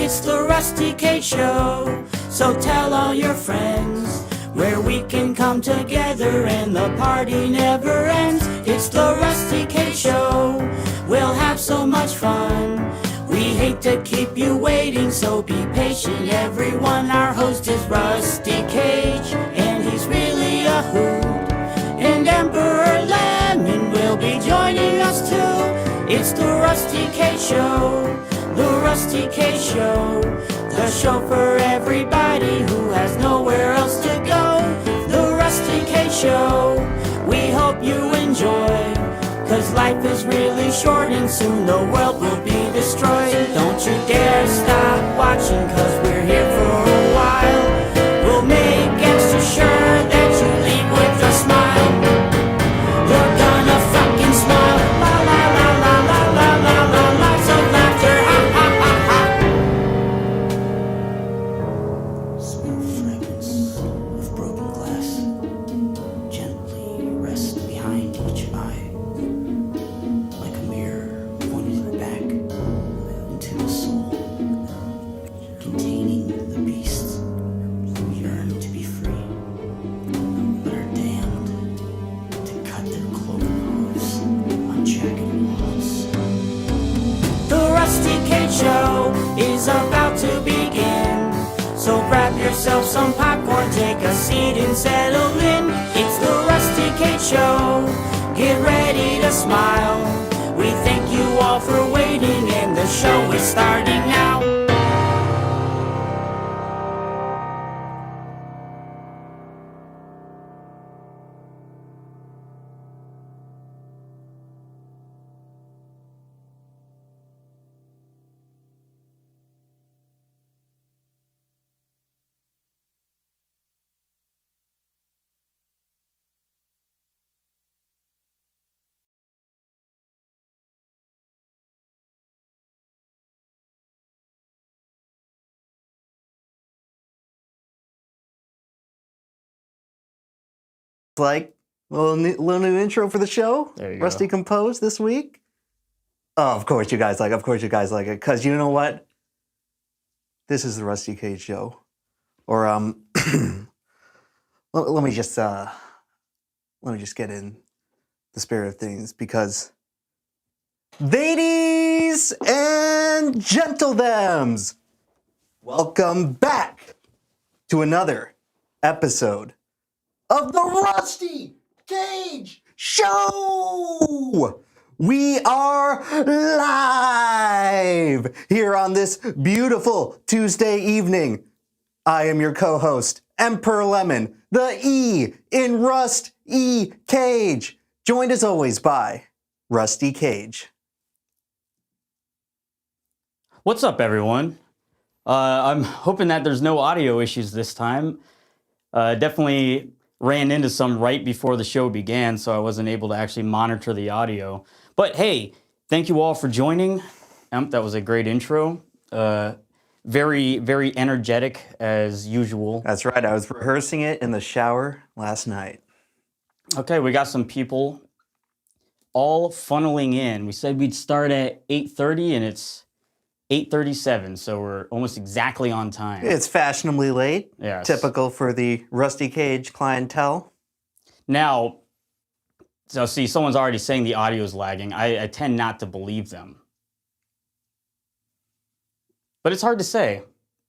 It's the Rusty Cage Show, so tell all your friends where we can come together and the party never ends. It's the Rusty Cage Show, we'll have so much fun. We hate to keep you waiting, so be patient everyone. Our host is Rusty Cage, and he's really a hoot. And Emperor Lemon will be joining us too. It's the Rusty Cage Show, the Rusty Cage Show, the show for everybody who has nowhere else to go. The Rusty Cage Show, we hope you enjoy, 'cause life is really short and soon the world will be destroyed. Don't you dare stop watching, 'cause we're here for a while. We'll make extra sure that you leave with a smile. You're gonna fucking smile. La la la la la la la la, lots of laughter. Ha ha ha ha. Smooth fragrance of broken glass gently rests behind each eye, like a mirror pointed back into the soul, containing the beasts who yearn to be free, but are damned to cut their cloven hooves on jagged walls. The Rusty Cage Show is about to begin, so grab yourself some popcorn, take a seat and settle in. It's the Rusty Cage Show, get ready to smile. We thank you all for waiting, and the show is starting now. Like little new intro for the show. There you go. Rusty composed this week. Oh, of course you guys like it, because you know what? This is the Rusty Cage Show. Or let me just get in the spirit of things, because ladies and gentlethems, welcome back to another episode of the Rusty Cage Show! We are live here on this beautiful Tuesday evening. I am your co-host, EmpLemon, the E in Rust E Cage, joined as always by Rusty Cage. What's up, everyone? I'm hoping that there's no audio issues this time. Definitely ran into some right before the show began, so I wasn't able to actually monitor the audio. But hey, thank you all for joining. That was a great intro. Very, very energetic as usual. That's right, I was rehearsing it in the shower last night. Okay, we got some people all funneling in. We said we'd start at 8:30 and it's 8:37, so we're almost exactly on time. It's fashionably late, Yes. typical for the Rusty Cage clientele. Now, so see, someone's already saying the audio is lagging. I tend not to believe them. But it's hard to say,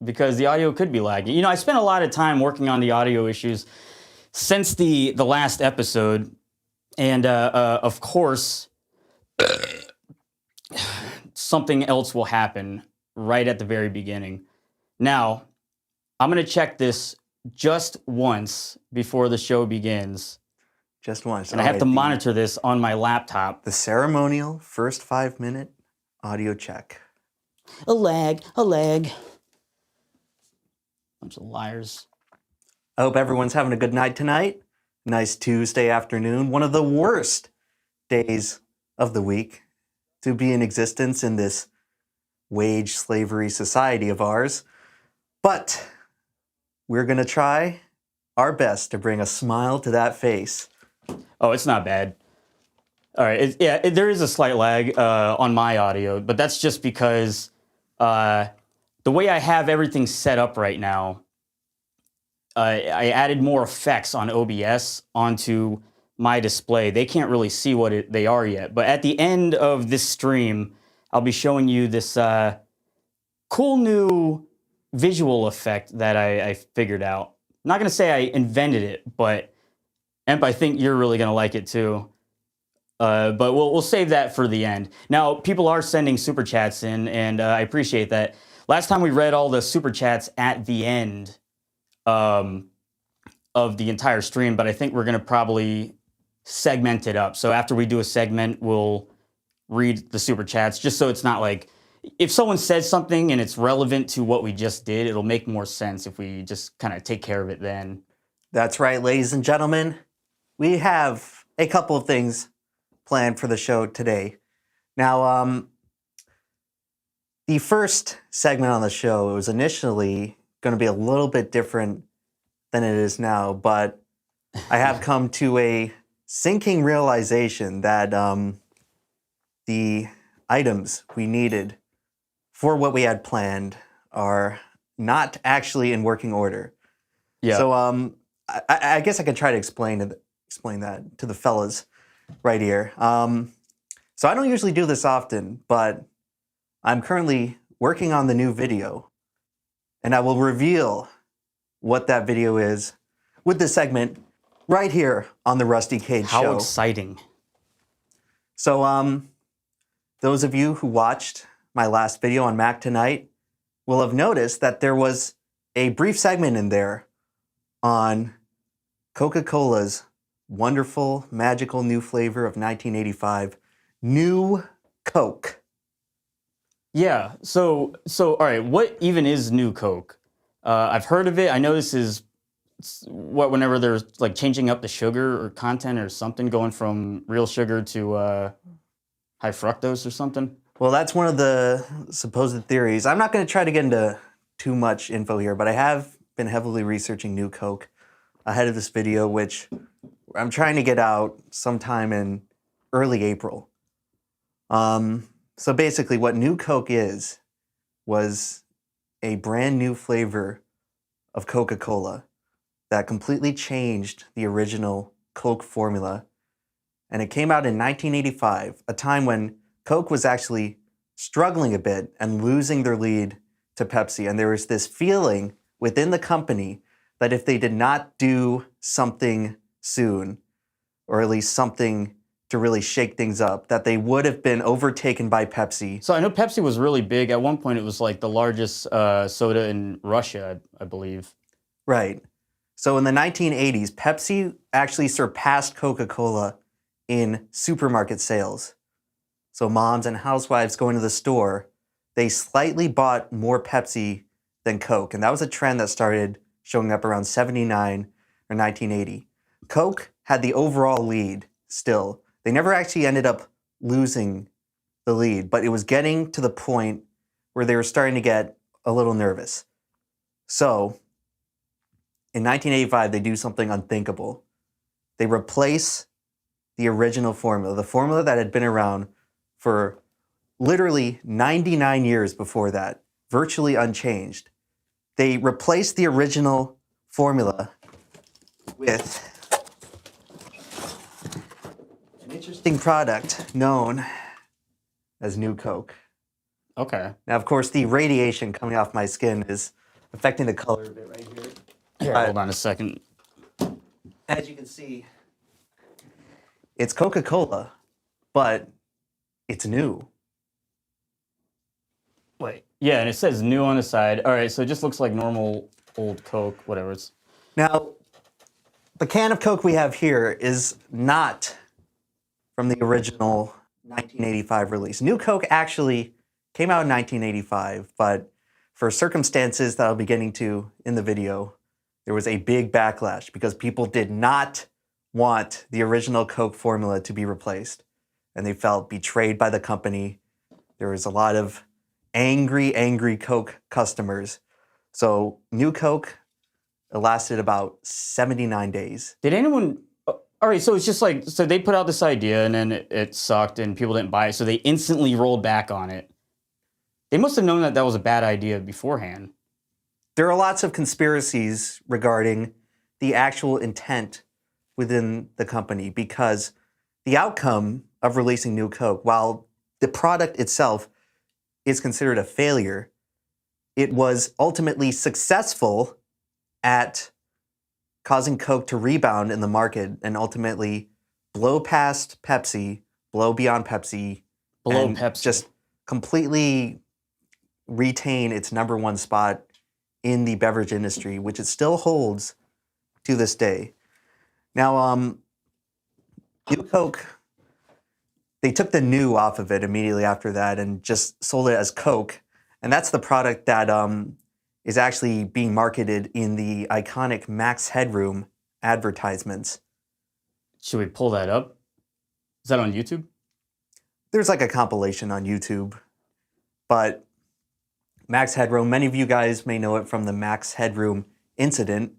because the audio could be lagging. You know, I spent a lot of time working on the audio issues since the last episode, and of course, something else will happen right at the very beginning. Now, I'm going to check this just once before the show begins. Just once. And I have to monitor this on my laptop. The ceremonial first 5-minute audio check. A lag. Bunch of liars. I hope everyone's having a good night tonight. Nice Tuesday afternoon. One of the worst days of the week to be in existence in this wage slavery society of ours. But we're going to try our best to bring a smile to that face. Oh, it's not bad. All right. There is a slight lag on my audio, but that's just because the way I have everything set up right now, I added more effects on OBS onto my display. They can't really see what they are yet. But at the end of this stream, I'll be showing you this cool new visual effect that I figured out. I'm not going to say I invented it, but Emp, I think you're really going to like it too. But we'll save that for the end. Now, people are sending super chats in, and I appreciate that. Last time we read all the super chats at the end of the entire stream, but I think we're going to probably segment it up. So after we do a segment, we'll read the super chats, just so it's not like, if someone says something and it's relevant to what we just did, it'll make more sense if we just kind of take care of it then. That's right, ladies and gentlemen. We have a couple of things planned for the show today. Now, the first segment on the show, it was initially going to be a little bit different than it is now, but I have come to a sinking realization that the items we needed for what we had planned are not actually in working order. Yeah. So I guess I could try to explain that to the fellas right here. So I don't usually do this often, but I'm currently working on the new video, and I will reveal what that video is with this segment right here on the Rusty Cage Show. How exciting. So those of you who watched my last video on Mac Tonight will have noticed that there was a brief segment in there on Coca-Cola's wonderful, magical new flavor of 1985, New Coke. Yeah. So all right. What even is New Coke? I've heard of it. I know this is whenever there's like changing up the sugar or content or something, going from real sugar to high fructose or something. Well, that's one of the supposed theories. I'm not going to try to get into too much info here, but I have been heavily researching New Coke ahead of this video, which I'm trying to get out sometime in early April. So basically what New Coke was a brand new flavor of Coca-Cola that completely changed the original Coke formula. And it came out in 1985, a time when Coke was actually struggling a bit and losing their lead to Pepsi. And there was this feeling within the company that if they did not do something soon, or at least something to really shake things up, that they would have been overtaken by Pepsi. So I know Pepsi was really big. At one point, it was like the largest soda in Russia, I believe. Right. So in the 1980s, Pepsi actually surpassed Coca-Cola in supermarket sales. So moms and housewives going to the store, they slightly bought more Pepsi than Coke. And that was a trend that started showing up around 79 or 1980. Coke had the overall lead still. They never actually ended up losing the lead, but it was getting to the point where they were starting to get a little nervous. So in 1985, they do something unthinkable. They replace the original formula, the formula that had been around for literally 99 years before that, virtually unchanged. They replaced the original formula with an interesting product known as New Coke. Okay. Now, of course, the radiation coming off my skin is affecting the color a bit right here. Here, hold on a second. As you can see, it's Coca-Cola, but it's new. Wait. Yeah, and it says new on the side. All right, so it just looks like normal old Coke, whatever. It's Now, the can of Coke we have here is not from the original 1985 release. New Coke actually came out in 1985, but for circumstances that I'll be getting to in the video, there was a big backlash because people did not want the original Coke formula to be replaced, and they felt betrayed by the company. There was a lot of angry Coke customers. So New Coke, it lasted about 79 days. Did anyone... All right, so it's just like... So they put out this idea, and then it sucked, and people didn't buy it, so they instantly rolled back on it. They must have known that that was a bad idea beforehand. There are lots of conspiracies regarding the actual intent within the company because the outcome of releasing New Coke, while the product itself is considered a failure, it was ultimately successful at causing Coke to rebound in the market and ultimately blow past Pepsi, blow beyond Pepsi, Below and Pepsi. just completely retain its number one spot in the beverage industry, which it still holds to this day. Now, New Coke, they took the new off of it immediately after that and just sold it as Coke. And that's the product that is actually being marketed in the iconic Max Headroom advertisements. Should we pull that up? Is that on YouTube? There's like a compilation on YouTube, but Max Headroom, many of you guys may know it from the Max Headroom Incident,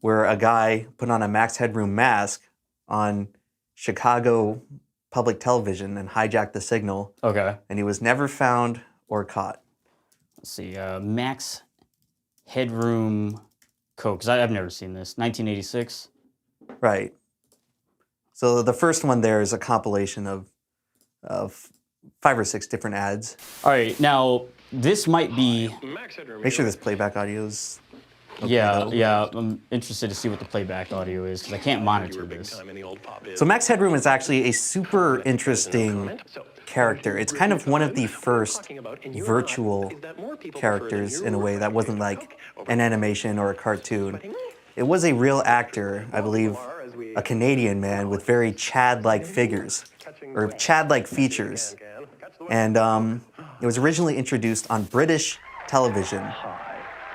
where a guy put on a Max Headroom mask on Chicago public television and hijacked the signal, Okay. and he was never found or caught. Let's see. Max Headroom Coke. 'Cause I've never seen this. 1986. Right. So the first one there is a compilation of 5 or 6 different ads. All right. Now, this might be... Make sure this playback audio is okay, Yeah, though. yeah. I'm interested to see what the playback audio is because I can't monitor this. So Max Headroom is actually a super interesting character. It's kind of one of the first virtual characters in a way that wasn't like an animation or a cartoon. It was a real actor, I believe, a Canadian man with very Chad-like figures, or Chad-like features. And it was originally introduced on British television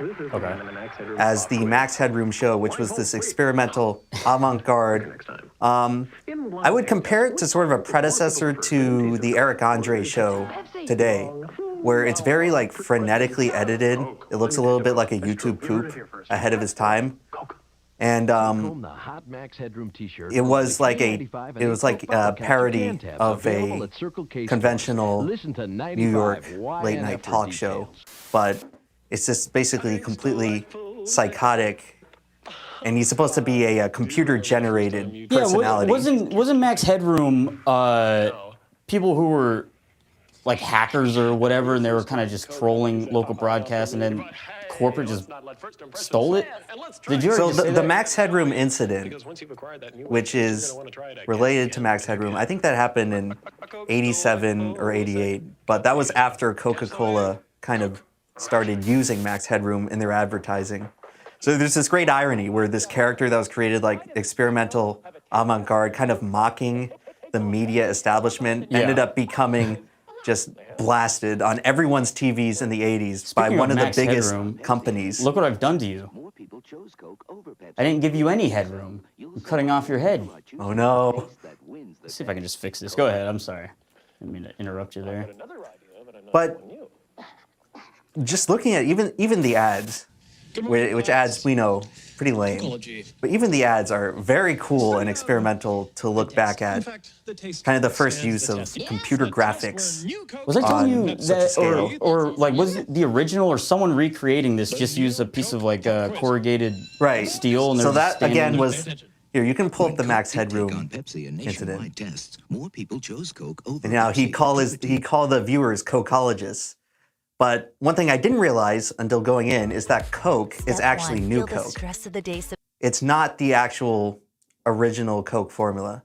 Okay. as the Max Headroom show, which was this experimental avant-garde. I would compare it to sort of a predecessor to the Eric Andre show today, where it's very like frenetically edited. It looks a little bit like a YouTube poop ahead of his time. And it was like a parody of a conventional New York late night talk show, but it's just basically completely psychotic, and he's supposed to be a computer generated personality. Wasn't Max Headroom people who were like hackers or whatever, and they were kind of just trolling local broadcasts, and then corporate just stole it? Did you So already say the that? Max Headroom incident, which is related to Max Headroom, I think that happened in 87 or 88, but that was after Coca-Cola kind of started using Max Headroom in their advertising. So there's this great irony where this character that was created like experimental avant-garde, kind of mocking the media establishment, ended up becoming just blasted on everyone's TVs in the 80s by Speaking one of of the Max biggest Headroom, companies. Look what I've done to you. I didn't give you any headroom. I'm cutting off your head. Oh no. Let's see if I can just fix this. Go ahead. I'm sorry. I didn't mean to interrupt you there. But just looking at even the ads, which ads we know pretty lame, but even the ads are very cool and experimental to look back at. Kind of the first use of computer graphics. Was I telling on you such a that, scale. or like, was it the original or someone recreating this just used a piece of like corrugated steel? And So they're just that again standing- was here. You can pull up the Max Headroom incident. And now he called the viewers Cokeologists. But one thing I didn't realize until going in is that Coke is actually New Coke. It's not the actual original Coke formula.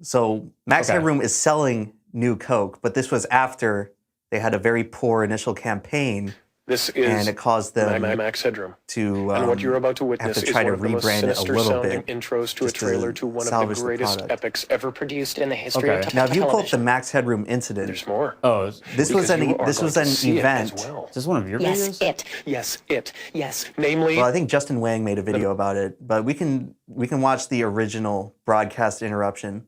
So Max Headroom is selling New Coke, but this was after they had a very poor initial campaign, and it caused them Max Headroom. to And what you're about to witness have to is try one to of the most rebrand it a sinister little sounding bit intros to a just to trailer to one of the salvage the greatest product. epics ever produced in the history of Now, if you pull up the television. Max Headroom incident, There's more. Oh, this was Because you are an going to see it as event. well. is this one of your videos? Yes. Namely, Well, I think Justin Wang made a video about it, but we can watch the original broadcast interruption.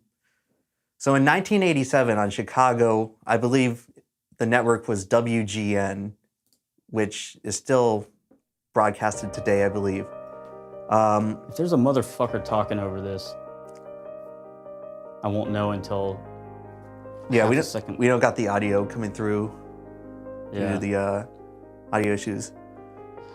So in 1987 on Chicago, I believe the network was WGN, which is still broadcasted today, I believe. If there's a motherfucker talking over this, I won't know until Yeah, half we a don't second. we don't got the audio coming through. due Yeah. to the audio issues.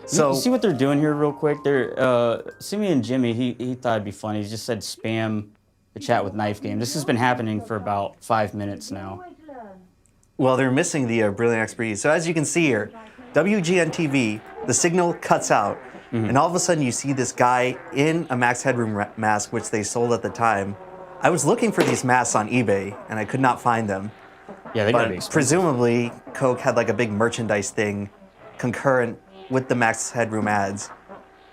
So So you see what they're doing here, real quick. They're Simeon Jimmy. He thought it'd be funny. He just said spam the chat with knife game. This has been happening for about 5 minutes now. well, they're missing the brilliant expertise. So as you can see here, WGN TV, the signal cuts out, and all of a sudden you see this guy in a Max Headroom mask, which they sold at the time. I was looking for these masks on eBay, and I could not find them. Yeah, they gotta be But expensive. presumably, Coke had like a big merchandise thing concurrent with the Max Headroom ads.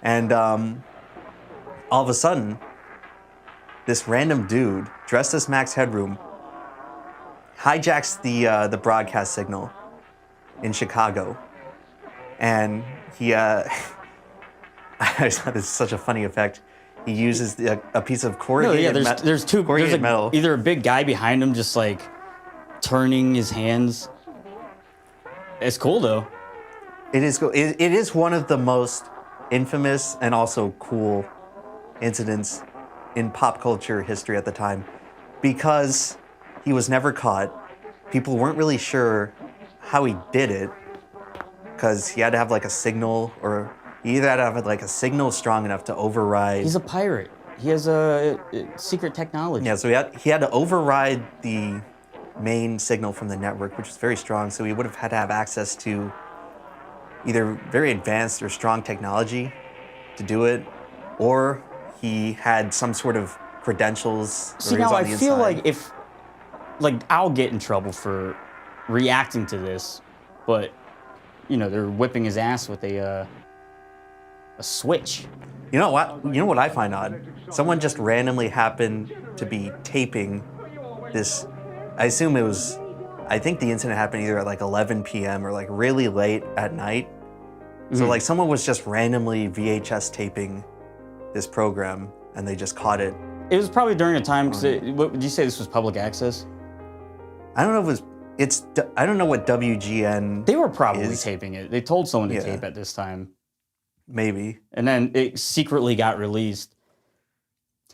And all of a sudden, this random dude dressed as Max Headroom hijacks the broadcast signal in Chicago. And he, I just thought this is such a funny effect. He uses a piece of No, corrugated yeah, there's two. There's corrugated metal. either a big guy behind him just like turning his hands. It's cool though. It is cool. It is one of the most infamous and also cool incidents in pop culture history at the time, because he was never caught. People weren't really sure how he did it, because he had to have like a signal, or he either had to have like a signal strong enough to override. He's a pirate. He has a secret technology. Yeah, so he had to override the main signal from the network, which is very strong. So he would have had to have access to either very advanced or strong technology to do it, or he had some sort of credentials. See, or he was now on I the feel inside. like I'll get in trouble for reacting to this, but you know they're whipping his ass with a switch. You know what? You know what I find odd? Someone just randomly happened to be taping this. I assume it was. I think the incident happened either at like 11 p.m. or like really late at night. So like someone was just randomly VHS taping this program, and they just caught it. It was probably during a time because what would you say this was public access? I don't know if it was. I don't know what WGN. They were probably is. taping it. They told someone to Yeah. tape at this time, Maybe. and then it secretly got released.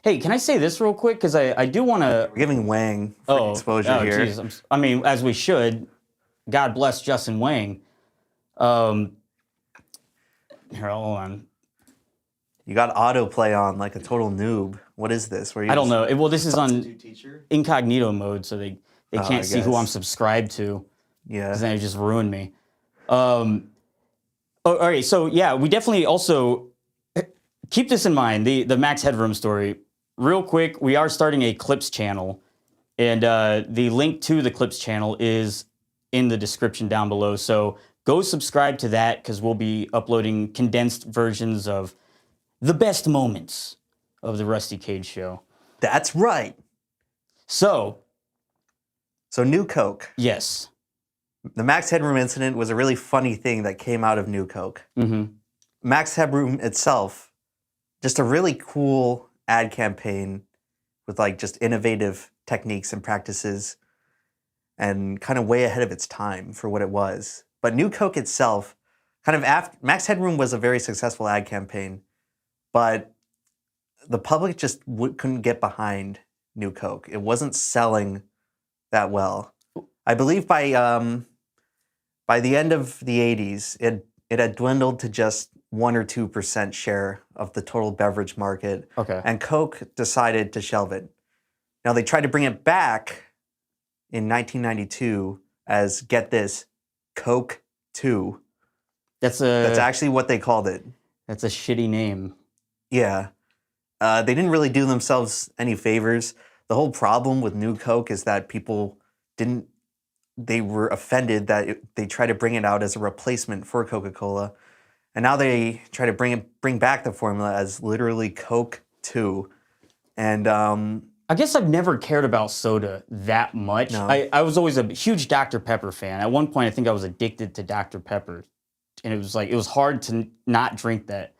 Hey, can I say this real quick? Because I do want to. We're giving Wang free exposure here. Geez, I mean, as we should. God bless Justin Wang. Here, hold on. You got autoplay on like a total noob. What is this? Where you I don't just- know. Well, this is on teacher? incognito mode, so they I can't see who guess. I'm subscribed to. Yeah. Because then it just ruined me. All right, so yeah, we definitely also keep this in mind. The Max Headroom story. Real quick, we are starting a Clips channel, and the link to the Clips channel is in the description down below. So go subscribe to that, because we'll be uploading condensed versions of the best moments of the Rusty Cage Show. That's right. So So New Coke. yes. The Max Headroom incident was a really funny thing that came out of New Coke. Mm-hmm. Max Headroom itself, just a really cool ad campaign with like just innovative techniques and practices, and kind of way ahead of its time for what it was. But New Coke itself, kind of after Max Headroom was a very successful ad campaign, but the public just couldn't get behind New Coke. It wasn't selling that well. I believe by the end of the 80s, it had dwindled to just 1 or 2% share of the total beverage market. Okay. And Coke decided to shelve it. Now they tried to bring it back in 1992 as, get this, Coke 2. That's That's actually what they called it. a shitty name. Yeah. They didn't really do themselves any favors. The whole problem with New Coke is that people they were offended that they tried to bring it out as a replacement for Coca-Cola. And now they try to bring back the formula as literally Coke 2. And I guess I've never cared about soda that much. No. I was always a huge Dr. Pepper fan. At one point, I think I was addicted to Dr. Pepper. And it was hard to not drink that.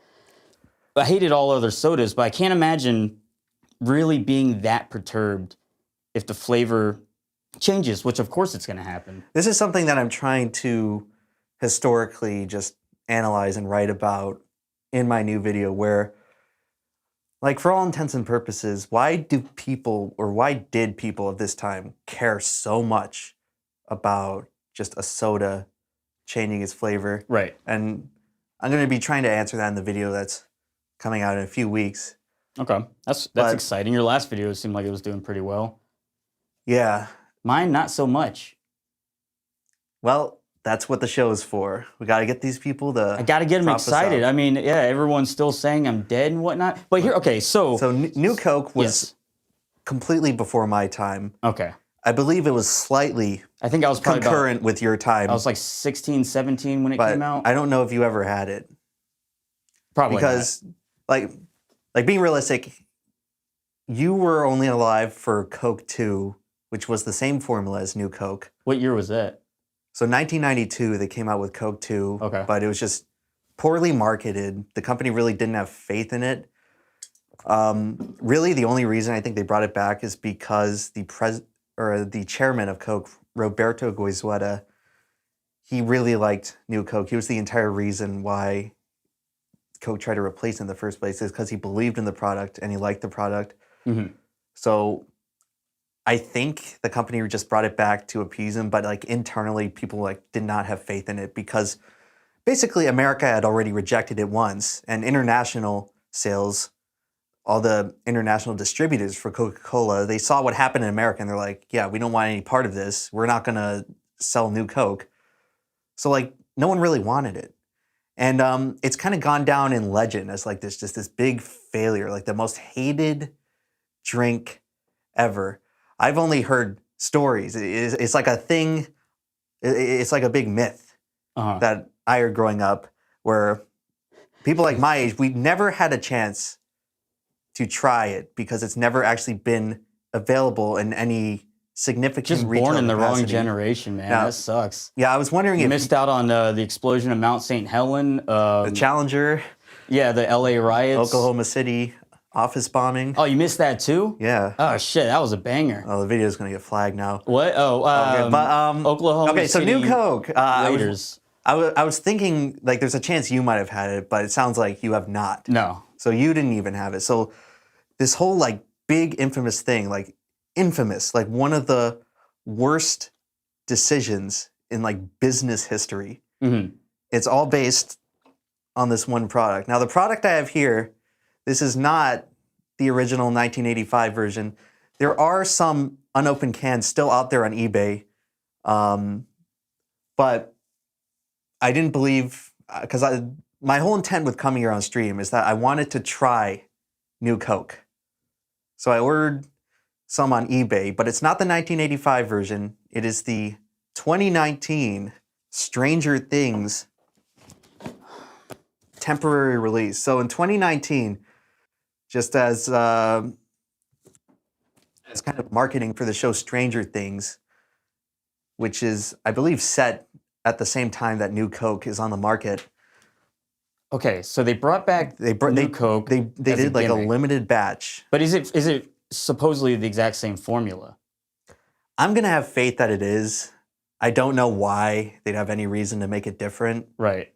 I hated all other sodas, but I can't imagine really being that perturbed if the flavor changes, which of course it's going to happen. this is something that I'm trying to historically just analyze and write about in my new video, where, like, for all intents and purposes, why did people of this time care so much about just a soda changing its flavor. Right. And I'm going to be trying to answer that in the video that's coming out in a few weeks. Okay. That's exciting. Your last video seemed like it was doing pretty well. Yeah. Mine, not so much. Well, that's what the show is for. We got to get these people to. I got to get them prop us excited. up. I mean, yeah, everyone's still saying I'm dead and whatnot. But here, okay, so New Coke was yes. completely before my time. Okay. I believe it was slightly I think I was probably concurrent with your time. I was like 16, 17 when it but came out. I don't know if you ever had it. Probably because, like being realistic, you were only alive for Coke 2, which was the same formula as New Coke. What year was that? So 1992, they came out with Coke 2, Okay. but it was just poorly marketed. The company really didn't have faith in it. Really, the only reason I think they brought it back is because the chairman of Coke, Roberto Goizueta, he really liked New Coke. He was the entire reason why Coke tried to replace it in the first place, is because he believed in the product and he liked the product. Mm-hmm. So I think the company just brought it back to appease him, but like internally, people like did not have faith in it because basically America had already rejected it once, and international sales, all the international distributors for Coca-Cola, they saw what happened in America and they're like, yeah, we don't want any part of this. We're not going to sell New Coke. So like no one really wanted it. And it's kind of gone down in legend as like this big failure, like the most hated drink ever. I've only heard stories. It's like a thing, it's like a big myth that I heard growing up where people like my age, we never had a chance to try it because it's never actually been available in any significant Just retail born in the capacity. wrong generation, man. Now, that sucks. Yeah, I was wondering You if missed out on the explosion of Mount St. Helen. the Challenger, Yeah, the LA riots. Oklahoma City office bombing. Oh, you missed that too? Yeah. Oh shit, that was a banger. Oh, the video's gonna get flagged now. What? Oh, Okay, but Oklahoma okay, so City New Coke. Raiders. I was thinking like there's a chance you might have had it, but it sounds like you have not. No. So you didn't even have it. So this whole like big infamous thing, like one of the worst decisions in like business history. Mm-hmm. It's all based on this one product. Now the product I have here, this is not the original 1985 version. There are some unopened cans still out there on eBay, but I didn't believe, because my whole intent with coming here on stream is that I wanted to try New Coke. So I ordered some on eBay, but it's not the 1985 version. It is the 2019 Stranger Things temporary release. So in 2019, just as kind of marketing for the show Stranger Things, which is, I believe, set at the same time that New Coke is on the market. Okay, so they brought back New Coke. They as did like a gimmick. limited batch. But is it supposedly the exact same formula? I'm gonna have faith that it is. I don't know why they'd have any reason to make it different. Right.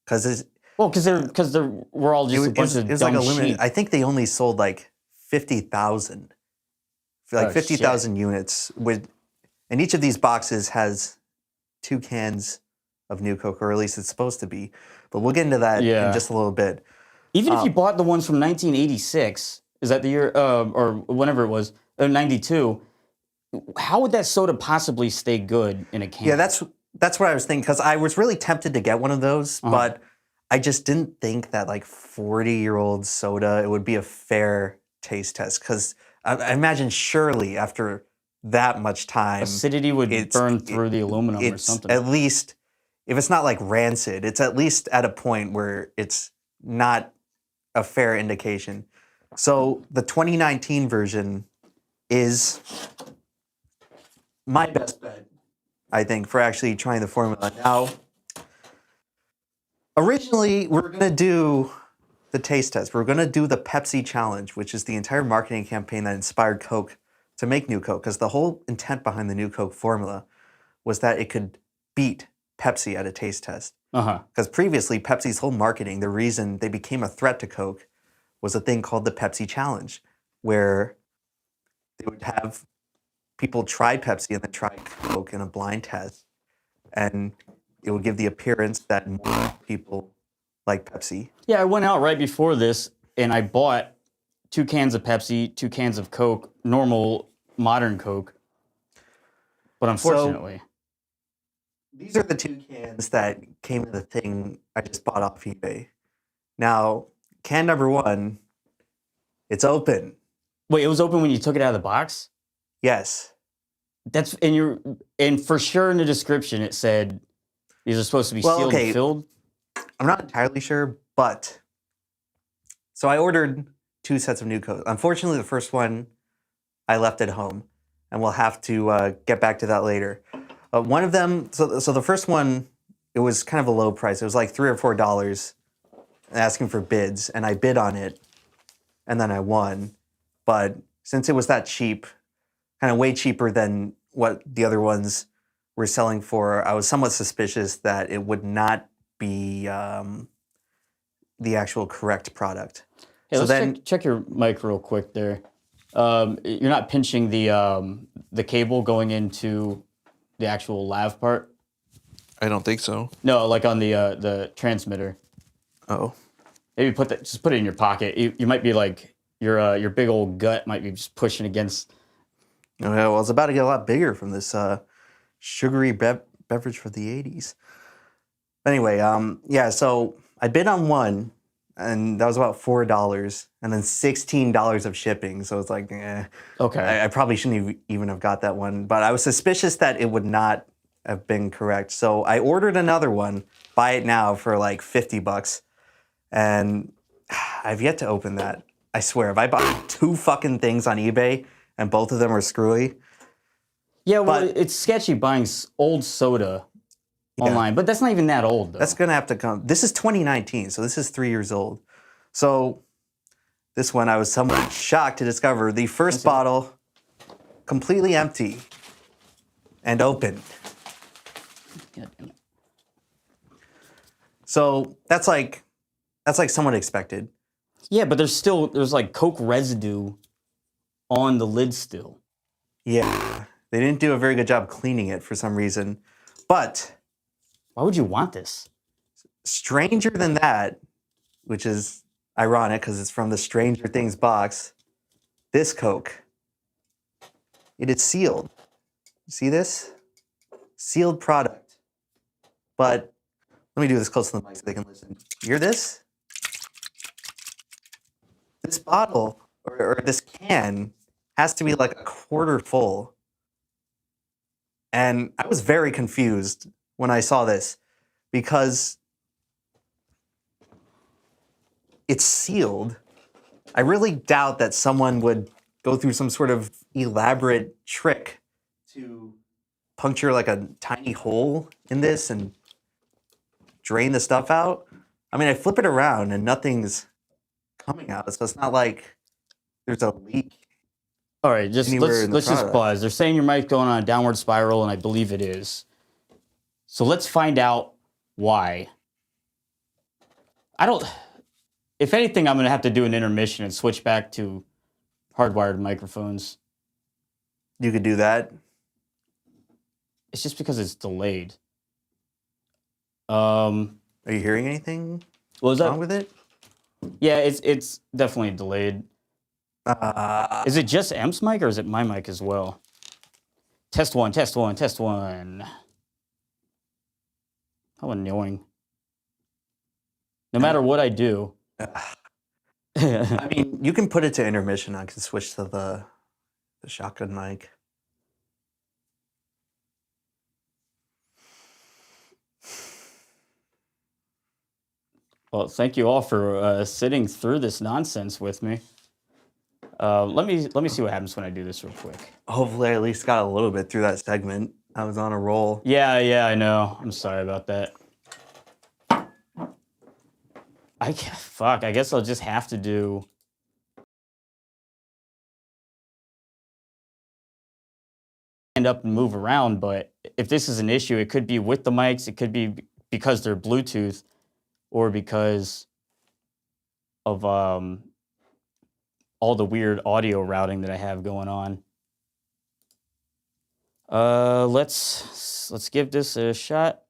Because we're all just a bunch of it was dumb like a limited. sheep. I think they only sold like 50,000, like 50,000 units. And each of these boxes has 2 cans of New Coke, or at least it's supposed to be. But we'll get into that in just a little bit. Even if you bought the ones from 1986, is that the year, or whenever it was, 92, how would that soda possibly stay good in a can? Yeah, that's what I was thinking, because I was really tempted to get one of those, but I just didn't think that like 40-year-old soda, it would be a fair taste test. Because I imagine surely after that much time, acidity would burn through the aluminum or something. At least, if it's not like rancid, it's at least at a point where it's not a fair indication. So the 2019 version is my best bet, I think, for actually trying the formula. Now, originally, we were going to do the taste test. We were going to do the Pepsi challenge, which is the entire marketing campaign that inspired Coke to make New Coke, because the whole intent behind the New Coke formula was that it could beat Pepsi at a taste test. Because previously, Pepsi's whole marketing, the reason they became a threat to Coke was a thing called the Pepsi challenge, where they would have people try Pepsi and then try Coke in a blind test. And it would give the appearance that more people like Pepsi. Yeah, I went out right before this and I bought 2 cans of Pepsi, 2 cans of Coke, normal modern Coke. But unfortunately, these are the 2 cans that came in the thing I just bought off eBay. Now, can number 1, it's open. wait, it was open when you took it out of the box? Yes. That's and for sure in the description it said these are supposed to be sealed and filled. I'm not entirely sure, but so I ordered 2 sets of new Coke. Unfortunately, the first one I left at home, and we'll have to get back to that later. One of them, so the first one, it was kind of a low price. It was like $3 or $4, asking for bids, and I bid on it, and then I won. But since it was that cheap, kind of way cheaper than what the other ones were selling for, I was somewhat suspicious that it would not be the actual correct product. Hey, so let's then, check your mic real quick there. You're not pinching the cable going into the actual lav part? I don't think so. No, like on the transmitter. oh, Maybe just put it in your pocket. You might be like your big old gut might be just pushing against. yeah, well, it's about to get a lot bigger from this sugary beverage for the 80s. Anyway, yeah, so I bid on one, and that was about $4, and then $16 of shipping. So it's like, Okay. I probably shouldn't even have got that one. But I was suspicious that it would not have been correct. So I ordered another one, buy it now for like $50, and I've yet to open that. I swear, if I bought 2 fucking things on eBay and both of them are screwy. Yeah, well, But- it's sketchy buying old soda online, but that's not even that old, though. That's gonna have to come. This is 2019, so this is 3 years old. So this one, I was somewhat shocked to discover the first bottle completely empty and open. God damn it. So that's like somewhat expected. Yeah, but there's like Coke residue on the lid still. Yeah, they didn't do a very good job cleaning it for some reason. But Why would you want this? stranger than that, which is ironic because it's from the Stranger Things box, this Coke, it is sealed. You see this? Sealed product. But let me do this close to the mic so they can listen. You hear this? This bottle or this can has to be like a quarter full. And I was very confused when I saw this because it's sealed. I really doubt that someone would go through some sort of elaborate trick to puncture like a tiny hole in this and drain the stuff out. I mean, I flip it around and nothing's coming out, so it's not like there's a leak. All right, just Anywhere in the let's just product. pause. They're saying your mic's going on a downward spiral, and I believe it is. So let's find out why. If anything, I'm going to have to do an intermission and switch back to hardwired microphones. You could do that. It's just because it's delayed. Are you hearing anything What was that? wrong with it? Yeah, it's definitely delayed. Is it just Emp's mic or is it my mic as well? Test one, test one, test one. How annoying. No matter what I do. I mean, you can put it to intermission. I can switch to the shotgun mic. Well, thank you all for sitting through this nonsense with me. Let me see what happens when I do this real quick. Hopefully, I at least got a little bit through that segment. I was on a roll. Yeah, I know. I'm sorry about that. Fuck, I guess I'll just have to do... stand up and move around, but if this is an issue, it could be with the mics, it could be because they're Bluetooth, or because of all the weird audio routing that I have going on. Let's give this a shot.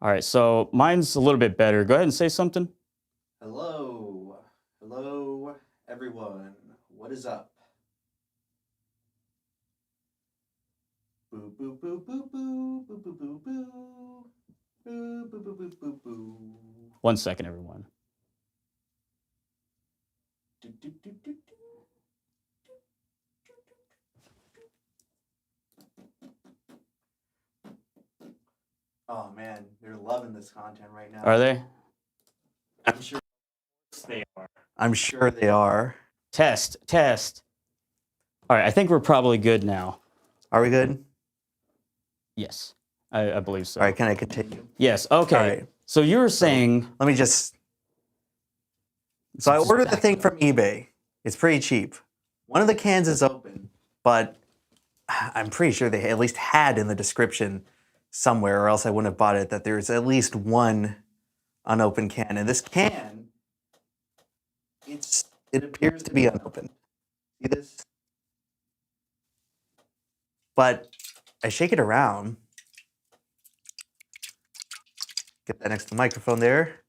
All right, so mine's a little bit better. Go ahead and say something. Hello. Hello, everyone. What is up? Boo, boo, boo, boo, boo, boo, boo, boo, boo. Boo, boo, boo, boo, boo, boo. 1 second, everyone. Do, do, do, do, do. Oh man, they're loving this content right now. Are they? I'm sure they are. I'm sure they are. Test. All right, I think we're probably good now. Are we good? Yes, I believe so. All right, can I continue? Yes, okay. All right. So you were saying... Let me just... So I ordered the thing from eBay. It's pretty cheap. One of the cans is open, but I'm pretty sure they at least had in the description somewhere, or else I wouldn't have bought it, that there's at least one unopened can. And this can, it appears to be unopened. See this? But I shake it around. Get that next to the microphone there.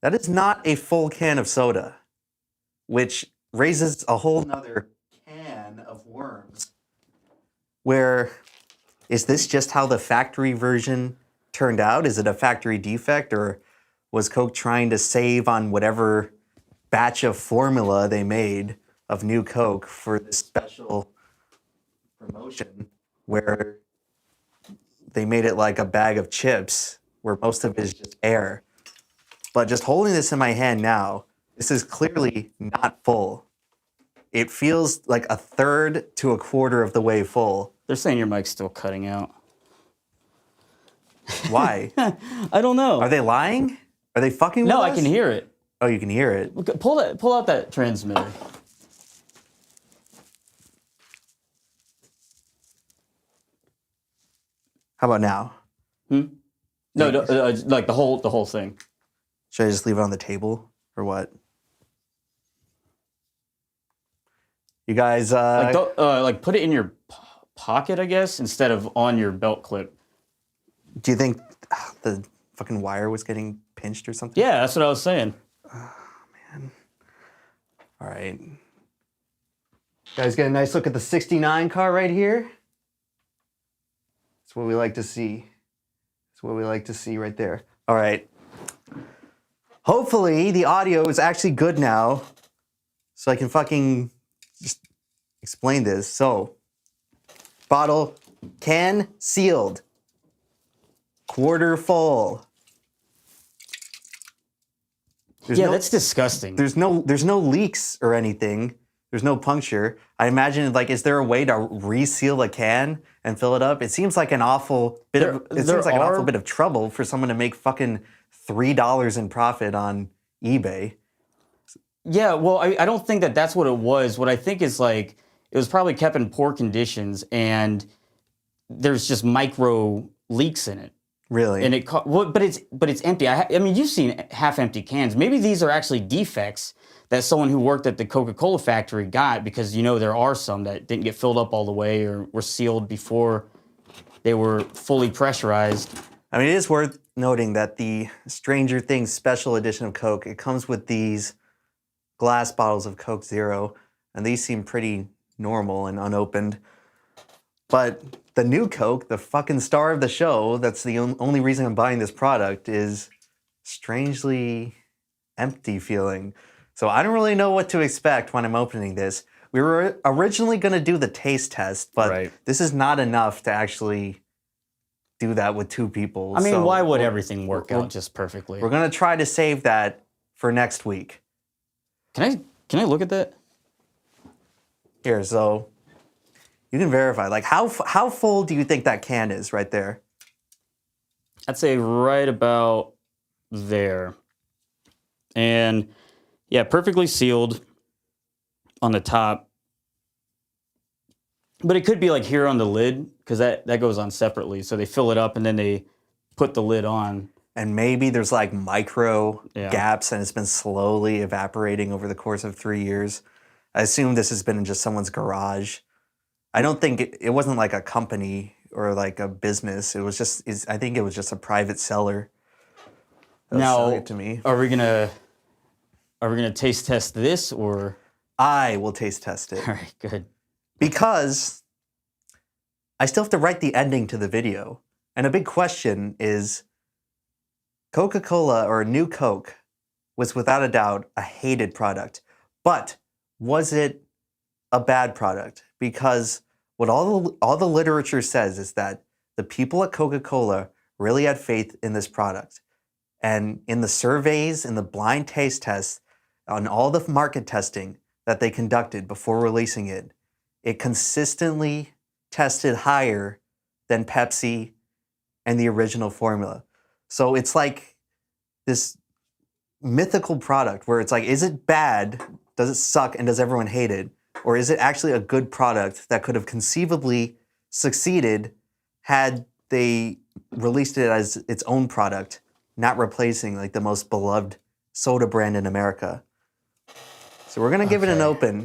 That is not a full can of soda, which raises a whole nother can of worms. Where, is this just how the factory version turned out? Is it a factory defect, or was Coke trying to save on whatever batch of formula they made of new Coke for this special promotion where they made it like a bag of chips where most of it is just air? But just holding this in my hand now, this is clearly not full. It feels like a third to a quarter of the way full. They're saying your mic's still cutting out. Why? I don't know. Are they lying? Are they fucking with us? No, I can hear it. Oh, you can hear it. Pull out that transmitter. How about now? No, like the whole thing. Should I just leave it on the table or what? You guys, like put it in your pocket, I guess, instead of on your belt clip. do you think the fucking wire was getting pinched or something? Yeah, that's what I was saying. All right. Guys, get a nice look at the 69 car right here. That's what we like to see. That's what we like to see right there. All right. Hopefully the audio is actually good now, so I can fucking just explain this. So, bottle, can sealed, quarter full. That's disgusting. There's no leaks or anything. There's no puncture. I imagine, like, is there a way to reseal a can and fill it up? It seems like an awful bit of trouble for someone to make fucking $3 in profit on eBay. Yeah, well, I don't think that's what it was. What I think is, like, it was probably kept in poor conditions, and there's just micro leaks in it. Really? And but it's empty. I mean, you've seen half-empty cans. Maybe these are actually defects that someone who worked at the Coca-Cola factory got, because there are some that didn't get filled up all the way or were sealed before they were fully pressurized. I mean, it is worth noting that the Stranger Things special edition of Coke, it comes with these glass bottles of Coke Zero, and these seem pretty normal and unopened. But the new Coke, the fucking star of the show, that's the only reason I'm buying this product, is strangely empty feeling. So I don't really know what to expect when I'm opening this. We were originally going to do the taste test, but this is not enough to actually do that with two people. I mean, why would everything work out just perfectly? We're going to try to save that for next week. Can I look at that? Here, so you can verify. Like, how full do you think that can is right there? I'd say right about there. And yeah, perfectly sealed on the top. But it could be like here on the lid, because that goes on separately. So they fill it up and then they put the lid on. And maybe there's like micro gaps and it's been slowly evaporating over the course of 3 years. I assume this has been in just someone's garage. I don't think it wasn't like a company or like a business. It was just, I think it was just a private seller that was Now, selling it to me. are we gonna taste test this or? I will taste test it All right, good. because I still have to write the ending to the video. And a big question is, Coca-Cola or New Coke was without a doubt a hated product, but was it a bad product? Because what all the literature says is that the people at Coca-Cola really had faith in this product. And in the surveys, in the blind taste tests, on all the market testing that they conducted before releasing it, it consistently tested higher than Pepsi and the original formula. So it's like this mythical product where it's like, is it bad? Does it suck? And does everyone hate it? Or is it actually a good product that could have conceivably succeeded had they released it as its own product, not replacing like the most beloved soda brand in America? So we're gonna give it an Okay. open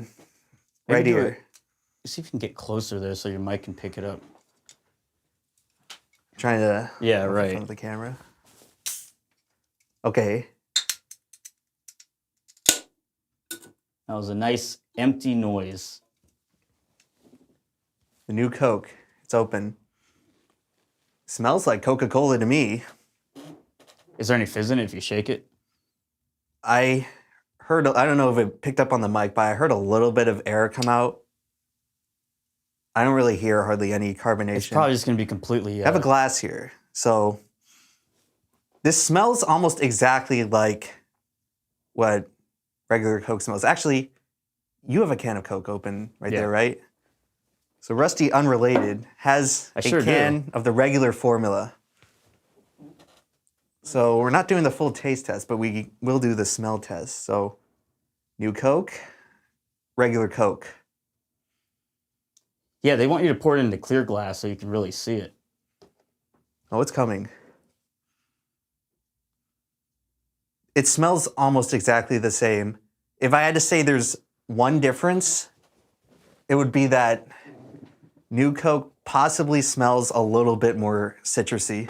right Maybe do here. it- See if you can get closer there so your mic can pick it up. Trying to Yeah, in right. front of the camera. Okay. That was a nice empty noise. The New Coke. It's open. Smells like Coca-Cola to me. Is there any fizz in it if you shake it? I heard, I don't know if it picked up on the mic, but I heard a little bit of air come out. I don't really hear hardly any carbonation. It's probably just gonna be completely. I have a glass here. So this smells almost exactly like what regular Coke smells. Actually, you have a can of Coke open right Yeah. there, right? So Rusty, unrelated, has I a sure can of the regular formula. So we're not doing the full taste test, but we will do the smell test. So New Coke, regular Coke. Yeah, they want you to pour it into clear glass so you can really see it. Oh, it's coming. It smells almost exactly the same. If I had to say there's one difference, it would be that New Coke possibly smells a little bit more citrusy.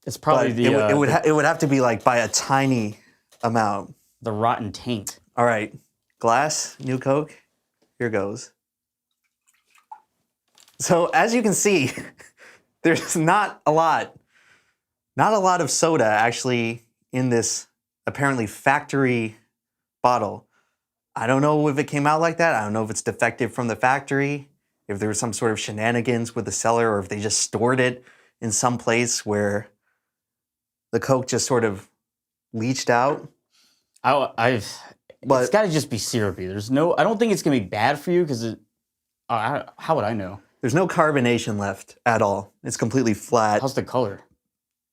It's probably But it would have to be like by a tiny amount. the rotten taint. All right, glass, New Coke, here goes. So as you can see, there's not a lot of soda actually in this apparently factory bottle. I don't know if it came out like that. I don't know if it's defective from the factory, if there was some sort of shenanigans with the seller, or if they just stored it in some place where the Coke just sort of leached out. It's But- got to just be syrupy. I don't think it's gonna be bad for you because how would I know? There's no carbonation left at all. It's completely flat. How's the color?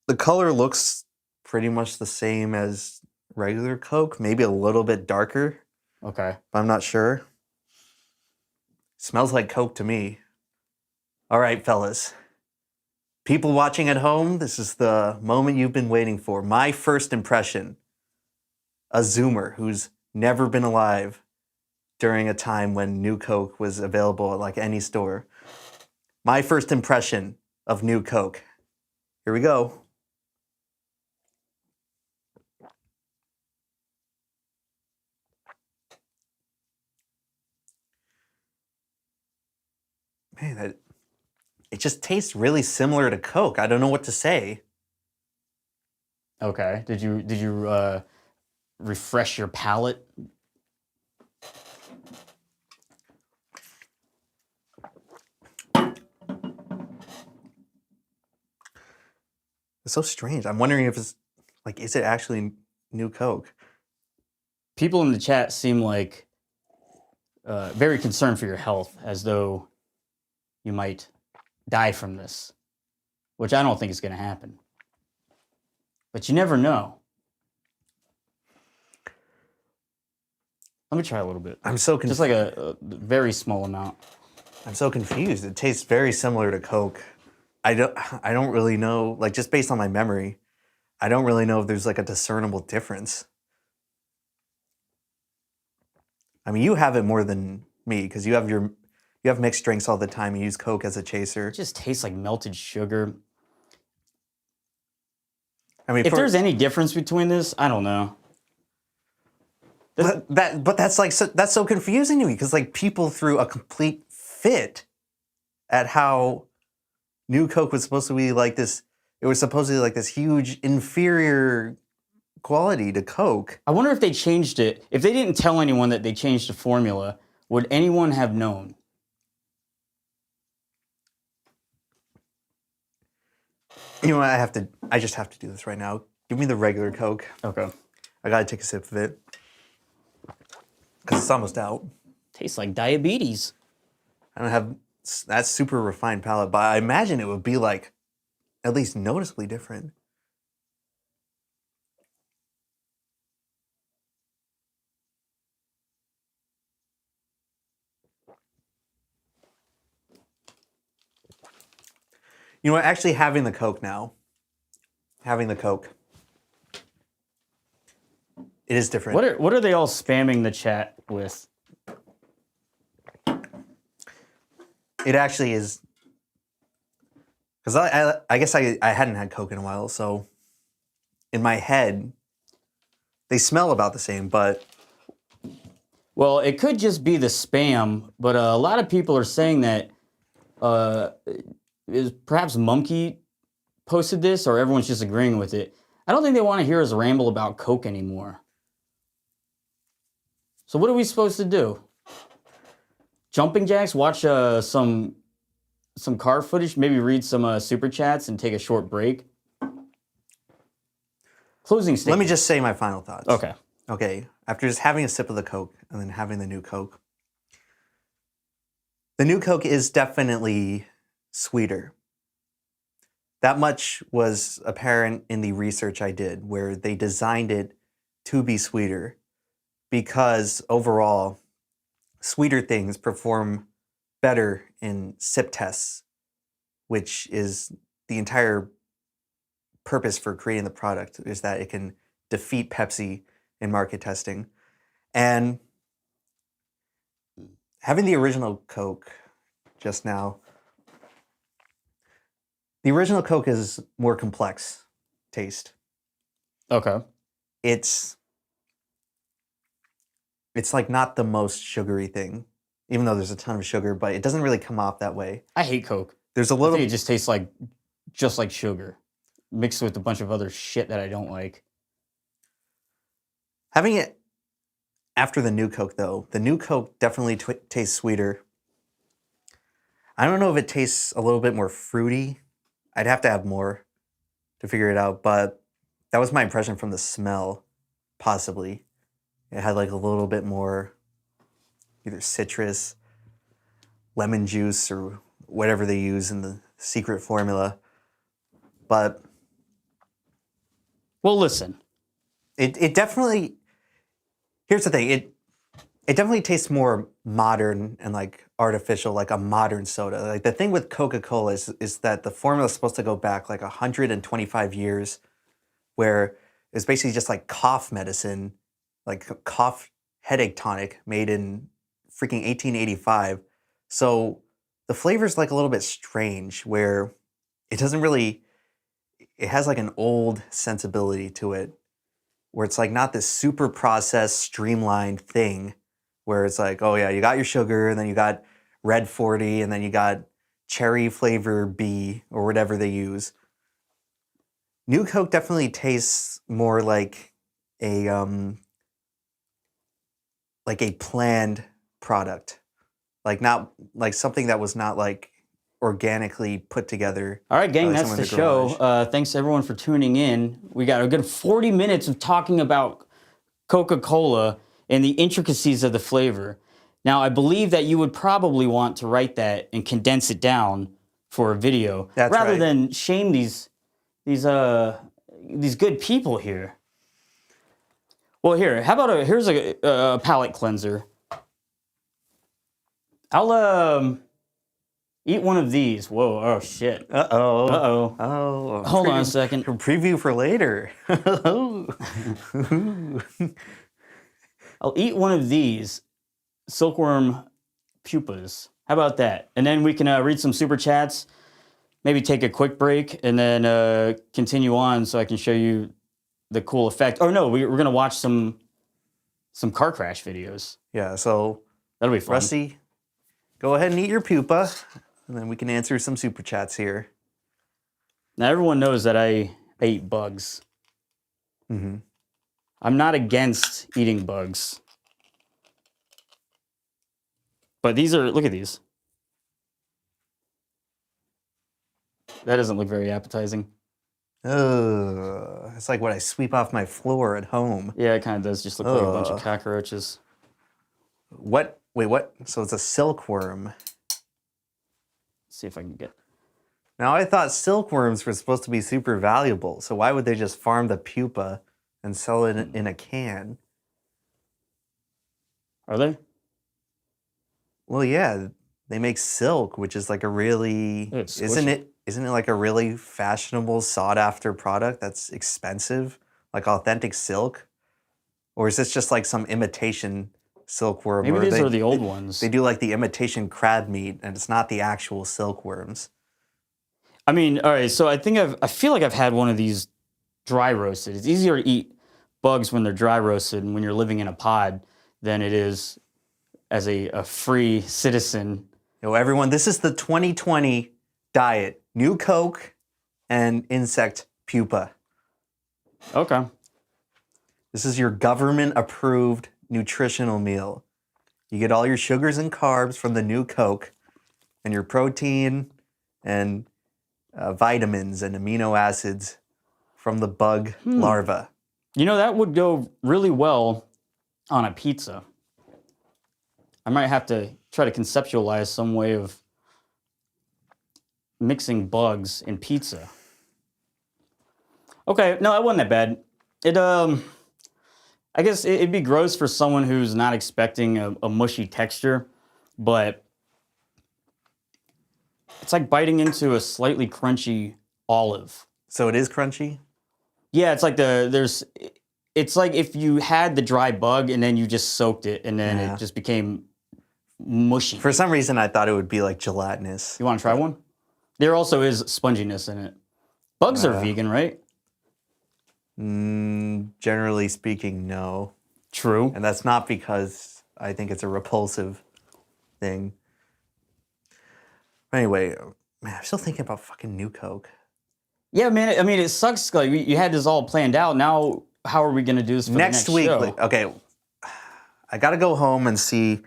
The color looks pretty much the same as regular Coke, maybe a little bit darker, Okay. but I'm not sure. Smells like Coke to me. All right, fellas. People watching at home, this is the moment you've been waiting for. My first impression. A Zoomer who's never been alive during a time when New Coke was available at like any store. My first impression of New Coke. Here we go. Man, it just tastes really similar to Coke. I don't know what to say. Okay. Did you refresh your palate? It's so strange. I'm wondering if it's like, is it actually New Coke? People in the chat seem like very concerned for your health, as though you might die from this, which I don't think is going to happen. But you never know. Let me try a little bit. I'm so confused. Just like a very small amount. I'm so confused. It tastes very similar to Coke. I don't really know, like just based on my memory, I don't really know if there's like a discernible difference. I mean, you have it more than me because you have your you have mixed drinks all the time. You use Coke as a chaser. It just tastes like melted sugar. I mean, If there's any difference between this, I don't know. but that's like that's so confusing to me because like people threw a complete fit at how New Coke was supposed to be like this. It was supposedly like this huge inferior quality to Coke. I wonder if they changed it. If they didn't tell anyone that they changed the formula, would anyone have known? You know what? I just have to do this right now. Give me the regular Coke. Okay. I gotta take a sip of it because it's almost out. Tastes like diabetes. I don't have that super refined palate, but I imagine it would be like at least noticeably different. You know what? Actually, having the Coke, it is different. What are they all spamming the chat with? It actually is, because I guess I hadn't had Coke in a while, so in my head, they smell about the same, but Well, it could just be the spam, but a lot of people are saying that is perhaps Monkey posted this, or everyone's just agreeing with it. I don't think they want to hear us ramble about Coke anymore. So what are we supposed to do? Jumping jacks? Watch some car footage? Maybe read some super chats and take a short break? Closing statement. let me just say my final thoughts. Okay. Okay, after just having a sip of the Coke and then having the new Coke is definitely sweeter. That much was apparent in the research I did, where they designed it to be sweeter because overall, sweeter things perform better in sip tests, which is the entire purpose for creating the product, is that it can defeat Pepsi in market testing. And having the original Coke just now, the original Coke is more complex taste. Okay. It's like not the most sugary thing, even though there's a ton of sugar, but it doesn't really come off that way. I hate Coke. There's a I little think it just tastes just like sugar, mixed with a bunch of other shit that I don't like. having it after the new Coke though. The new Coke definitely tastes sweeter. I don't know if it tastes a little bit more fruity. I'd have to have more to figure it out, but that was my impression from the smell, possibly. It had like a little bit more either citrus, lemon juice, or whatever they use in the secret formula. But well, listen. It definitely, here's the thing, it definitely tastes more modern and like artificial, like a modern soda. Like the thing with Coca-Cola is that the formula is supposed to go back like 125 years, where it's basically just like cough medicine, like cough headache tonic made in freaking 1885. So the flavor's like a little bit strange, where it doesn't really, it has like an old sensibility to it, where it's like not this super processed, streamlined thing, where it's like, oh yeah, you got your sugar, and then you got red 40, and then you got cherry flavor B, or whatever they use. New Coke definitely tastes more like a planned product, like not like something that was not like organically put together. All right, gang, by that's someone in the show. garage. Thanks everyone for tuning in. We got a good 40 minutes of talking about Coca-Cola and the intricacies of the flavor. Now, I believe that you would probably want to write that and condense it down for a video, That's rather right. than shame these good people here. Well, here's a palate cleanser. I'll eat one of these. Whoa, oh shit. Uh-oh. Uh-oh. Oh. Hold on a second. Preview for later. I'll eat one of these silkworm pupas. How about that? And then we can read some super chats, maybe take a quick break, and then continue on so I can show you the cool effect. Oh no, we're gonna watch some car crash videos. Yeah, so That'll be fun. Rusty, go ahead and eat your pupa, and then we can answer some super chats here. Now everyone knows that I eat bugs. Mm-hmm. I'm not against eating bugs. But these are, look at these. That doesn't look very appetizing. Ugh, it's like what I sweep off my floor at home. Yeah, it kind of does just look like a bunch of Ugh. cockroaches. What? Wait, what? So it's a silkworm. Let's see if I can get... Now, I thought silkworms were supposed to be super valuable, so why would they just farm the pupa and sell it in a can? Are they? Well, yeah, they make silk, which is like a really... It's Isn't squishy. it like a really fashionable, sought-after product that's expensive? Like authentic silk? Or is this just like some imitation silkworm? Maybe where these are the old ones. They do like the imitation crab meat, and it's not the actual silkworms. I mean, all right, so I feel like I've had one of these dry roasted. It's easier to eat bugs when they're dry roasted and when you're living in a pod than it is as a free citizen. Everyone, this is the 2020 diet. New Coke and insect pupa. Okay. This is your government-approved nutritional meal. You get all your sugars and carbs from the New Coke, and your protein and vitamins and amino acids from the bug larva. You know, that would go really well on a pizza. I might have to try to conceptualize some way of mixing bugs in pizza. Okay, no, it wasn't that bad. I guess it'd be gross for someone who's not expecting a mushy texture, but it's like biting into a slightly crunchy olive. So it is crunchy? Yeah, it's like it's like if you had the dry bug and then you just soaked it and then it just became mushy. For some reason, I thought it would be like gelatinous. You want to try one? There also is sponginess in it. Bugs are vegan, right? Generally speaking, no. True. And that's not because I think it's a repulsive thing. Anyway, man, I'm still thinking about fucking New Coke. Yeah, man. I mean, it sucks. Like you had this all planned out. Now, how are we gonna do this for Next the week? next show? Okay, I gotta go home and see.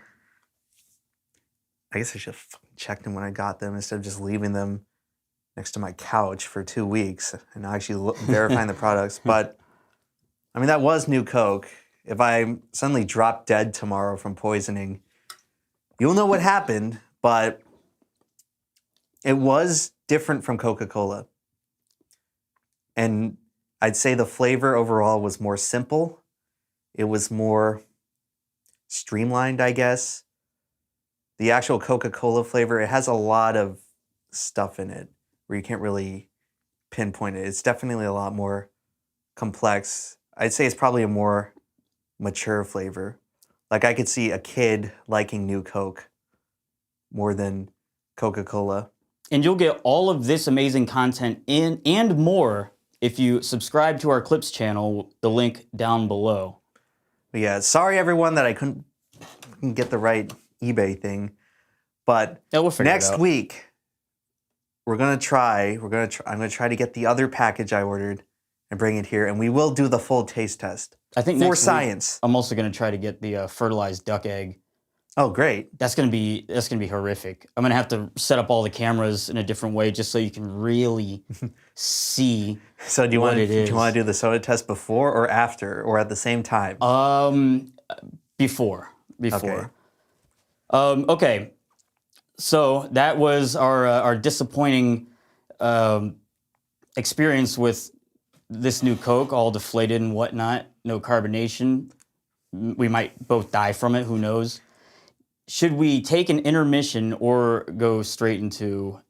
I guess I should have fucking checked them when I got them instead of just leaving them next to my couch for 2 weeks and actually verifying the products. But I mean, that was New Coke. If I suddenly drop dead tomorrow from poisoning, you'll know what happened. But it was different from Coca-Cola. And I'd say the flavor overall was more simple. It was more streamlined, I guess. The actual Coca-Cola flavor, it has a lot of stuff in it where you can't really pinpoint it. It's definitely a lot more complex. I'd say it's probably a more mature flavor. Like I could see a kid liking New Coke more than Coca-Cola. And you'll get all of this amazing content in and more if you subscribe to our Clips channel, the link down below. But yeah, sorry everyone that I couldn't get the right eBay thing. But Yeah, we'll figure it next out. week I'm gonna try to get the other package I ordered and bring it here, and we will do the full taste test. I think for next week, science. I'm also gonna try to get the fertilized duck egg. Oh, great. That's gonna be horrific. I'm gonna have to set up all the cameras in a different way just so you can really see. So do you want it is. to do the soda test before or after or at the same time? Before. Okay. So that was our disappointing experience with this new Coke, all deflated and whatnot, no carbonation. We might both die from it, who knows? Should we take an intermission or go straight into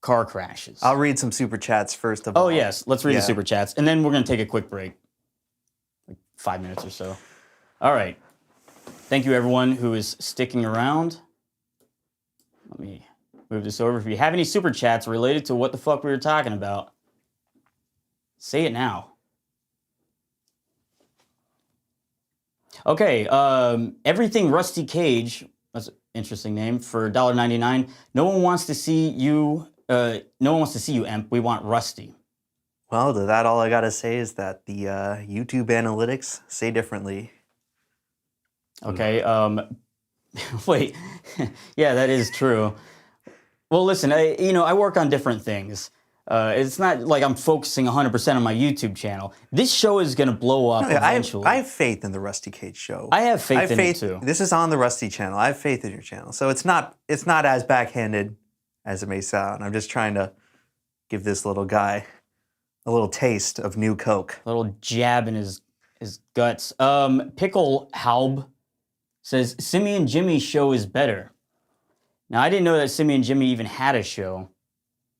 car crashes? I'll read some super chats first of all. Oh, yes. Let's read Yeah. the super chats, and then we're going to take a quick break. Like 5 minutes or so. All right. Thank you, everyone who is sticking around. Let me move this over. If you have any super chats related to what the fuck we were talking about, say it now. Okay, Everything Rusty Cage, that's an interesting name, for $1.99. No one wants to see you, Emp. We want Rusty. Well, to that, all I gotta say is that the YouTube analytics say differently. Okay, wait. Yeah, that is true. Well, listen, I work on different things. It's not like I'm focusing 100% on my YouTube channel. This show is going to blow up eventually. I have faith in the Rusty Cage show. I have faith in it too. This is on the Rusty channel. I have faith in your channel. So it's not as backhanded as it may sound. I'm just trying to give this little guy a little taste of new Coke. A little jab in his guts. Pickle Halb says, Simeon Jimmy's show is better. Now, I didn't know that Simeon Jimmy even had a show.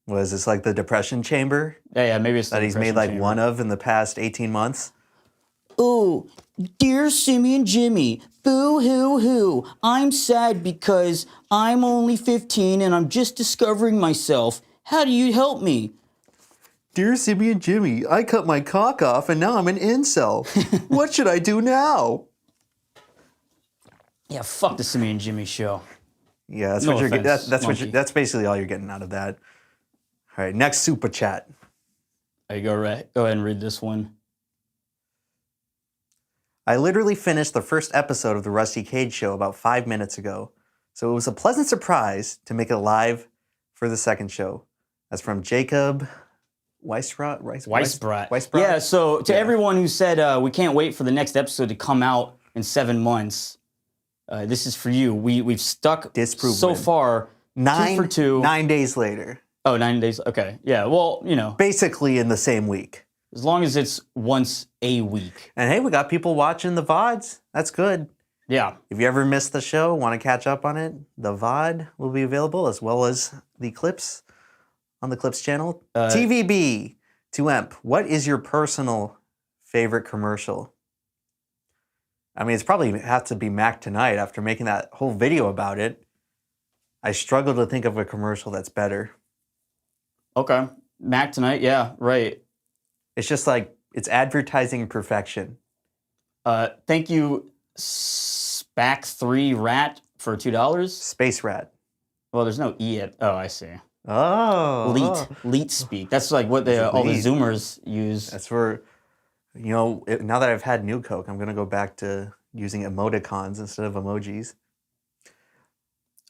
Was this like the Depression Chamber? Yeah, maybe it's the that he's made like one of in the past 18 months? Oh, dear Simeon Jimmy, boo hoo hoo. I'm sad because I'm only 15 and I'm just discovering myself. How do you help me? Dear Simeon Jimmy, I cut my cock off and now I'm an incel. What should I do now? Yeah, fuck the Simeon Jimmy show. Yeah, that's No what you're getting. offense, That's basically all you're getting out of that. All right, next super chat. There you go, Ray. Go ahead and read this one. I literally finished the first episode of the Rusty Cage show about 5 minutes ago, so it was a pleasant surprise to make it live for the second show. That's from Jacob Weisbrot. Yeah, so to everyone who said we can't wait for the next episode to come out in 7 months, this is for you. We've stuck so far 2 for 2. 9 days later. Oh, 9 days. Okay. Yeah. Well, basically in the same week. As long as it's once a week. And hey, we got people watching the VODs. That's good. Yeah. If you ever missed the show, want to catch up on it, the VOD will be available as well as the clips on the Clips channel. TVB to Emp, what is your personal favorite commercial? I mean, it's probably have to be Mac Tonight after making that whole video about it. I struggle to think of a commercial that's better. Okay. Mac Tonight, yeah, right. It's just like, it's advertising perfection. Thank you, Spac3 Rat, for $2. Space Rat. Well, there's no E at, oh, I see. Oh. Leet speak. That's like what all the Zoomers use. That's for, now that I've had New Coke, I'm going to go back to using emoticons instead of emojis.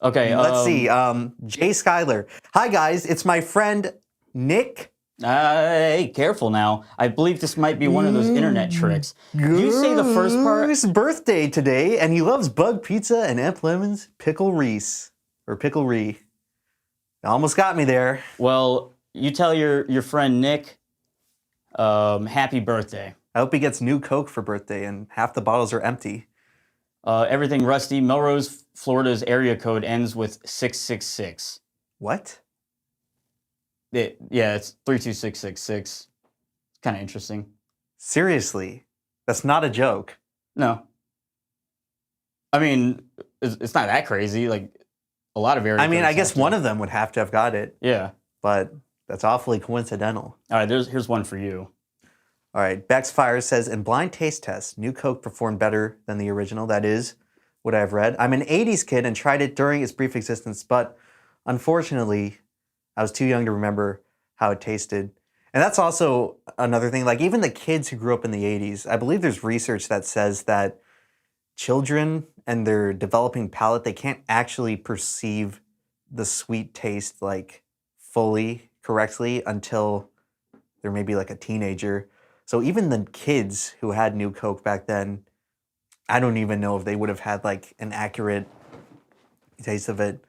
Okay. Let's see. Jay Schuyler. Hi, guys. It's my friend Nick. Hey, careful now. I believe this might be one of those internet tricks. You say the first part. It's his birthday today, and he loves Bug Pizza and EmpLemon's Pickle Reese. Or Pickle Ree. Almost got me there. Well, you tell your friend Nick, happy birthday. I hope he gets New Coke for birthday, and half the bottles are empty. Everything Rusty. Melrose, Florida's area code ends with 666. What? Yeah, it's 32666. It's kind of interesting. Seriously? That's not a joke. No. I mean, it's not that crazy. Like, a lot of area codes I guess one of them would have to have got it. Yeah. But that's awfully coincidental. All right, here's one for you. All right, Bex Fires says, in blind taste tests, New Coke performed better than the original. That is what I've read. I'm an 80s kid and tried it during its brief existence, but unfortunately, I was too young to remember how it tasted. And that's also another thing, like even the kids who grew up in the 80s, I believe there's research that says that children and their developing palate, they can't actually perceive the sweet taste like fully correctly until they're maybe like a teenager. So even the kids who had New Coke back then, I don't even know if they would have had like an accurate taste of it.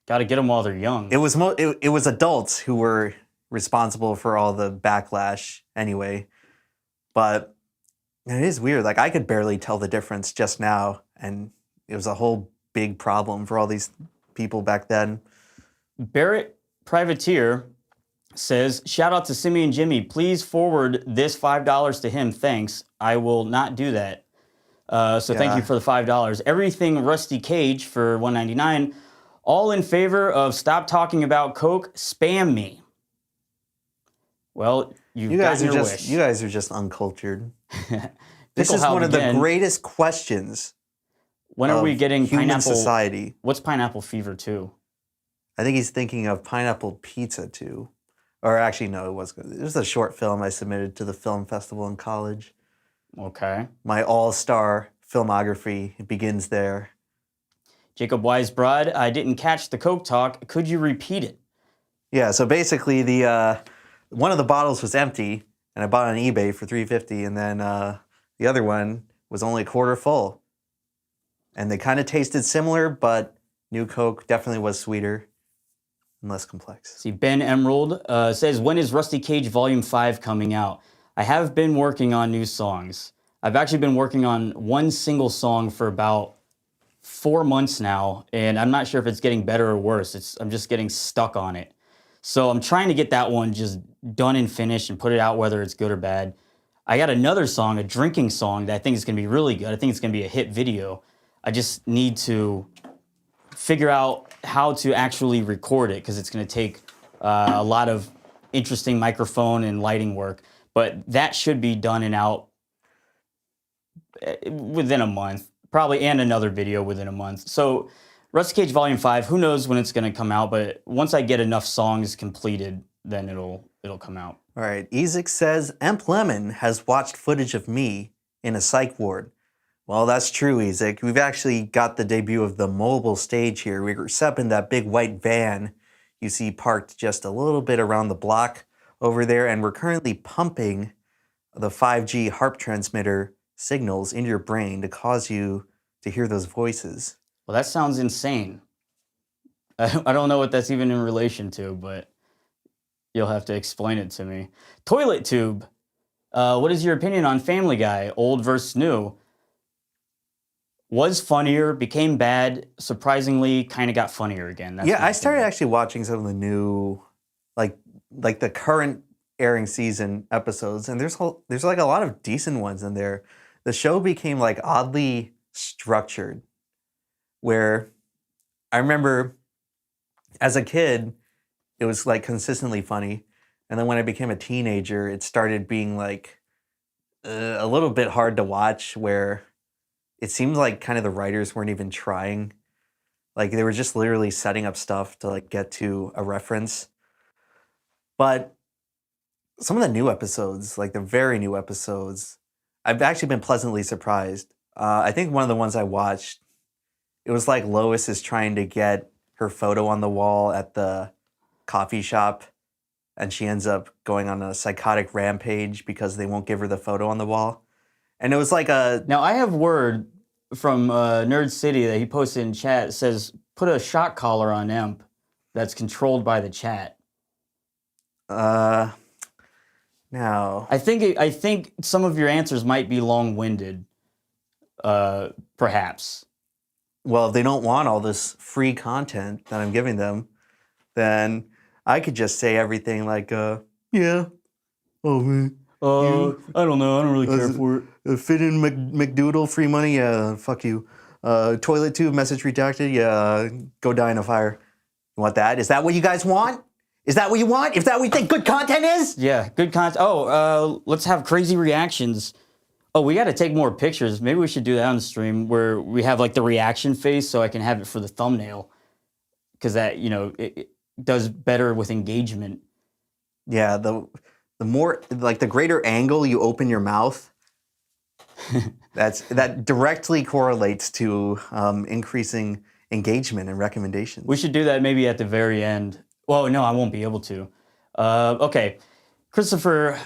Got to get them while they're young. It was adults who were responsible for all the backlash anyway. But it is weird. Like I could barely tell the difference just now, and it was a whole big problem for all these people back then. Barrett Privateer says, shout out to Simeon Jimmy. Please forward this $5 to him. Thanks. I will not do that. So thank you for the $5. Everything Rusty Cage for $1.99. All in favor of stop talking about Coke, spam me. Well, you guys are your just wish. you guys are just uncultured. This is Picklehop one of the again. greatest questions. When are we of getting human pineapple? society? What's pineapple fever 2? I think he's thinking of Pineapple Pizza 2. Or actually, no, it was a short film I submitted to the film festival in college. Okay. My all-star filmography begins there. Jacob Weisbrod, I didn't catch the Coke talk. Could you repeat it? Yeah, so basically the one of the bottles was empty, and I bought it on eBay for $3.50, and then the other one was only a quarter full. And they kind of tasted similar, but New Coke definitely was sweeter and less complex. See, Ben Emerald says, when is Rusty Cage Volume 5 coming out? I have been working on new songs. I've actually been working on one single song for about 4 months now, and I'm not sure if it's getting better or worse. I'm just getting stuck on it. So I'm trying to get that one just done and finished and put it out whether it's good or bad. I got another song, a drinking song, that I think is going to be really good. I think it's going to be a hit video. I just need to figure out how to actually record it because it's going to take a lot of interesting microphone and lighting work. But that should be done and out within a month, probably, and another video within a month. So Rusty Cage Volume 5, who knows when it's going to come out, but once I get enough songs completed, then it'll come out. All right, Ezek says, EmpLemon has watched footage of me in a psych ward. Well, that's true, Ezek. We've actually got the debut of the mobile stage here. We're stepping that big white van you see parked just a little bit around the block over there, and we're currently pumping the 5G HARP transmitter signals into your brain to cause you to hear those voices. Well, that sounds insane. I don't know what that's even in relation to, but you'll have to explain it to me. Toilet Tube, what is your opinion on Family Guy, old versus new? Was funnier, became bad, surprisingly kind of got funnier again. That's I started actually watching some of the new, like the current airing season episodes, and there's like a lot of decent ones in there. The show became like oddly structured, where I remember as a kid, it was like consistently funny, and then when I became a teenager, it started being like a little bit hard to watch, where it seemed like kind of the writers weren't even trying. Like they were just literally setting up stuff to like get to a reference. But some of the new episodes, like the very new episodes, I've actually been pleasantly surprised. I think one of the ones I watched, it was like Lois is trying to get her photo on the wall at the coffee shop, and she ends up going on a psychotic rampage because they won't give her the photo on the wall. And it was like a... Now, I have word from Nerd City that he posted in chat. It says, put a shock collar on Emp that's controlled by the chat. Now... I think some of your answers might be long-winded, perhaps. Well, if they don't want all this free content that I'm giving them, then I could just say everything like, yeah, oh man. I don't know. I don't really care for it. Fit in McDoodle, free money, yeah, fuck you. Toilet tube, message redacted, yeah, go die in a fire. You want that? Is that what you guys want? Is that what you want? Is that what you think good content is? Yeah, good content. Oh, let's have crazy reactions. Oh, we got to take more pictures. Maybe we should do that on the stream where we have like the reaction face so I can have it for the thumbnail. Because that, it does better with engagement. Yeah, the more, like the greater angle you open your mouth, that directly correlates to increasing engagement and recommendations. We should do that maybe at the very end. Well, no, I won't be able to. Okay, Christopher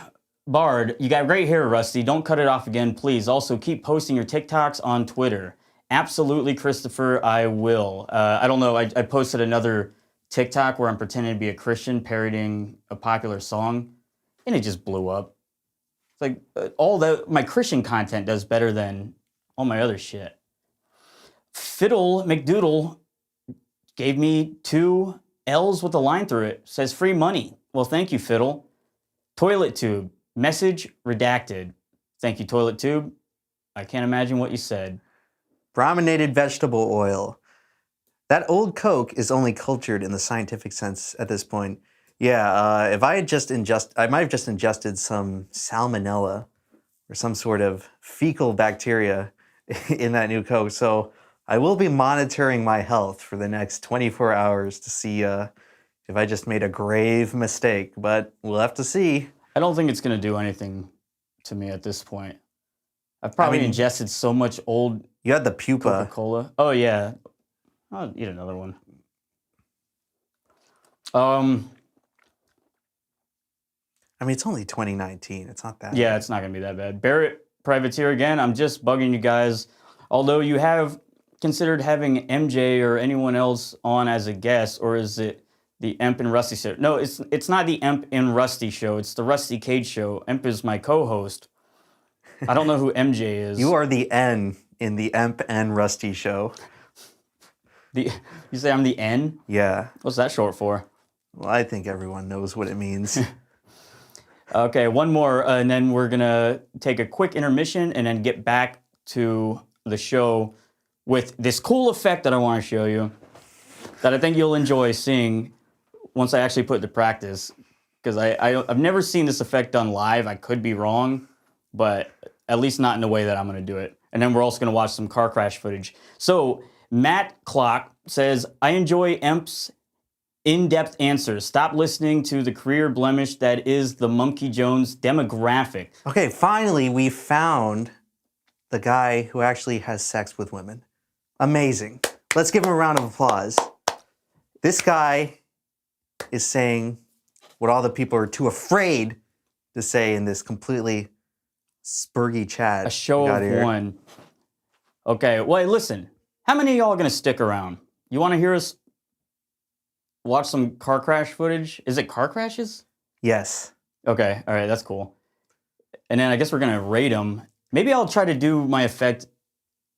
Bard, you got great hair, Rusty. Don't cut it off again, please. Also, keep posting your TikToks on Twitter. Absolutely, Christopher, I will. I don't know, I posted another TikTok where I'm pretending to be a Christian parodying a popular song, and it just blew up. It's like my Christian content does better than all my other shit. Fiddle McDoodle gave me 2 L's with a line through it. Says free money. Well, thank you, Fiddle. Toilet Tube. Message redacted. Thank you, Toilet Tube. I can't imagine what you said. Brominated vegetable oil. That old Coke is only cultured in the scientific sense at this point. Yeah, if I had just I might have just ingested some salmonella or some sort of fecal bacteria in that new Coke. So I will be monitoring my health for the next 24 hours to see if I just made a grave mistake. But we'll have to see. I don't think it's going to do anything to me at this point. I've probably ingested so much old You had the pupa. Coca-Cola. Oh, yeah. I'll eat another one. I mean, it's only 2019. It's not that. Yeah, it's not going to be that bad. Barrett Privateer again. I'm just bugging you guys. Although you have considered having MJ or anyone else on as a guest, or is it the Emp and Rusty show? No, it's not the Emp and Rusty show. It's the Rusty Cage show. Emp is my co-host. I don't know who MJ is. You are the N in the Emp and Rusty show. You say I'm the N? Yeah. What's that short for? Well, I think everyone knows what it means. Okay, one more, and then we're gonna take a quick intermission and then get back to the show with this cool effect that I want to show you that I think you'll enjoy seeing once I actually put it to practice. Because I've never seen this effect done live. I could be wrong, but at least not in the way that I'm gonna do it. And then we're also gonna watch some car crash footage. So Matt Clock says, I enjoy Emp's in-depth answers. Stop listening to the career blemish that is the Monkey Jones demographic. Okay, finally we found the guy who actually has sex with women. Amazing. Let's give him a round of applause. This guy is saying what all the people are too afraid to say in this completely spurgy chat. A show of one. Okay, well, listen. How many of y'all are going to stick around? You want to hear us watch some car crash footage? Is it car crashes? Yes. Okay, all right, that's cool. And then I guess we're going to rate them. Maybe I'll try to do my effect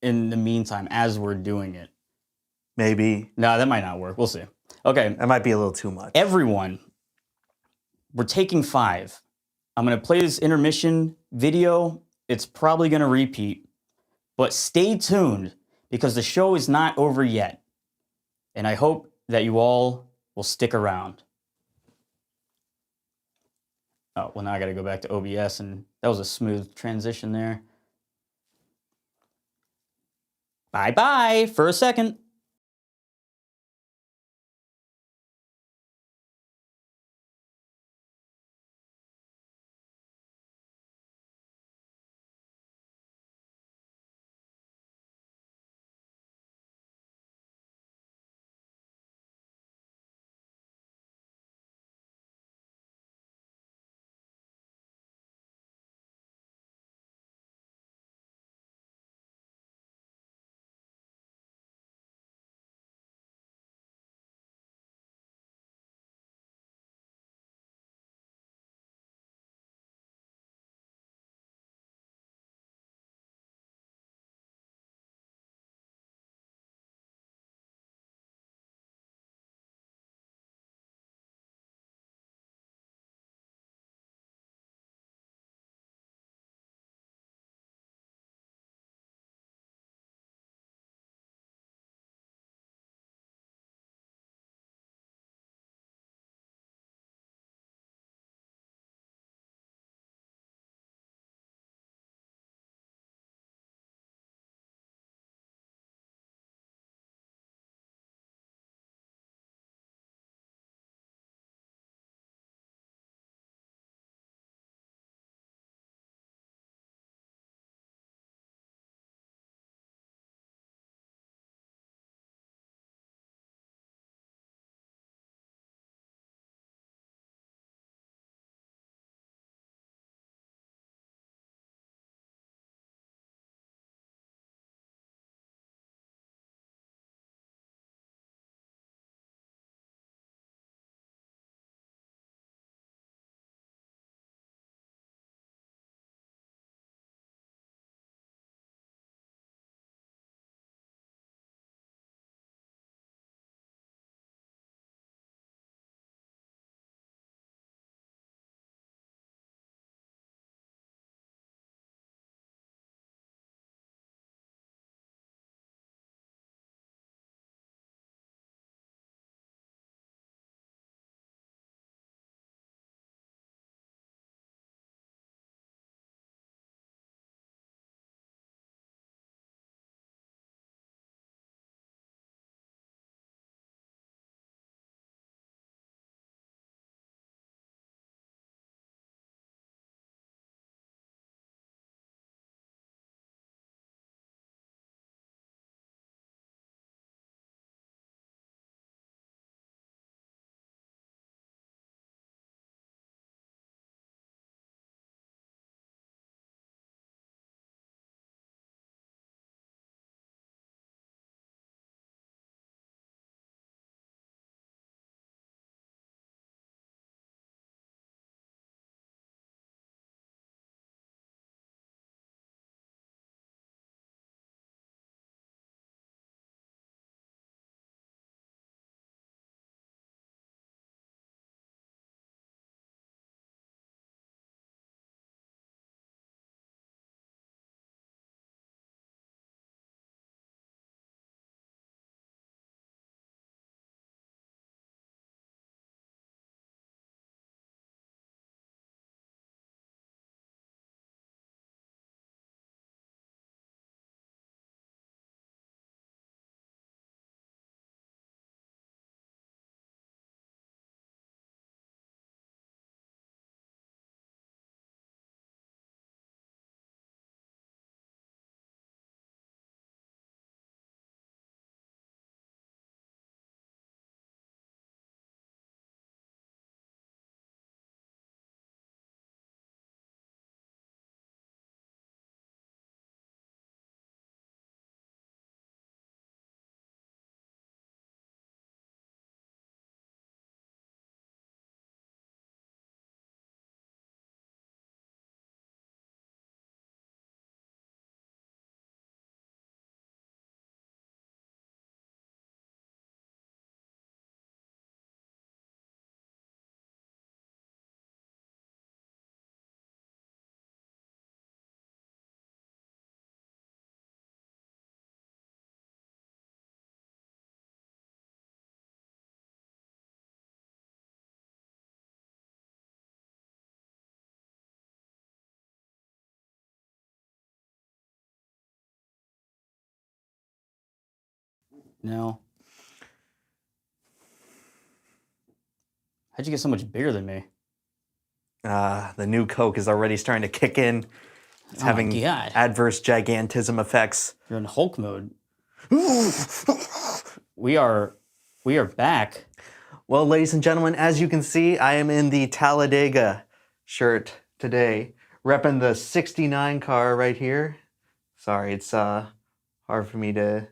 in the meantime as we're doing it. Maybe. No, that might not work. We'll see. Okay. That might be a little too much. Everyone, we're taking 5. I'm going to play this intermission video. It's probably going to repeat. But stay tuned because the show is not over yet. And I hope that you all will stick around. Oh, well, now I got to go back to OBS, and that was a smooth transition there. Bye-bye for a second. No. How'd you get so much bigger than me? The new Coke is already starting to kick in. It's having God. adverse gigantism effects. You're in Hulk mode. We are back. Well, ladies and gentlemen, as you can see, I am in the Talladega shirt today, repping the 69 car right here. Sorry, it's hard for me to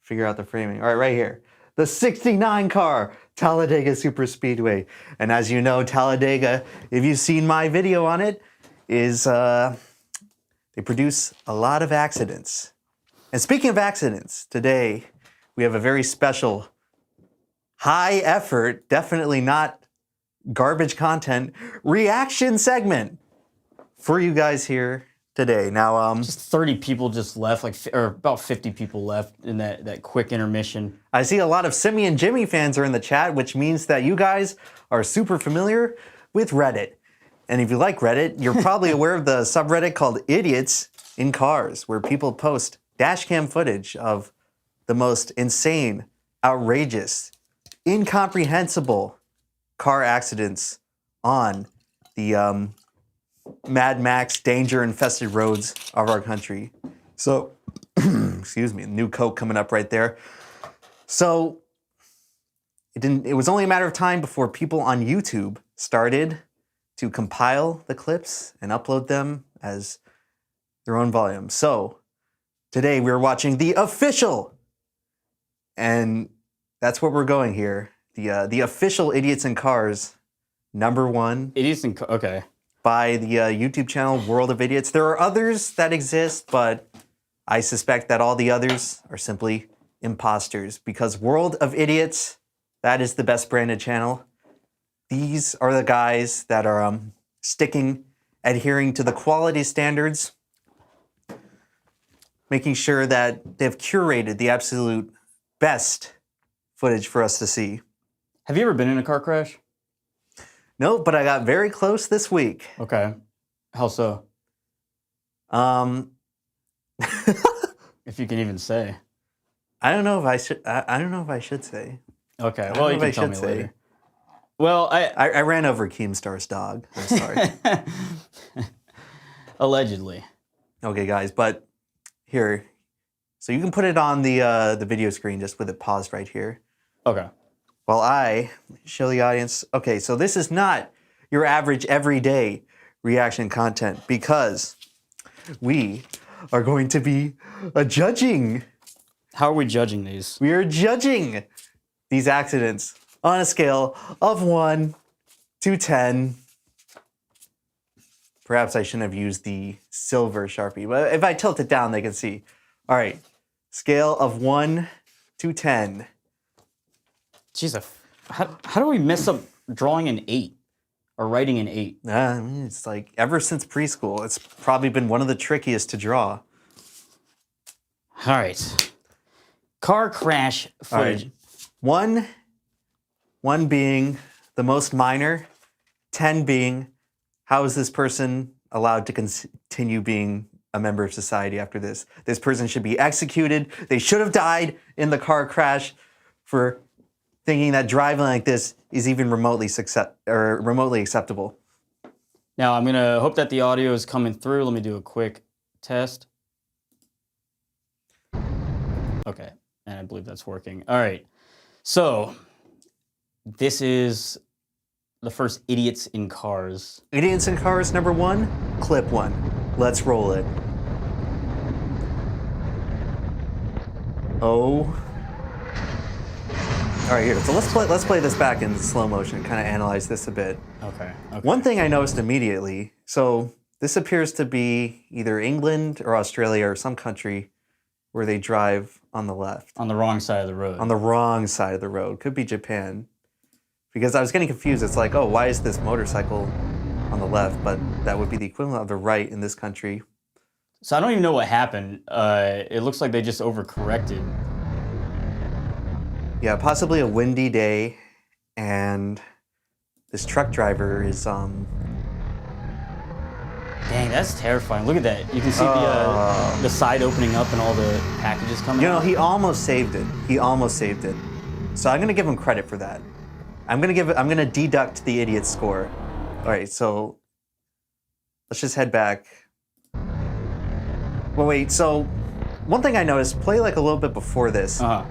figure out the framing. All right here. The 69 car, Talladega Super Speedway. And as you know, Talladega, if you've seen my video on it, is they produce a lot of accidents. And speaking of accidents, today we have a very special, high effort, definitely not garbage content, reaction segment for you guys here today. Now, Just 30 people just left, or about 50 people left in that quick intermission. I see a lot of Simi and Jimmy fans are in the chat, which means that you guys are super familiar with Reddit. And if you like Reddit, you're probably aware of the subreddit called Idiots in Cars, where people post dashcam footage of the most insane, outrageous, incomprehensible car accidents on the Mad Max danger-infested roads of our country. So, excuse me, new Coke coming up right there. So, it was only a matter of time before people on YouTube started to compile the clips and upload them as their own volume. So, today we're watching the official, and that's what we're going here, the official Idiots in Cars, #1. Idiots in Cars, okay. By the YouTube channel World of Idiots. There are others that exist, but I suspect that all the others are simply imposters, because World of Idiots, that is the best branded channel. These are the guys that are adhering to the quality standards, making sure that they've curated the absolute best footage for us to see. Have you ever been in a car crash? No, but I got very close this week. Okay. How so? If you can even say. I don't know if I should. I don't know if I should say. Okay. I don't Well, know you if I can tell me should say. later. Well, I ran over Keemstar's dog. I'm sorry. Allegedly. Okay, guys, but here, so you can put it on the video screen just with it paused right here. Okay. While I show the audience. Okay, so this is not your average everyday reaction content, because we are going to be judging. How are we judging these? We are judging these accidents on a scale of 1 to 10. Perhaps I shouldn't have used the silver Sharpie, but if I tilt it down, they can see. All right, scale of 1 to 10. Jeez, how do we mess up drawing an 8 or writing an 8? I mean, it's like ever since preschool, it's probably been one of the trickiest to draw. All right. Car crash footage. All right. One being the most minor, 10 being how is this person allowed to continue being a member of society after this? This person should be executed. They should have died in the car crash for thinking that driving like this is even remotely acceptable. Now, I'm going to hope that the audio is coming through. Let me do a quick test. Okay, and I believe that's working. All right, so this is the first Idiots in Cars. Idiots in Cars #1, clip 1. Let's roll it. Oh. All right, here. So let's play this back in slow motion, kind of analyze this a bit. Okay. One thing I noticed immediately, so this appears to be either England or Australia or some country where they drive on the left. On the wrong side of the road. On the wrong side of the road. Could be Japan. Because I was getting confused. It's like, oh, why is this motorcycle on the left? But that would be the equivalent of the right in this country. So I don't even know what happened. It looks like they just overcorrected. Yeah, possibly a windy day, and this truck driver is Dang, that's terrifying. Look at that. You can see the side opening up and all the packages coming You know, out. he almost saved it. He almost saved it. So I'm gonna give him credit for that. I'm gonna deduct the idiot score. All right, so let's just head back. Well, wait. So one thing I noticed, play like a little bit before this. Uh-huh.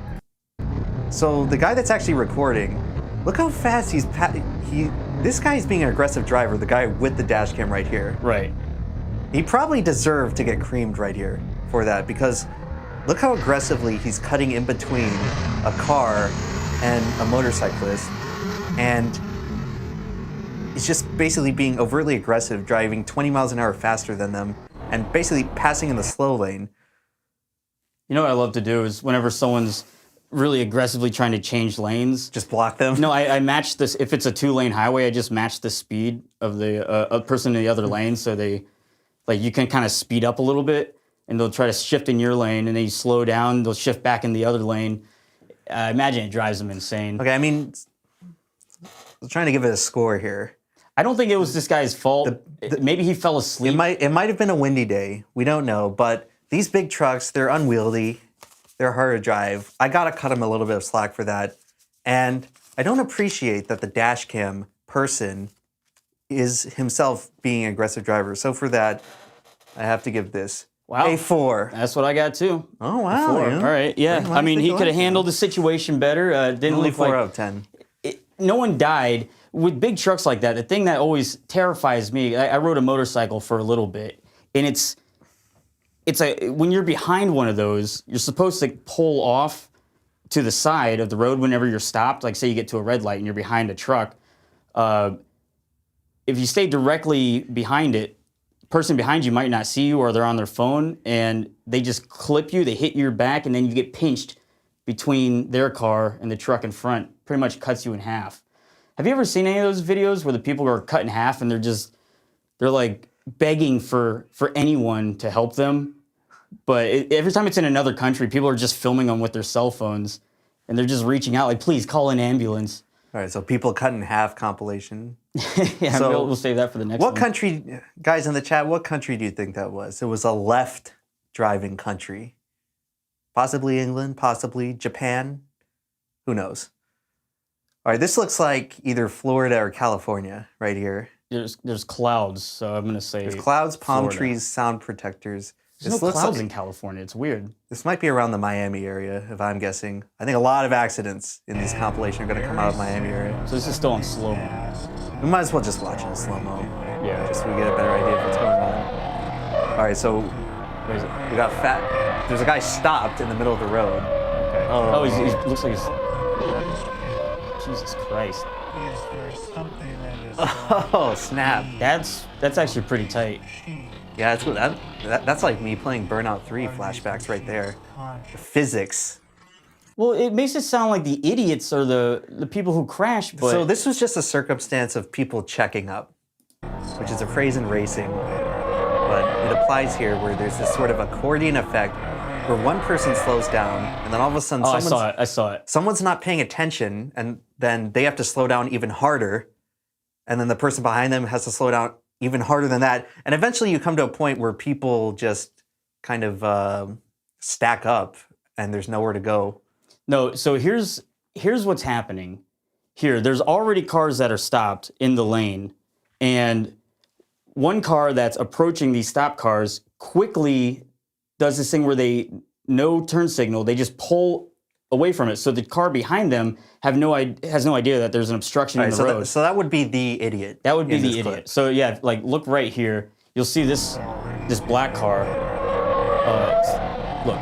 So the guy that's actually recording, look how fast this guy's being an aggressive driver, the guy with the dash cam right here. Right. He probably deserved to get creamed right here for that, because look how aggressively he's cutting in between a car and a motorcyclist. And he's just basically being overtly aggressive, driving 20 miles an hour faster than them, and basically passing in the slow lane. You know what I love to do is whenever someone's really aggressively trying to change lanes, Just block them. no, I match this. If it's a 2-lane highway, I just match the speed of the a person in the other lane, so they, like, you can kind of speed up a little bit, and they'll try to shift in your lane, and then you slow down, they'll shift back in the other lane. I imagine it drives them insane. Okay, I mean, I'm trying to give it a score here. I don't think it was this guy's fault. Maybe he fell asleep. It might have been a windy day. We don't know, but these big trucks, they're unwieldy. They're hard to drive. I gotta cut him a little bit of slack for that. And I don't appreciate that the dash cam person is himself being an aggressive driver. So for that, I have to give this a 4. That's what I got too. Oh, wow. Four. Yeah. All right, yeah. Very I mean, he nice. could have handled the situation better. Didn't Only look 4 like out of 10. no one died. With big trucks like that, the thing that always terrifies me, I rode a motorcycle for a little bit, and it's when you're behind one of those, you're supposed to pull off to the side of the road whenever you're stopped. Like, say you get to a red light and you're behind a truck. If you stay directly behind it, the person behind you might not see you, or they're on their phone, and they just clip you, they hit your back, and then you get pinched between their car and the truck in front. Pretty much cuts you in half. Have you ever seen any of those videos where the people are cut in half and they're like begging for anyone to help them? But every time it's in another country, people are just filming them with their cell phones, and they're just reaching out like, please call an ambulance. All right, so people cut in half compilation. Yeah, So, we'll save that for the next What one. country, guys in the chat, what country do you think that was? It was a left driving country. Possibly England, possibly Japan. Who knows? All right, this looks like either Florida or California right here. There's clouds, so I'm gonna say There's clouds, palm Florida. trees, sound protectors. There's no clouds in California. It's weird. This might be around the Miami area, if I'm guessing. I think a lot of accidents in this compilation are going to come out of Miami area. So this is still on slow-mo. We might as well just watch it in slow-mo. Yeah. Just so we get a better idea of what's going on. All right, so Where is it? we got fat. There's a guy stopped in the middle of the road. Okay. Oh. Oh, he looks like he's. Jesus Christ. Oh, snap. That's actually pretty tight. Yeah, that's like me playing Burnout 3 flashbacks right there. The physics. Well, it makes it sound like the idiots are the people who crash, but So this was just a circumstance of people checking up, which is a phrase in racing, but it applies here where there's this sort of accordion effect where one person slows down and then all of a sudden I saw it. someone's not paying attention and then they have to slow down even harder, and then the person behind them has to slow down even harder than that, and eventually you come to a point where people just kind of stack up and there's nowhere to go. No, so here's what's happening. Here, there's already cars that are stopped in the lane, and one car that's approaching these stop cars quickly does this thing where no turn signal, they just pull away from it. So the car behind them has no idea that there's an obstruction in the road. So that would be the idiot. That would be in the this idiot. clip. So yeah, like look right here. You'll see this black car. Look,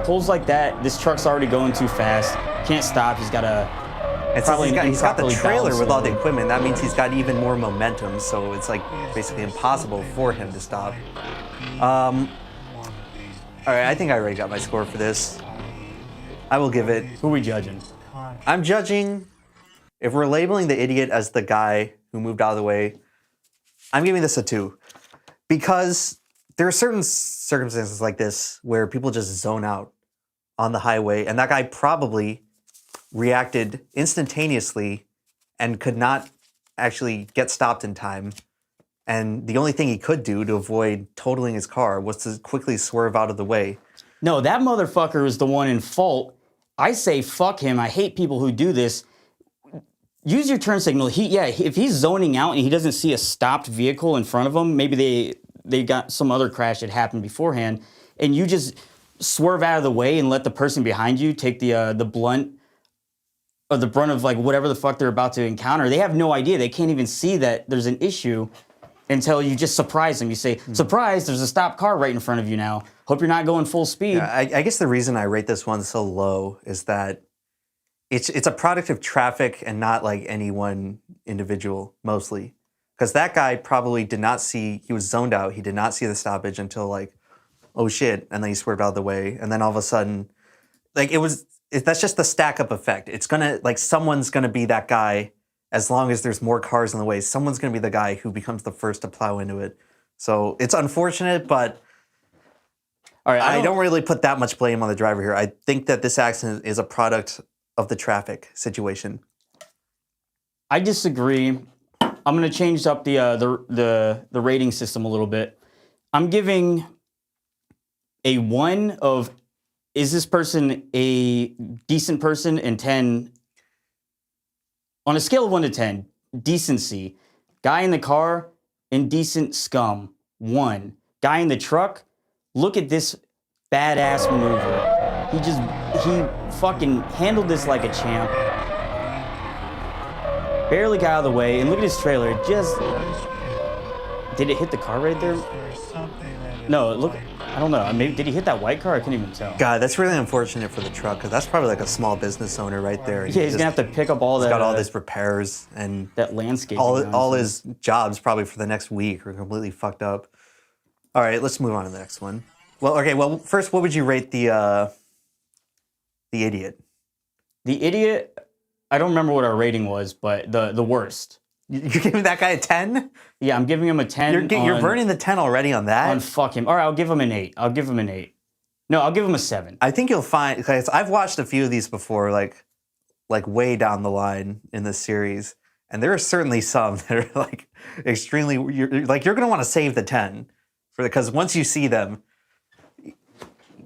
pulls like that. This truck's already going too fast. Can't stop. He's got to. And since Probably he's got the improperly trailer balanced with all the load. equipment, that means he's got even more momentum, so it's like basically impossible for him to stop. All right, I think I already got my score for this. I will give it. Who are we judging? I'm judging, if we're labeling the idiot as the guy who moved out of the way, I'm giving this a 2. Because there are certain circumstances like this where people just zone out on the highway, and that guy probably reacted instantaneously and could not actually get stopped in time. And the only thing he could do to avoid totaling his car was to quickly swerve out of the way. No, that motherfucker is the one in fault. I say fuck him. I hate people who do this. Use your turn signal. If he's zoning out and he doesn't see a stopped vehicle in front of him, maybe they got some other crash that happened beforehand, and you just swerve out of the way and let the person behind you take the brunt of like whatever the fuck they're about to encounter. They have no idea. They can't even see that there's an issue until you just surprise them. You say, surprise, there's a stopped car right in front of you now. Hope you're not going full speed. Yeah, I guess the reason I rate this one so low is that it's a product of traffic and not like any one individual, mostly. Because that guy probably did not see, he was zoned out, he did not see the stoppage until like, oh shit, and then he swerved out of the way, and then all of a sudden, like that's just the stack up effect. It's gonna, like someone's gonna be that guy as long as there's more cars in the way. Someone's gonna be the guy who becomes the first to plow into it. So it's unfortunate, but All right, I don't really put that much blame on the driver here. I think that this accident is a product of the traffic situation. I disagree. I'm going to change up the rating system a little bit. I'm giving a 1 of, is this person a decent person, and 10, on a scale of 1 to 10, decency. Guy in the car, indecent scum, 1. Guy in the truck, look at this badass maneuver. He fucking handled this like a champ. Barely got out of the way, and look at his trailer. Did it hit the car right there? No, look, I don't know. Maybe did he hit that white car? I couldn't even tell. God, that's really unfortunate for the truck, because that's probably like a small business owner right there. Yeah, he's gonna have to pick up all that. He's got all this repairs and that landscape. all his jobs probably for the next week are completely fucked up. All right, let's move on to the next one. Well, okay. Well, first, what would you rate the idiot? The idiot. I don't remember what our rating was, but the worst. You're giving that guy a 10? Yeah, I'm giving him a 10. You're burning the 10 already on that? On fuck him. All right, I'll give him an 8. No, I'll give him a 7. I think you'll find, because I've watched a few of these before, like way down the line in this series, and there are certainly some that are like extremely, you're going to want to save the 10, because once you see them,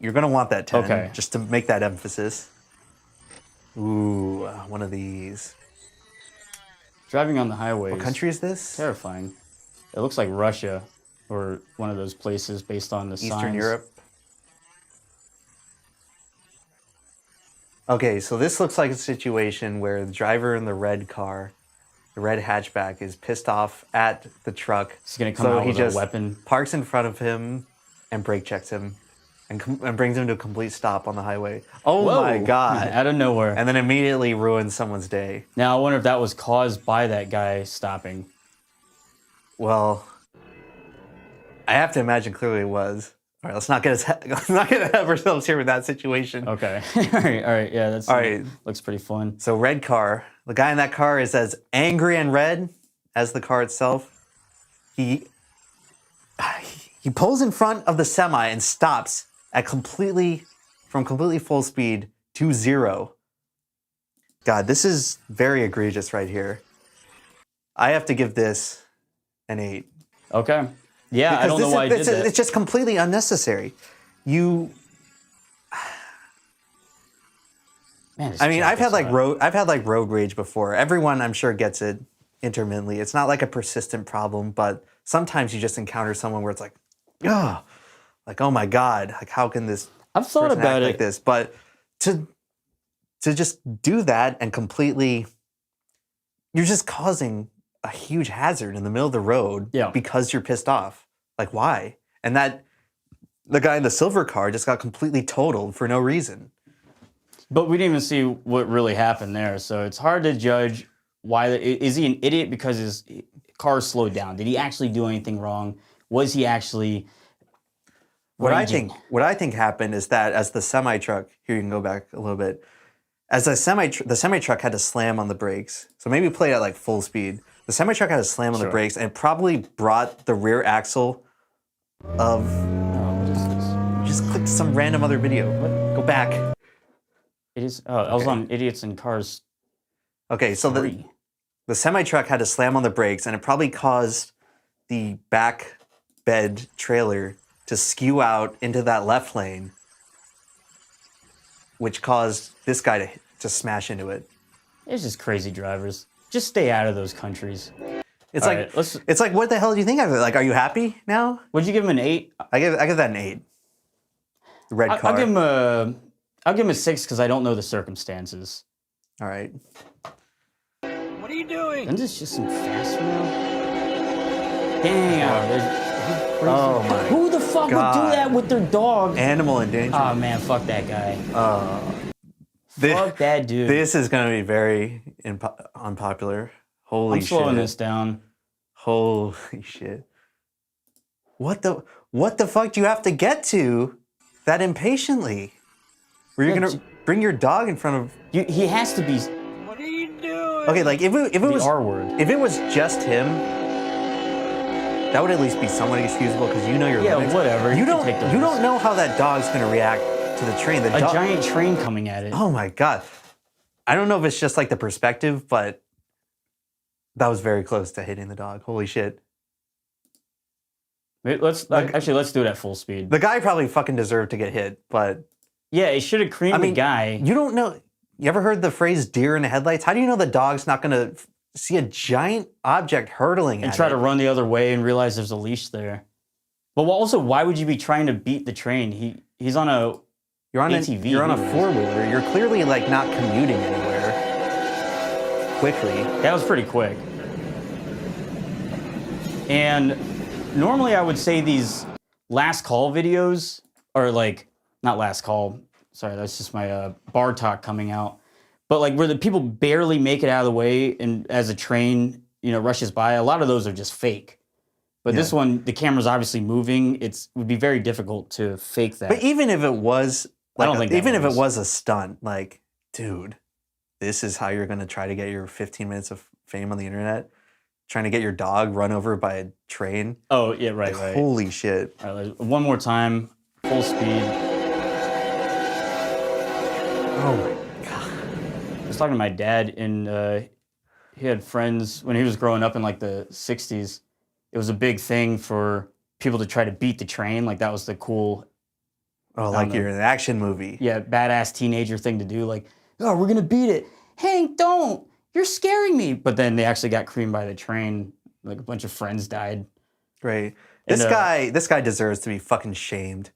you're going to want that 10, okay, just to make that emphasis. Ooh, one of these. Driving on the highways. What country is this? Terrifying. It looks like Russia, or one of those places based on the signs. Eastern Europe. Okay, so this looks like a situation where the driver in the red car, the red hatchback, is pissed off at the truck. He's gonna come out with a weapon. Parks in front of him and brake checks him and brings him to a complete stop on the highway. Oh Whoa. My God. Out of nowhere. And then immediately ruins someone's day. Now I wonder if that was caused by that guy stopping. Well, I have to imagine clearly it was. All right, let's not get ahead of ourselves here with that situation. Okay. all right. Yeah, that's all right. Looks pretty fun. So red car. The guy in that car is as angry and red as the car itself. He pulls in front of the semi and stops at completely full speed to 0. God, this is very egregious right here. I have to give this an 8. Okay. Yeah, because I don't know why I did that. It's just completely unnecessary. Man, I mean, I've had like road rage before. Everyone, I'm sure, gets it intermittently. It's not like a persistent problem, but sometimes you just encounter someone where it's like, oh, like, oh my God, like how can this I've thought person about act it like this? But to just do that and completely, you're just causing a huge hazard in the middle of the road because you're pissed off. Like, why? And that the guy in the silver car just got completely totaled for no reason. But we didn't even see what really happened there, so it's hard to judge why. Is he an idiot because his car slowed down? Did he actually do anything wrong? Was he actually raging? What I think happened is that as the semi-truck, here you can go back a little bit, as the semi-truck had to slam on the brakes, so maybe play it at like full speed. The semi-truck had to slam on the brakes, and it probably brought the rear axle of... what is this? Just clicked some random other video. Go back. It is. Oh, I was on Idiots in Cars. Okay, so the semi-truck had to slam on the brakes, and it probably caused the back bed trailer to skew out into that left lane, which caused this guy to smash into it. It's just crazy drivers. Just stay out of those countries. It's All like right, it's like, what the hell do you think of it? Like, are you happy now? Would you give him an 8? I give that an 8. The red car. I'll give him a 6 because I don't know the circumstances. All right. What are you doing? Isn't this just some fast now? Dang. Oh my Who the fuck God. would do that with their dog? Animal endangerment. Oh man, fuck that guy. This, Fuck that dude. This is going to be very unpopular. Holy I'm shit. slowing this down. Holy shit. What the fuck do you have to get to that impatiently? Were you going to bring your dog in front of... He has to be What are you doing? Okay, like if it the was... R word. If it was just him, that would at least be somewhat excusable because you know your Yeah, limits. whatever. You You can don't take the you don't risk. know how that dog's going to react to the train. A giant train coming at it. Oh my God. I don't know if it's just like the perspective, but that was very close to hitting the dog. Holy shit. Wait, let's do it at full speed. The guy probably fucking deserved to get hit, but Yeah, he should have creamed the guy. you don't know. You ever heard the phrase deer in the headlights? How do you know the dog's not going to see a giant object hurtling And at try it? to run the other way and realize there's a leash there. But also, why would you be trying to beat the train? He's on a You're on ATV. You're on a anyways. four-wheeler. You're clearly like not commuting anywhere quickly. That was pretty quick. And normally I would say these last call videos are like, not last call, sorry, that's just my bar talk coming out. But like where the people barely make it out of the way and as a train, rushes by, a lot of those are just fake. But this one, the camera's obviously moving. It would be very difficult to fake that. But even if it was, I don't think that even if it was. was a stunt, like, dude, this is how you're gonna try to get your 15 minutes of fame on the internet, trying to get your dog run over by a train. Oh, yeah, right. Holy shit! All right, one more time, full speed. Oh my God! I was talking to my dad, and he had friends when he was growing up in like the 60s. It was a big thing for people to try to beat the train. Like that was the cool, Oh, like you're in an action movie. yeah, badass teenager thing to do. Like, oh, we're gonna beat it. Hank, don't! You're scaring me. But then they actually got creamed by the train. Like a bunch of friends died. Right. And, This guy deserves to be fucking shamed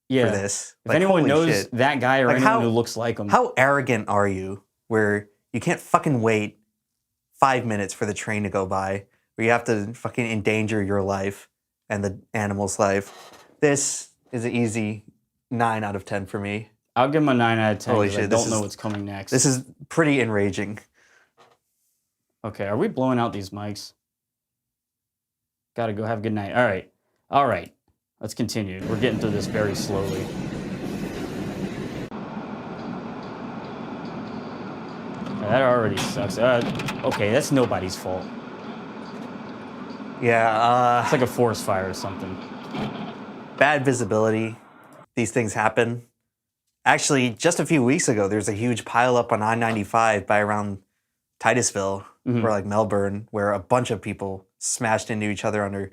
Yeah. for this. If anyone holy knows shit. that guy or Like, anyone how- who looks like him, How arrogant are you where you can't fucking wait 5 minutes for the train to go by, where you have to fucking endanger your life and the animal's life? This is an easy 9 out of 10 for me. I'll give him a 9 out of 10. Holy 'Cause I shit, this don't know is- what's coming next. This is pretty enraging. Okay, are we blowing out these mics? Gotta go have a good night. All right. Let's continue. We're getting through this very slowly. That already sucks. Okay, that's nobody's fault. Yeah, It's like a forest fire or something. bad visibility. These things happen. Actually, just a few weeks ago, there's a huge pileup on I-95 by around Titusville, or like Melbourne, where a bunch of people smashed into each other under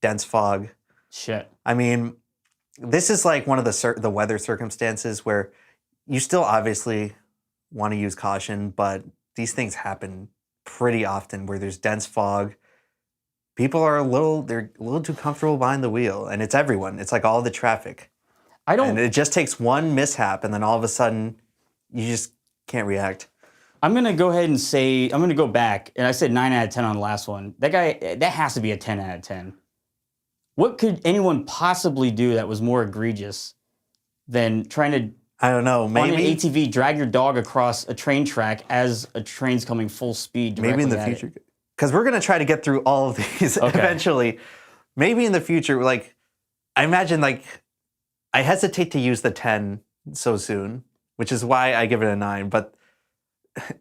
dense fog. Shit. I mean, this is like one of the weather circumstances where you still obviously want to use caution, but these things happen pretty often where there's dense fog. People are they're a little too comfortable behind the wheel, and it's everyone. It's like all the traffic. And it just takes one mishap, and then all of a sudden, you just can't react. I'm going to go ahead and say, I'm going to go back, and I said 9 out of 10 on the last one. That guy, that has to be a 10 out of 10. What could anyone possibly do that was more egregious than trying to, I don't know, on an maybe ATV, drag your dog across a train track as a train's coming full speed maybe in the directly at future, it? because we're gonna try to get through all of these eventually. Maybe in the future, like I imagine, like I hesitate to use the 10 so soon, which is why I give it a 9. But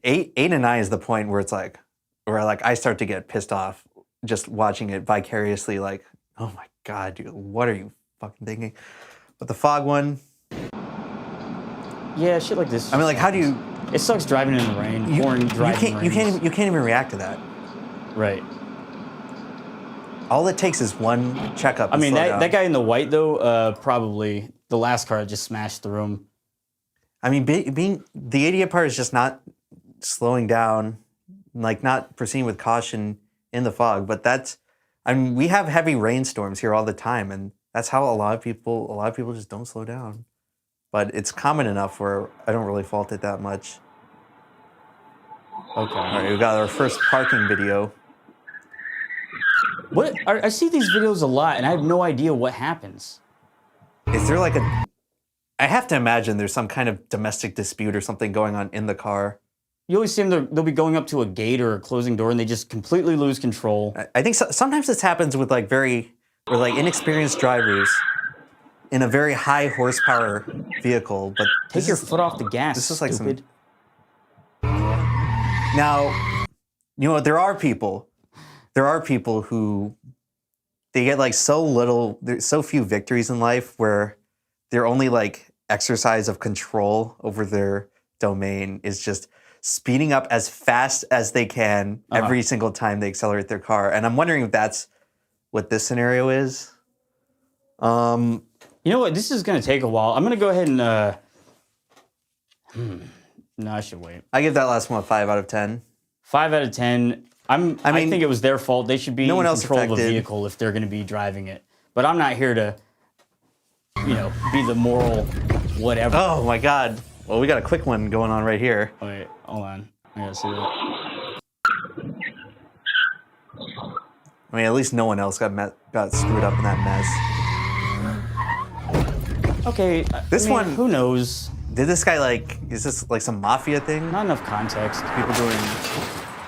8 and 9 is the point where it's like, where I start to get pissed off just watching it vicariously. Like, oh my God, dude, what are you fucking thinking? But the fog one, Yeah, shit like this. I mean, like, how do you? It sucks driving in the rain, pouring driving you rains. can't even react to that. Right. All it takes is one checkup. I mean, slow that down. guy in the white, though, probably the last car just smashed through him. I mean, being the idiot part is just not slowing down, like not proceeding with caution in the fog. But we have heavy rainstorms here all the time, and that's how a lot of people just don't slow down. But it's common enough where I don't really fault it that much. Okay. All right, we got our first parking video. I see these videos a lot, and I have no idea what happens. Is there like I have to imagine there's some kind of domestic dispute or something going on in the car. You always see them, they'll be going up to a gate or a closing door, and they just completely lose control. I think sometimes this happens with like inexperienced drivers in a very high horsepower vehicle. But Take your foot off the gas, this is like stupid. Now, there are people who they get like there's so few victories in life where their only like exercise of control over their domain is just speeding up as fast as they can every single time they accelerate their car. And I'm wondering if that's what this scenario is. You know what? This is going to take a while. I'm going to go ahead and... No, I should wait. I give that last one a 5 out of 10. 5 out of 10. I think it was their fault. They should be in control of a vehicle if they're going to be driving it. But I'm not here to, be the moral whatever. Oh, my God. Well, we got a quick one going on right here. Wait, hold on. I got to see that. I mean, at least no one else got screwed up in that mess. Okay, This one- who knows? Did this guy is this like some mafia thing? Not enough context. People doing...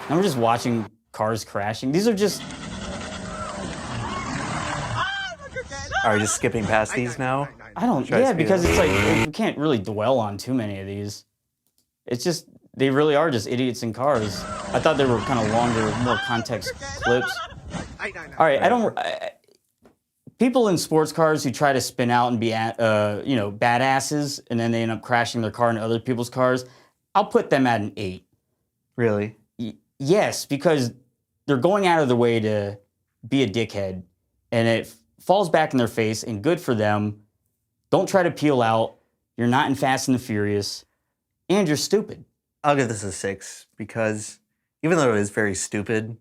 I'm just watching cars crashing. These are just... Are we just skipping past these now? Because it's like, we can't really dwell on too many of these. It's just, they really are just idiots in cars. I thought they were kind of longer, more context clips. All right, people in sports cars who try to spin out and be, badasses, and then they end up crashing their car into other people's cars, I'll put them at an 8. Really? Yes, because they're going out of their way to be a dickhead, and it falls back in their face, and good for them. Don't try to peel out. You're not in Fast and the Furious, and you're stupid. I'll give this a 6 because even though it is very stupid,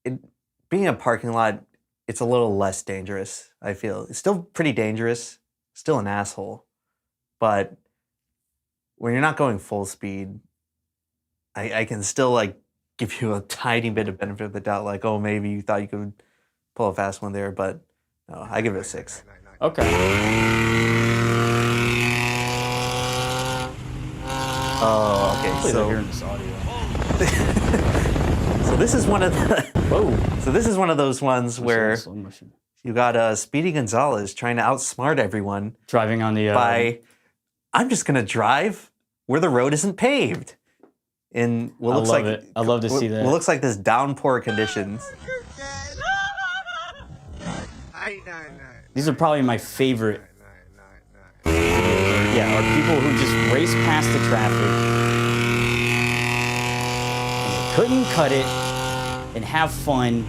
being in a parking lot, it's a little less dangerous, I feel. It's still pretty dangerous, still an asshole. But when you're not going full speed, I can still give you a tiny bit of benefit of the doubt, like, oh, maybe you thought you could pull a fast one there, but no, I give it a 6. Okay. Oh, okay. Hopefully they're hearing this audio. So this is one of the... Whoa. So this is one of those ones where you got Speedy Gonzalez trying to outsmart everyone. Driving on the... I'm just going to drive where the road isn't paved. In what looks like... I love to see that. What looks like this downpour conditions. These are probably my favorite. Yeah, are people who just race past the traffic and couldn't cut it and have fun.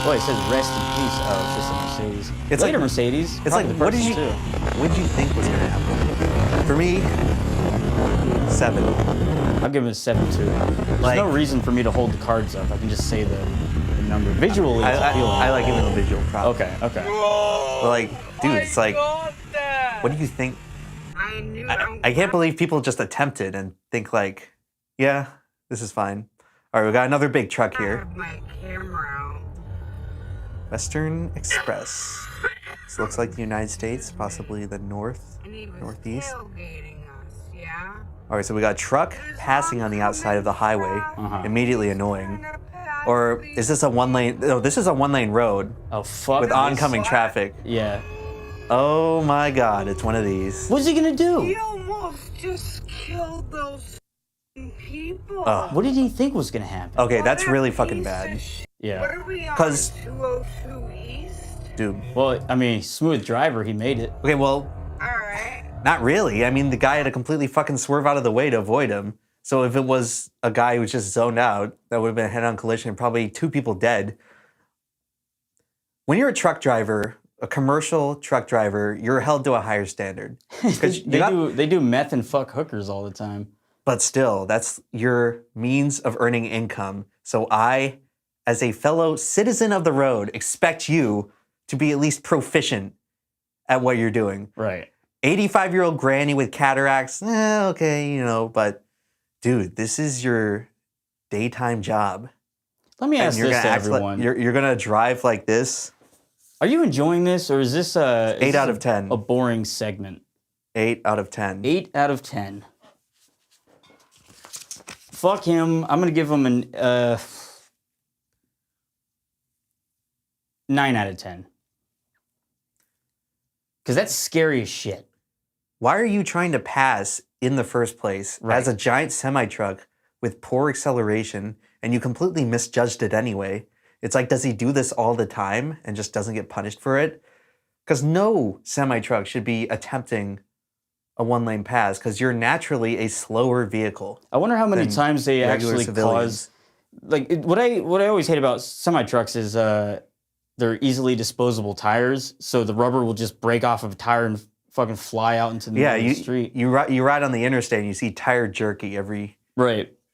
Oh, it says rest in peace. Oh, it's just a Mercedes. It's Later like Mercedes. It's like, what did you think was going to happen? For me, 7. I'll give it a 7 too. There's no reason for me to hold the cards up. I can just say the number. Visually, it's appealing. I like giving the visual prop. Okay. But dude, it's like, what do you think? I can't believe people just attempted and think yeah, this is fine. All right, we got another big truck here. Western Express. This looks like the United States, possibly the northeast. All right, so we got a truck passing on the outside of the highway, immediately annoying. Or is this a one-lane? No, this is a one-lane road. Oh, fuck. With oncoming traffic. Yeah. Oh my God, it's one of these. What's he gonna do? He almost just killed those people. What did he think was gonna happen? Okay, that's really fucking bad. Yeah. What are we on? 'Cause- 202 East? Dude. Well, I mean, smooth driver, he made it. Okay, well, Alright. not really. I mean, the guy had to completely fucking swerve out of the way to avoid him. So if it was a guy who was just zoned out, that would have been a head-on collision and probably 2 people dead. when you're a truck driver, a commercial truck driver, you're held to a higher standard. They do meth and fuck hookers all the time. But still, that's your means of earning income. So I, as a fellow citizen of the road, expect you to be at least proficient at what you're doing. Right. 85-year-old granny with cataracts, okay, but dude, this is your daytime job. Let me ask this to everyone. You're going to drive like this? Are you enjoying this, or is this 8 out of 10. A boring segment? 8 out of 10. 8 out of 10. Fuck him. I'm going to give him an 9 out of 10. Because that's scary as shit. Why are you trying to pass in the first place as a giant semi-truck with poor acceleration, and you completely misjudged it anyway? It's like, does he do this all the time and just doesn't get punished for it? Because no semi-truck should be attempting a one-lane pass because you're naturally a slower vehicle. I wonder how many times they actually cause... What I always hate about semi-trucks is they're easily disposable tires, so the rubber will just break off of a tire and fucking fly out into the middle of the street. You ride on the interstate and you see tire jerky every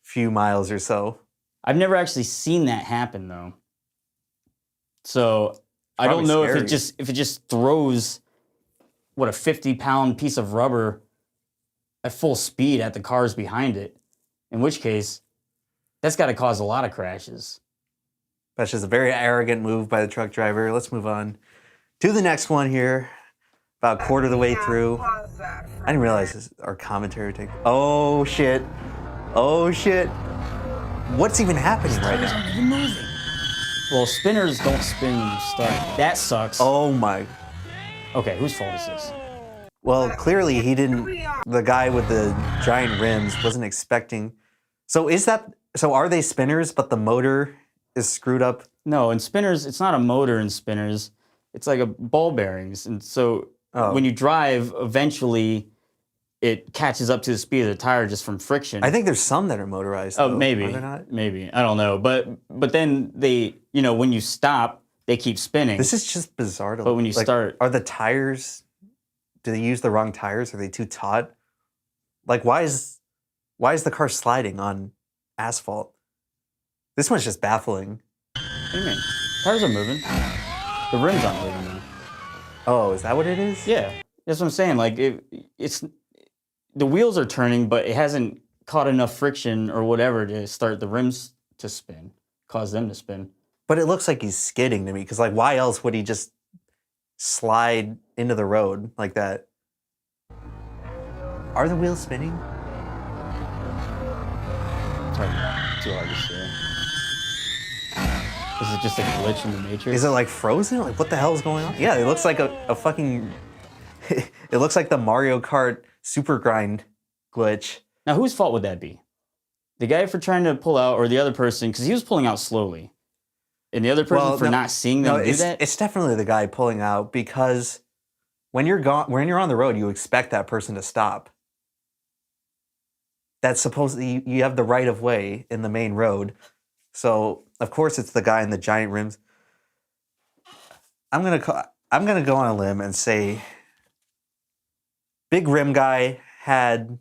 few miles or so. I've never actually seen that happen though. So I don't know if it just throws a 50-pound piece of rubber at full speed at the cars behind it. In which case, that's got to cause a lot of crashes. That's just a very arrogant move by the truck driver. Let's move on to the next one here. About a quarter of the way through. I didn't realize our commentary would take... Oh, shit. Oh, shit. What's even happening right now? Well, spinners don't spin when you start. That sucks. Oh, my... Okay, whose fault is this? Well, clearly he didn't... The guy with the giant rims wasn't expecting... So are they spinners, but the motor is screwed up? No, in spinners, it's not a motor in spinners. It's like a ball bearings. And so when you drive, eventually it catches up to the speed of the tire just from friction. I think there's some that are motorized, Oh, though. maybe. Are there not? Maybe. I don't know. But then they, when you stop, they keep spinning. This is just bizarre to But when you start... Are the tires... Do they use the wrong tires? Are they too taut? Like, why is the car sliding on asphalt? This one's just baffling. What do you mean? Tires are moving. The rims aren't moving though. Oh, is that what it is? Yeah. That's what I'm saying. Like, it's... The wheels are turning, but it hasn't caught enough friction or whatever to start the rims to spin, cause them to spin. But it looks like he's skidding to me, because like, why else would he just slide into the road like that? Are the wheels spinning? It's too hard to say. Is it just a glitch in the Matrix? Is it like frozen? Like, what the hell is going on? Yeah, it looks like a fucking... It looks like the Mario Kart Super Grind glitch. Now, whose fault would that be? The guy for trying to pull out, or the other person? Because he was pulling out slowly. And the other person for not seeing them do that? It's definitely the guy pulling out, because when you're on the road, you expect that person to stop. That's supposedly, you have the right of way in the main road. So, of course, it's the guy in the giant rims. I'm gonna go on a limb and say big rim guy had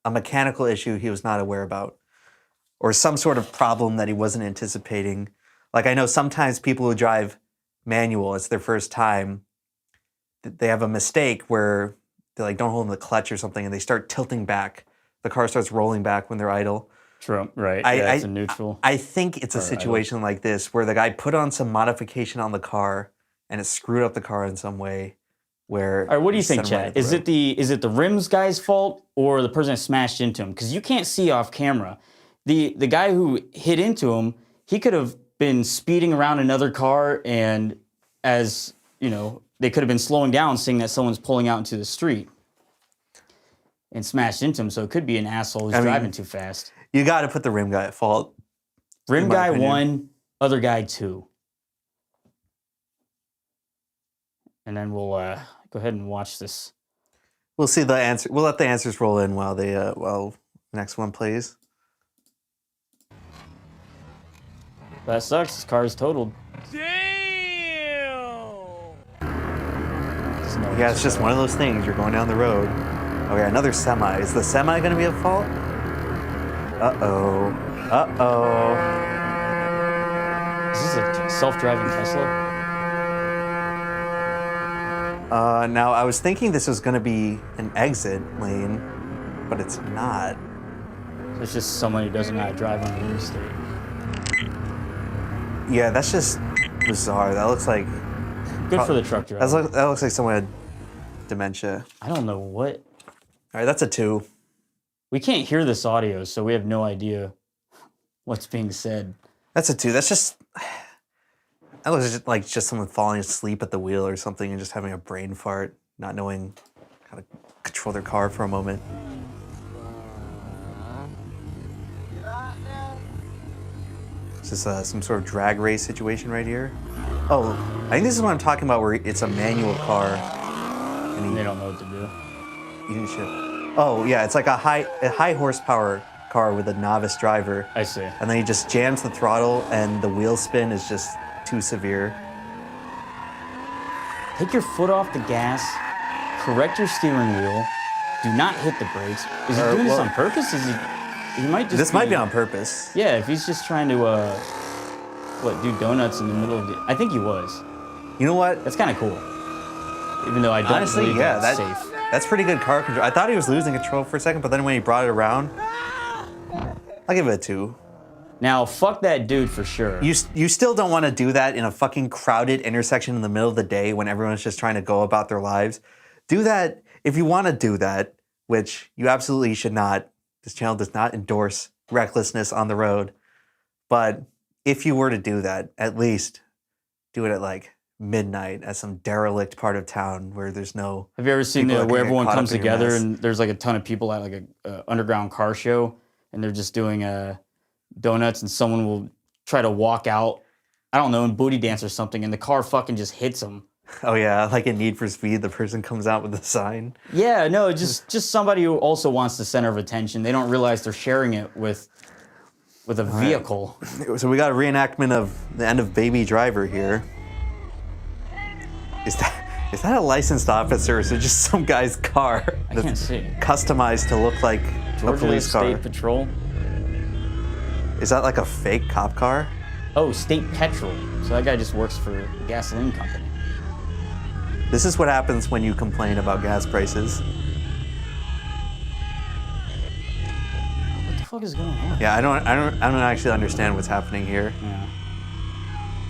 a mechanical issue he was not aware about, or some sort of problem that he wasn't anticipating. Like, I know sometimes people who drive manual, it's their first time, they have a mistake where they like don't hold in the clutch or something and they start tilting back. The car starts rolling back when they're idle. True, right. Yeah, it's a neutral. I think it's a situation like this where the guy put on some modification on the car and it screwed up the car in some way. Where... All right, what do you think, Chad? Is it the rims guy's fault or the person that smashed into him? Because you can't see off camera. The guy who hit into him, he could have been speeding around another car, and as you know, they could have been slowing down, seeing that someone's pulling out into the street and smashed into him. So it could be an asshole who's driving too fast. You got to put the rim guy at fault. Rim guy 1, other guy 2. And then we'll go ahead and watch this. We'll see the answer. We'll let the answers roll in while the next one plays. That sucks. His car is totaled. Damn! Yeah, it's just one of those things. You're going down the road. Okay, another semi. Is the semi going to be at fault? Uh-oh. Uh-oh. Is this a self-driving Tesla? Now, I was thinking this was going to be an exit lane, but it's not. It's just someone who doesn't know how to drive on the interstate. Yeah, that's just bizarre. That looks like... Good for the truck driver. That looks like someone had dementia. I don't know what. All right, that's a 2. We can't hear this audio, so we have no idea what's being said. That's a 2. That's just... That looks like just someone falling asleep at the wheel or something and just having a brain fart, not knowing how to control their car for a moment. Is this some sort of drag race situation right here? Oh, I think this is what I'm talking about, where it's a manual car. And They don't know what to do. eating shit. Oh yeah, it's like a high horsepower car with a novice driver. I see. And then he just jams the throttle, and the wheel spin is just too severe. Take your foot off the gas, correct your steering wheel, do not hit the brakes. Is he doing this on purpose? Is he might just This might be on purpose. Yeah, if he's just trying to, do donuts in the middle of the... I think he was. You know what? That's kind of cool. Even though I don't Honestly, believe yeah, that's safe. that's pretty good car control. I thought he was losing control for a second, but then when he brought it around, I'll give it a 2. Now, fuck that dude for sure. You still don't want to do that in a fucking crowded intersection in the middle of the day when everyone's just trying to go about their lives. Do that if you want to do that, which you absolutely should not. This channel does not endorse recklessness on the road. But if you were to do that, at least do it at like midnight at some derelict part of town where there's no... Have you ever seen people that where can get everyone caught comes up in your together mess? and there's like a ton of people at like a underground car show and they're just doing donuts and someone will try to walk out, I don't know, and booty dance or something, and the car fucking just hits them. Oh yeah, like in Need for Speed, the person comes out with a sign. Yeah, no, just somebody who also wants the center of attention. They don't realize they're sharing it with a vehicle. So we got a reenactment of the end of Baby Driver here. Is that a licensed officer or is it just some guy's car I can't see. customized to look like a Georgia police car? State Patrol. Is that like a fake cop car? Oh, State Petrol. So that guy just works for a gasoline company. This is what happens when you complain about gas prices. What the fuck is going on? Yeah, I don't actually understand what's happening here. Yeah.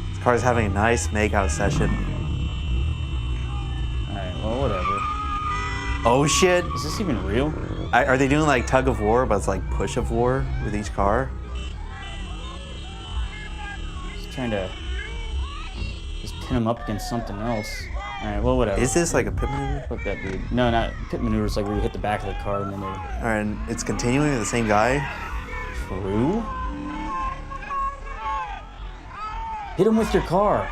This car's having a nice makeout session. All right, well, whatever. Oh shit! Is this even real? Are they doing like tug of war, but it's like push of war with each car? Just trying to just pin him up against something else. All right, well, whatever. Is this like a pit maneuver? Fuck that dude. No, not pit maneuvers, like where you hit the back of the car and then they... All right, and it's continuing with the same guy. True? Hit him with your car.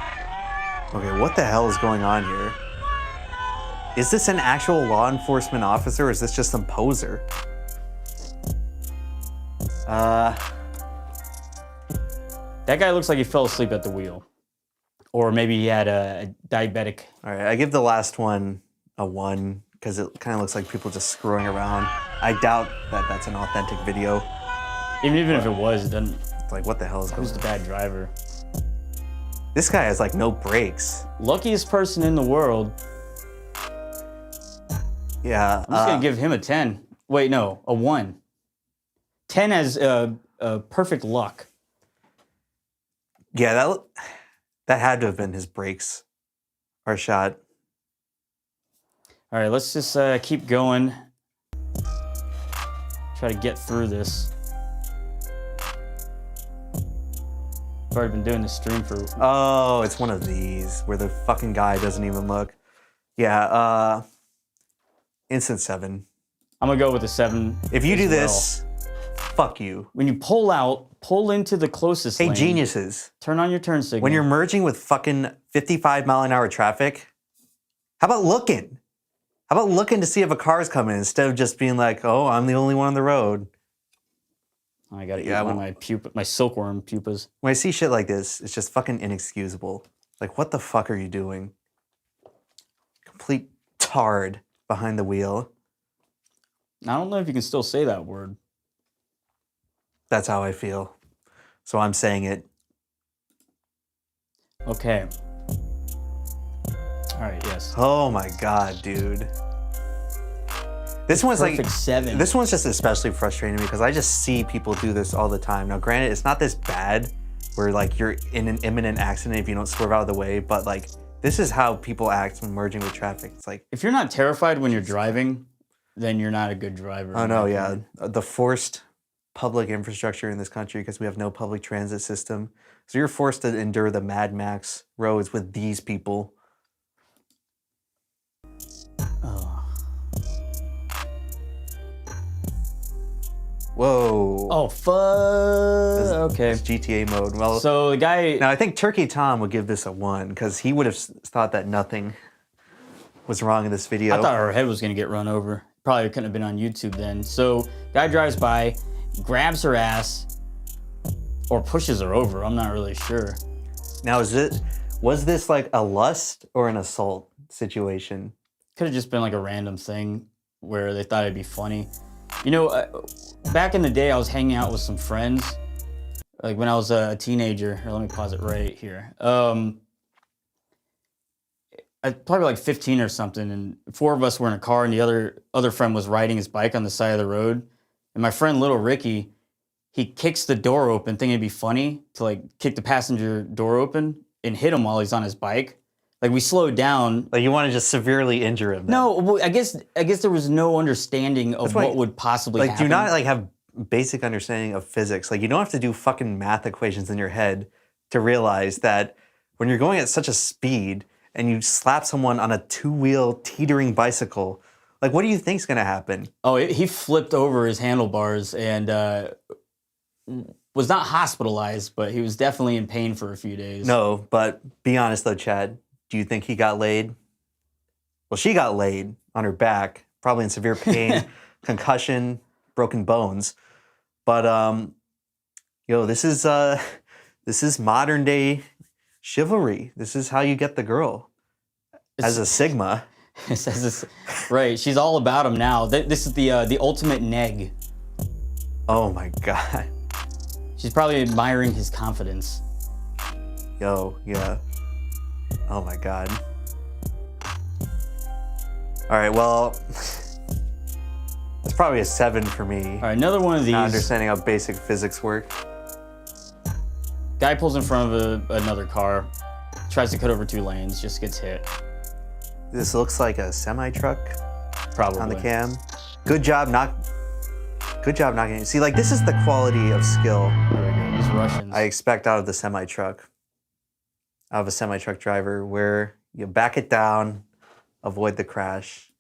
Okay, what the hell is going on here? Is this an actual law enforcement officer or is this just some poser? That guy looks like he fell asleep at the wheel. Or maybe he had a diabetic. All right, I give the last one a 1 because it kind of looks like people just screwing around. I doubt that that's an authentic video. Even if it was, it doesn't... It's like, what the hell is going Who's on? the bad driver? This guy has like no brakes. Luckiest person in the world. Yeah. I'm just gonna give him a 10. Wait, no, a 1. 10 as perfect luck. Yeah, that had to have been his brakes or shot. All right, let's just keep going. Try to get through this. I've already been doing this stream for... Oh, it's one of these where the fucking guy doesn't even look. Yeah, instant 7. I'm gonna go with a 7. If you as do well. this, fuck you. When you pull out, pull into the closest Hey, lane. geniuses. Turn on your turn signal. When you're merging with fucking 55-mile-an-hour traffic, how about looking? How about looking to see if a car's coming instead of just being like, oh, I'm the only one on the road. I gotta eat Yeah, one of my silkworm pupas. When I see shit like this, it's just fucking inexcusable. Like, what the fuck are you doing? Complete tard behind the wheel. I don't know if you can still say that word. That's how I feel. So I'm saying it. Okay. All right, yes. Oh my God, dude. This one's Perfect like 7. This one's just especially frustrating because I just see people do this all the time. Now, granted, it's not this bad where like you're in an imminent accident if you don't swerve out of the way, but like this is how people act when merging with traffic. It's like, If you're not terrified when you're driving, then you're not a good driver. oh in no, my yeah, opinion. the forced public infrastructure in this country because we have no public transit system. So you're forced to endure the Mad Max roads with these people. Whoa. Oh, fuck. Okay. It's GTA mode. Well, So the guy, now I think Turkey Tom would give this a 1 because he would have thought that nothing was wrong in this video. I thought her head was going to get run over. Probably couldn't have been on YouTube then. So guy drives by, grabs her ass, or pushes her over. I'm not really sure. Now, was this like a lust or an assault situation? Could have just been like a random thing where they thought it'd be funny. You know, back in the day, I was hanging out with some friends, like when I was a teenager. Here, let me pause it right here. I probably like 15 or something, and 4 of us were in a car, and the other friend was riding his bike on the side of the road. And my friend, little Ricky, he kicks the door open, thinking it'd be funny to like kick the passenger door open and hit him while he's on his bike. Like we slowed down. Like you want to just severely injure him? Then. No, well, I guess there was no understanding of what would possibly like happen. do not like have basic understanding of physics. Like you don't have to do fucking math equations in your head to realize that when you're going at such a speed and you slap someone on a 2-wheel teetering bicycle, like what do you think's gonna happen? Oh, he flipped over his handlebars and was not hospitalized, but he was definitely in pain for a few days. No, but be honest though, Chad. Do you think he got laid? Well, she got laid on her back, probably in severe pain, concussion, broken bones. But this is modern day chivalry. This is how you get the girl as a Sigma. It says this, right? She's all about him now. This is the ultimate neg. Oh my God. She's probably admiring his confidence. Yo, yeah. Oh my God. All right, well, it's probably a 7 for me. All right, another one of these. Not understanding how basic physics work. Guy pulls in front of another car, tries to cut over 2 lanes, just gets hit. This looks like a semi-truck Probably. on the cam. Good job not getting. See, like this is the quality of skill There we go. These Russians. I expect out of the semi-truck. Out of a semi-truck driver, where you back it down, avoid the crash.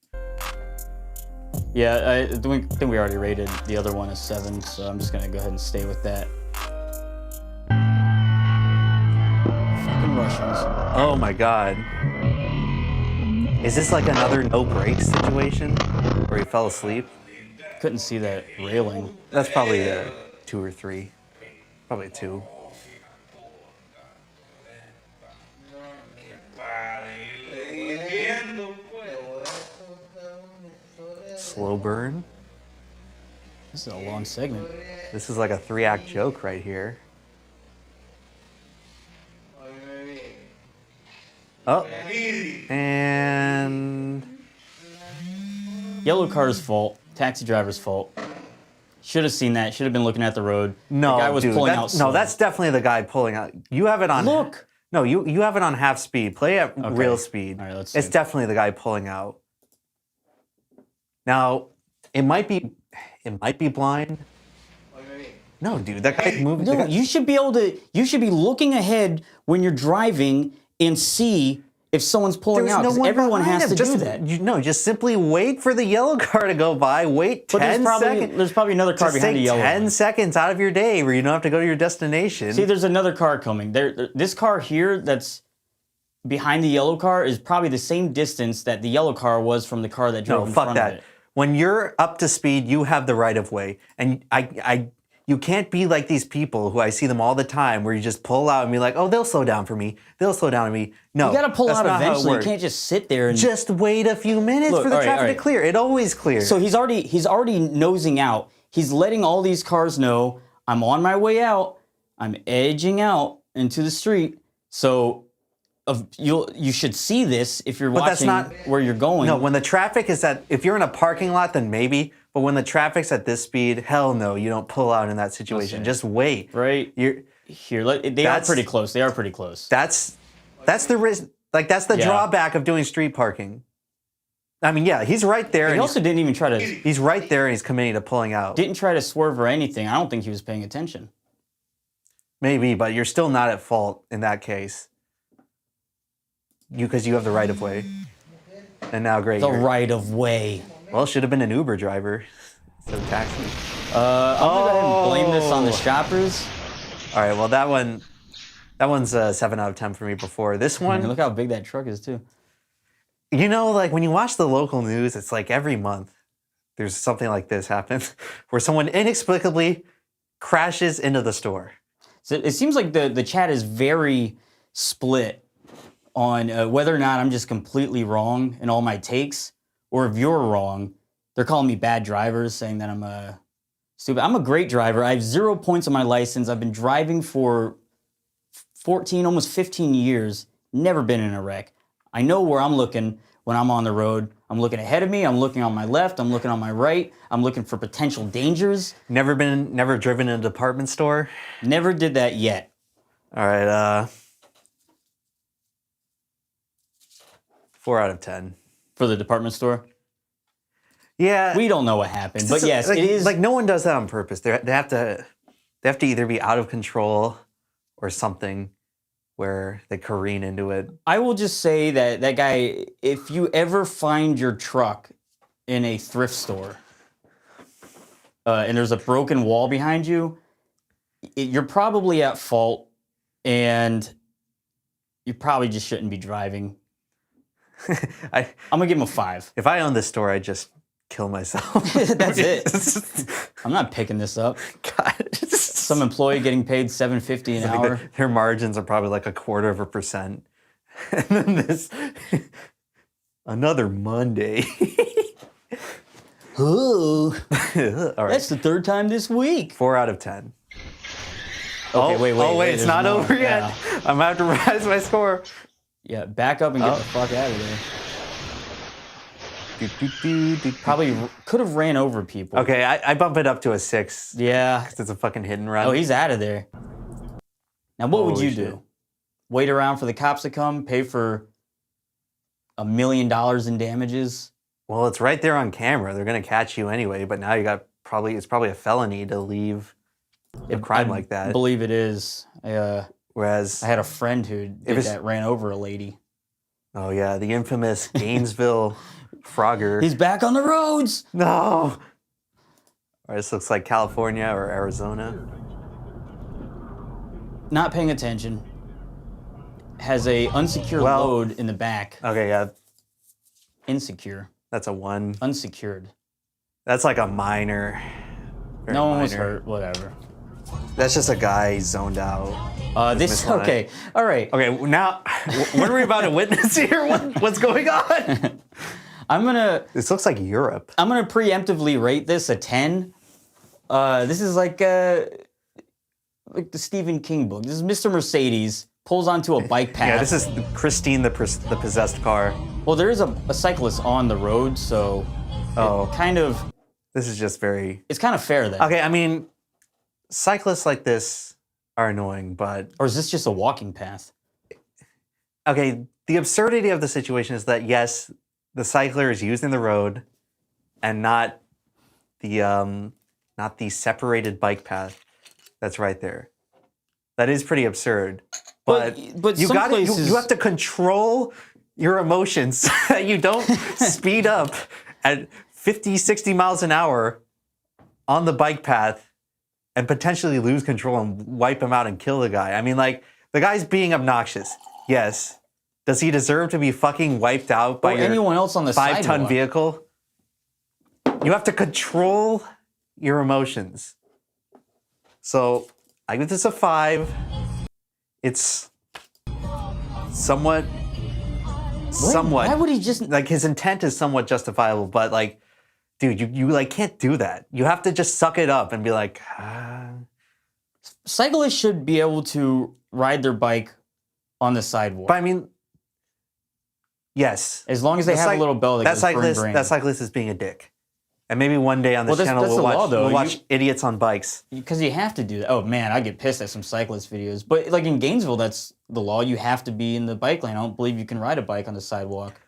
Yeah, I think we already rated the other one as 7, so I'm just gonna go ahead and stay with that. Fucking Russians. Oh my God. Is this like another no brakes situation where he fell asleep? Couldn't see that railing. That's probably a 2 or 3. Probably a 2. Slow burn. This is a long segment. This is like a 3-act joke right here. Oh, and Yellow car's fault. Taxi driver's fault. Should have seen that. Should have been looking at the road. no, the guy was dude, pulling that- out slow. no, that's definitely the guy pulling out. You have it on. Look. No, you have it on half speed. Play at real speed. All right, let's It's see. definitely the guy pulling out. Now, it might be blind. No, dude, that guy's moving. No, the guy- you should be able to. You should be looking ahead when you're driving and see if someone's pulling There's out. no 'Cause one everyone behind has him. to Just, do that. Just simply wait for the yellow car to go by. Wait But 10 seconds. there's probably another car Just behind the take yellow 10 one. seconds out of your day where you don't have to go to your destination. See, there's another car coming. This car here that's behind the yellow car is probably the same distance that the yellow car was from the car that drove No, in fuck front that. of it. When you're up to speed, you have the right of way, and You can't be like these people who I see them all the time where you just pull out and be like, oh, they'll slow down for me. They'll slow down for me. No, You got to pull that's out not how it eventually. You works. can't just sit there and Just wait a few minutes Look, for the all right, traffic all to right. clear. It always clears. So he's already nosing out. He's letting all these cars know I'm on my way out. I'm edging out into the street. So you should see this if you're But that's watching not- where you're going. No, when the traffic is if you're in a parking lot, then maybe. But when the traffic's at this speed, hell no, you don't pull out in that situation. Listen. Just wait. Right You're, here, they are That's- pretty close. They are pretty close. that's the risk. Like that's the Yeah. drawback of doing street parking. I mean, yeah, he's right there. He And also didn't even try to he's right there, and he's committing to pulling out. didn't try to swerve or anything. I don't think he was paying attention. Maybe, but you're still not at fault in that case. Because you have the right of way. And now, great. The you're- right of way. Well, should have been an Uber driver. So taxi. I'm gonna go ahead and blame this on the shoppers. All right. Well, that one's a 7 out of 10 for me before. This one, And look how big that truck is too. you know, like when you watch the local news, it's like every month there's something like this happens where someone inexplicably crashes into the store. So it seems like the chat is very split on whether or not I'm just completely wrong in all my takes, or if you're wrong. They're calling me bad drivers, saying that I'm stupid. I'm a great driver. I have 0 points on my license. I've been driving for 14, almost 15 years. Never been in a wreck. I know where I'm looking when I'm on the road. I'm looking ahead of me. I'm looking on my left. I'm looking on my right. I'm looking for potential dangers. Never driven in a department store. Never did that yet. All right. 4 out of 10. For the department store? Yeah. We don't know what happened, but yes, like, it is. like no one does that on purpose. They have to either be out of control or something where they careen into it. I will just say that guy, if you ever find your truck in a thrift store and there's a broken wall behind you, you're probably at fault and you probably just shouldn't be driving. I'm going to give him a 5. If I owned this store, I'd just kill myself. That's it. I'm not picking this up. God. Some employee getting paid $7.50 an hour. Their margins are probably like 0.25%. And then this another Monday. Ooh, All right. that's the 3rd time this week. 4 out of 10. Okay, wait, it's there's not more. over yet. Yeah. I'm gonna have to rise my score. Yeah, back up and get the fuck out of there. Probably could have ran over people. Okay, I bump it up to a 6. Yeah. It's a fucking hit and run. Oh, he's out of there. Now, what would Holy you shit. do? Wait around for the cops to come, pay for $1 million in damages? Well, it's right there on camera. They're gonna catch you anyway. But now it's probably a felony to leave a crime like that. I believe it is. Whereas, I had a friend who did it's- that, ran over a lady. oh yeah, the infamous Gainesville Frogger. He's back on the roads. No. Or this looks like California or Arizona. Not paying attention. Has a unsecure Well- load in the back. Okay, yeah, Insecure. that's a 1. Unsecured. That's like a minor. Very No one was minor. hurt. Whatever. That's just a guy zoned out. This misaligned. okay. All right. Okay, now what are we about to witness here? What's going on? I'm gonna This looks like Europe. preemptively rate this a 10. This is like the Stephen King book. This is Mr. Mercedes pulls onto a bike path. Yeah, this is Christine, the possessed car. Well, there is a cyclist on the road, so Oh, kind of this is just very. it's kind of fair then. Okay, I mean, cyclists like this are annoying, but Or is this just a walking path? okay, the absurdity of the situation is that yes, the cycler is using the road and not the separated bike path that's right there. That is pretty absurd. But But you some got places you have to control your emotions so that you don't speed up at 50, 60 miles an hour on the bike path and potentially lose control and wipe him out and kill the guy. I mean, like, the guy's being obnoxious. Yes. Does he deserve to be fucking wiped out by or your anyone else on the 5-ton sidewalk. vehicle? You have to control your emotions. So I give this a 5. It's somewhat. Why would he just? Like his intent is somewhat justifiable, but like, dude, you like can't do that. You have to just suck it up and be like. Cyclists should be able to ride their bike on the sidewalk. But I mean, yes, as long as they have a little bell that goes bring, bring. That cyclist is being a dick. And maybe one day on this channel we'll watch idiots on bikes. Because you have to do that. Oh man, I get pissed at some cyclist videos. But like in Gainesville, that's the law. You have to be in the bike lane. I don't believe you can ride a bike on the sidewalk.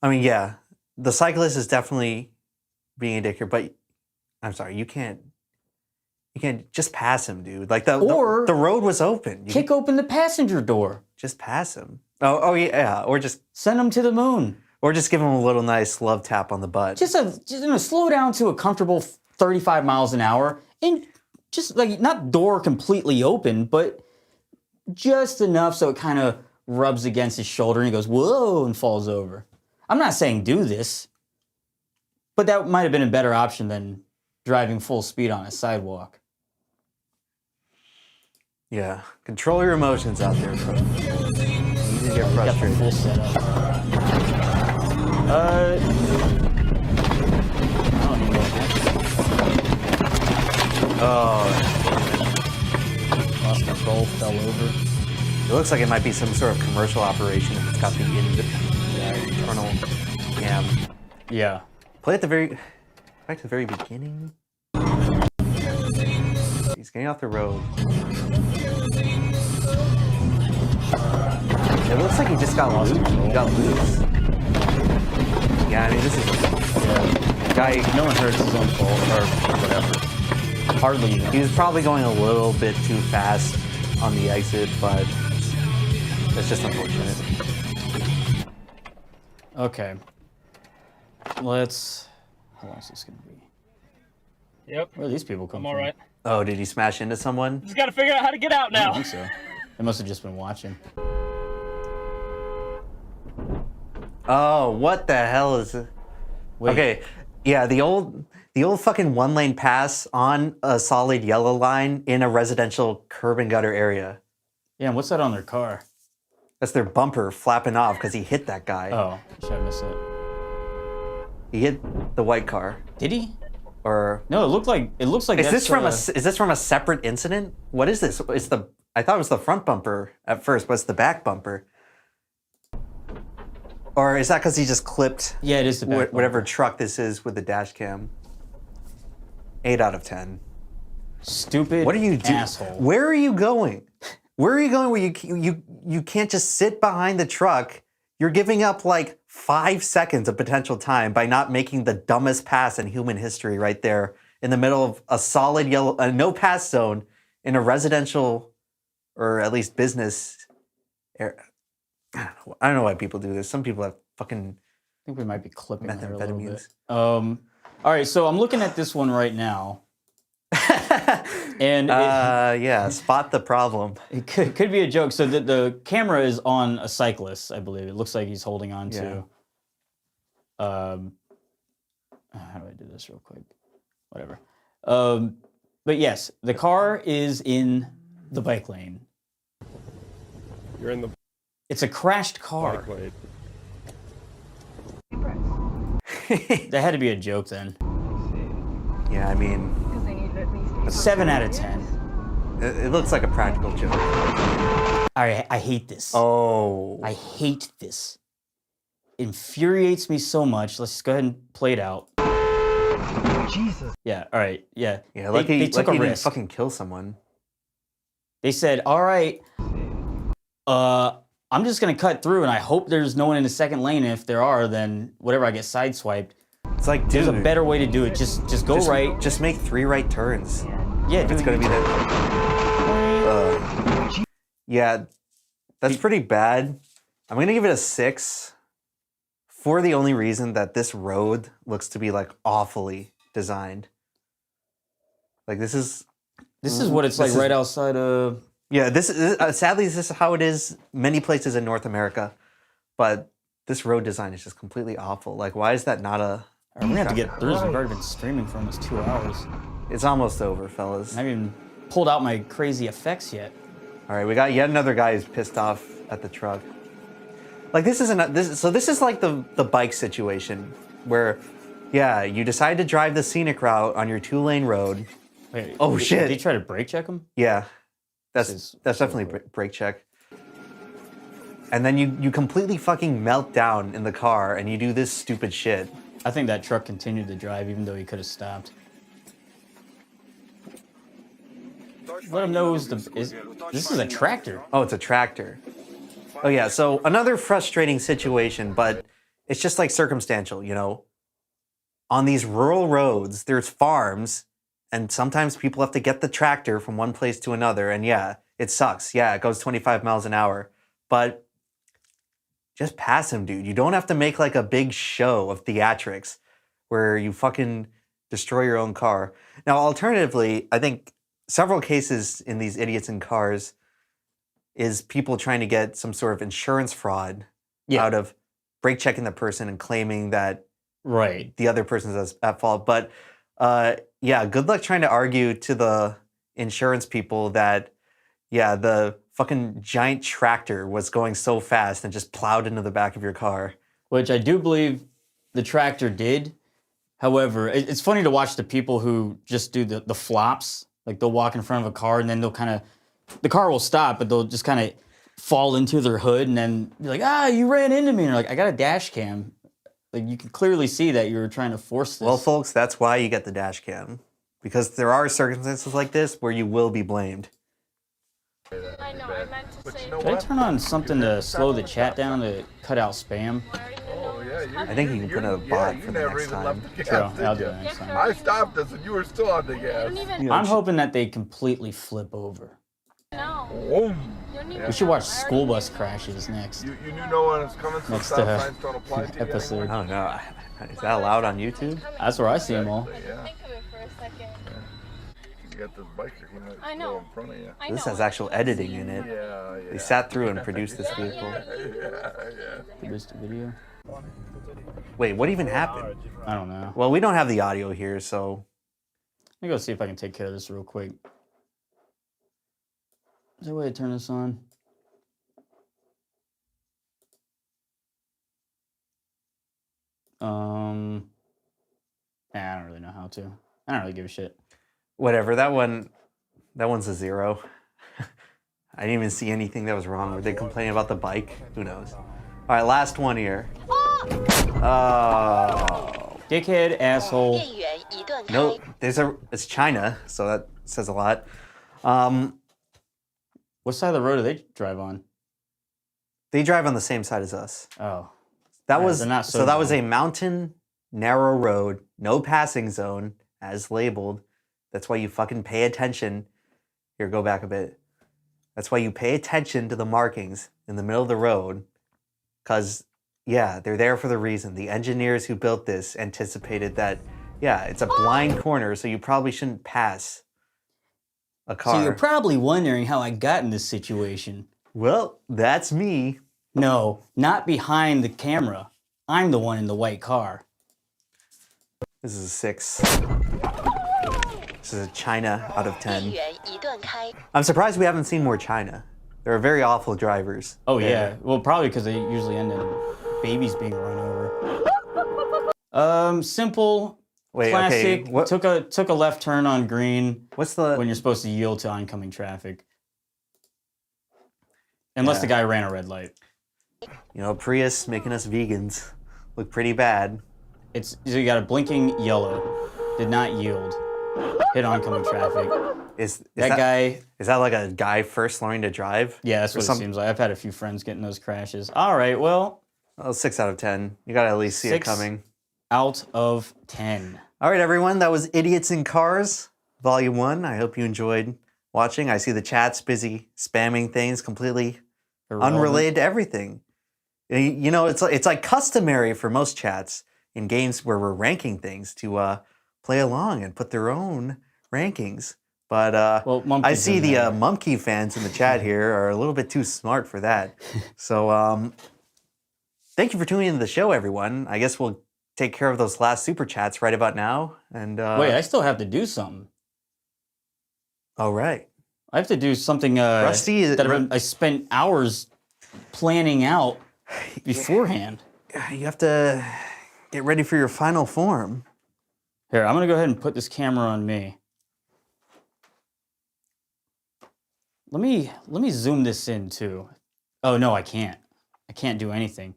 I mean, yeah, the cyclist is definitely being a dick here, but I'm sorry, you can't just pass him, dude. Like the road was open. Kick open the passenger door. Just pass him. Oh yeah, or just send him to the moon. Or just give him a little nice love tap on the butt. Just slow down to a comfortable 35 miles an hour and just like not door completely open, but just enough so it kind of rubs against his shoulder and he goes, whoa, and falls over. I'm not saying do this, but that might have been a better option than driving full speed on a sidewalk. Yeah, control your emotions out there, bro. You get frustrated. Full setup. I don't even know what happened. Oh. Lost control, fell over. It looks like it might be some sort of commercial operation if it's got the internal cam. Yeah. Back to the very beginning. He's getting off the road. It looks like he just got lost. He got loose. Yeah, I mean, this is a guy. No one hurts his own fault or whatever. Hardly. He was probably going a little bit too fast on the exit, but that's just unfortunate. Okay. How long is this going to be? Yep. Where are these people coming from? I'm all right. Oh, did he smash into someone? Just got to figure out how to get out now. I don't think so. They must have just been watching. Oh, what the hell is it? Wait. Okay, yeah, the old fucking one-lane pass on a solid yellow line in a residential curb and gutter area. Yeah, and what's that on their car? That's their bumper flapping off because he hit that guy. Oh, should I miss it? He hit the white car. Did he? Or no, it looks like is this from a separate incident? What is this? I thought it was the front bumper at first, but it's the back bumper. Or is that because he just clipped? Yeah, it is the back whatever bumper. truck this is with the dash cam. 8 out of 10. Stupid. What are you doing? Asshole. Where are you going? Where are you going? Where you can't just sit behind the truck? You're giving up like 5 seconds of potential time by not making the dumbest pass in human history right there in the middle of a solid yellow, no pass zone in a residential or at least business area. I don't know why people do this. Some people have fucking. I think we might be clipping there a little bit. Methamphetamines. All right, so I'm looking at this one right now, and yeah, spot the problem. it could be a joke. So the camera is on a cyclist, I believe. It looks like he's holding on to. How do I do this real quick? Whatever. But yes, the car is in the bike lane. You're in the It's a crashed car. bike lane. That had to be a joke then. Yeah, I mean, 7 out of 10. it looks like a practical joke. I hate this. Oh. I hate this. It infuriates me so much. Let's just go ahead and play it out. Jesus. Yeah, all right, yeah. Yeah, they took a he didn't risk. fucking kill someone. They said, all right, I'm just going to cut through, and I hope there's no one in the second lane. If there are, then whatever, I get sideswiped. It's like, dude, There's a better way to do it. Just go right. Just make 3 right turns. Yeah, It's gonna be that. Yeah, that's pretty bad. I'm gonna give it a 6 for the only reason that this road looks to be like awfully designed. Like this is what it's like right outside of. Yeah, this is sadly this is how it is many places in North America, but this road design is just completely awful. Like, why is that not a? We're gonna have to get through this. We've already been streaming for almost 2 hours. It's almost over, fellas. I haven't even pulled out my crazy effects yet. All right, we got yet another guy who's pissed off at the truck. Like this is like the bike situation where, yeah, you decide to drive the scenic route on your 2-lane road. Wait, Oh, did, shit. Did they try to brake check him? Yeah, This that's is definitely brake check. And then you completely fucking melt down in the car and you do this stupid shit. I think that truck continued to drive even though he could have stopped. Let him know this is a tractor. Oh, it's a tractor. Oh yeah, so another frustrating situation, but it's just like circumstantial, you know. On these rural roads, there's farms, and sometimes people have to get the tractor from one place to another, and yeah, it sucks. Yeah, it goes 25 miles an hour, but just pass him, dude. You don't have to make like a big show of theatrics where you fucking destroy your own car. Now, alternatively, I think several cases in these idiots in cars is people trying to get some sort of insurance fraud out of brake checking the person and claiming that the other person's at fault. But yeah, good luck trying to argue to the insurance people that, yeah, the fucking giant tractor was going so fast and just plowed into the back of your car. Which I do believe the tractor did. However, it's funny to watch the people who just do the flops. Like they'll walk in front of a car and then they'll kind of, the car will stop, but they'll just kind of fall into their hood and then be like, you ran into me. And you're like, I got a dash cam. Like you can clearly see that you were trying to force this. Well, folks, that's why you get the dash cam. Because there are circumstances like this where you will be blamed. I know, I meant to say. Should I turn on something to slow the chat down to cut out spam? I think you can put a bot for the next time. True, I'll do it next time. I stopped us and you were still on the gas. I'm hoping that they completely flip over. No. We should watch school bus crashes next. You knew no one was coming, so Next stop signs don't apply to you episode. I don't know. Is that allowed on YouTube? That's where I see them all. Yeah. Think of it for a second. You got this biker coming I know. in front of you. I This know. has actual editing in it. Yeah. They sat through and produced this vehicle. Yeah. Produced a video. Wait, what even happened? I don't know. Well, we don't have the audio here, so... Let me go see if I can take care of this real quick. Is there a way to turn this on? I don't really know how to. I don't really give a shit. Whatever, that one's a 0. I didn't even see anything that was wrong. Were they complaining about the bike? Who knows? All right, last one here. Oh. Dickhead, asshole. No, it's China, so that says a lot. What side of the road do they drive on? They drive on the same side as us. Oh. That Right, was they're not so that was a mountain, narrow road, no passing zone, as labeled. That's why you fucking pay attention. Here, go back a bit. That's why you pay attention to the markings in the middle of the road. Because, yeah, they're there for the reason. The engineers who built this anticipated that, yeah, it's a blind corner, so you probably shouldn't pass a car. So you're probably wondering how I got in this situation. Well, that's me. No, not behind the camera. I'm the one in the white car. This is a 6. This is a China out of 10. I'm surprised we haven't seen more China. They're very awful drivers. Oh, yeah. Well, probably because they usually end in babies being run over. Simple, classic. Okay. Took a left turn on green. What's the... When you're supposed to yield to oncoming traffic. Unless the guy ran a red light. You know, Prius making us vegans look pretty bad. So you got a blinking yellow. Did not yield. Hit oncoming traffic. Is that guy... Is that like a guy first learning to drive? Yeah, that's what it seems like. I've had a few friends getting those crashes. All right, well... 6 out of 10. You gotta at least see it coming. 6 out of 10. All right, everyone. That was Idiots in Cars, Volume 1. I hope you enjoyed watching. I see the chat's busy spamming things completely unrelated to everything. You know, it's like customary for most chats in games where we're ranking things to play along and put their own rankings. But I see the Mumkey fans in the chat here are a little bit too smart for that. So thank you for tuning into the show, everyone. I guess we'll take care of those last super chats right about now. And wait, I still have to do something. All right. I have to do something Rusty is- that I spent hours planning out beforehand. You have to get ready for your final form. Here, I'm gonna go ahead and put this camera on me. Let me zoom this in too. Oh no, I can't. I can't do anything.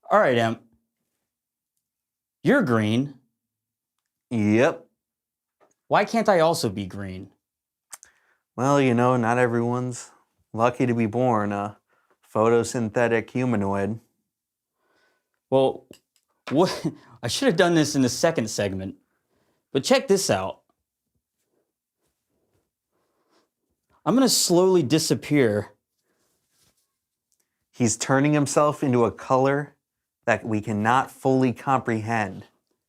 All right, Emp. You're green. Yep. Why can't I also be green? Well, you know, not everyone's lucky to be born a photosynthetic humanoid. Well, what I should have done this in the second segment. But check this out. I'm gonna slowly disappear. He's turning himself into a color that we cannot fully comprehend.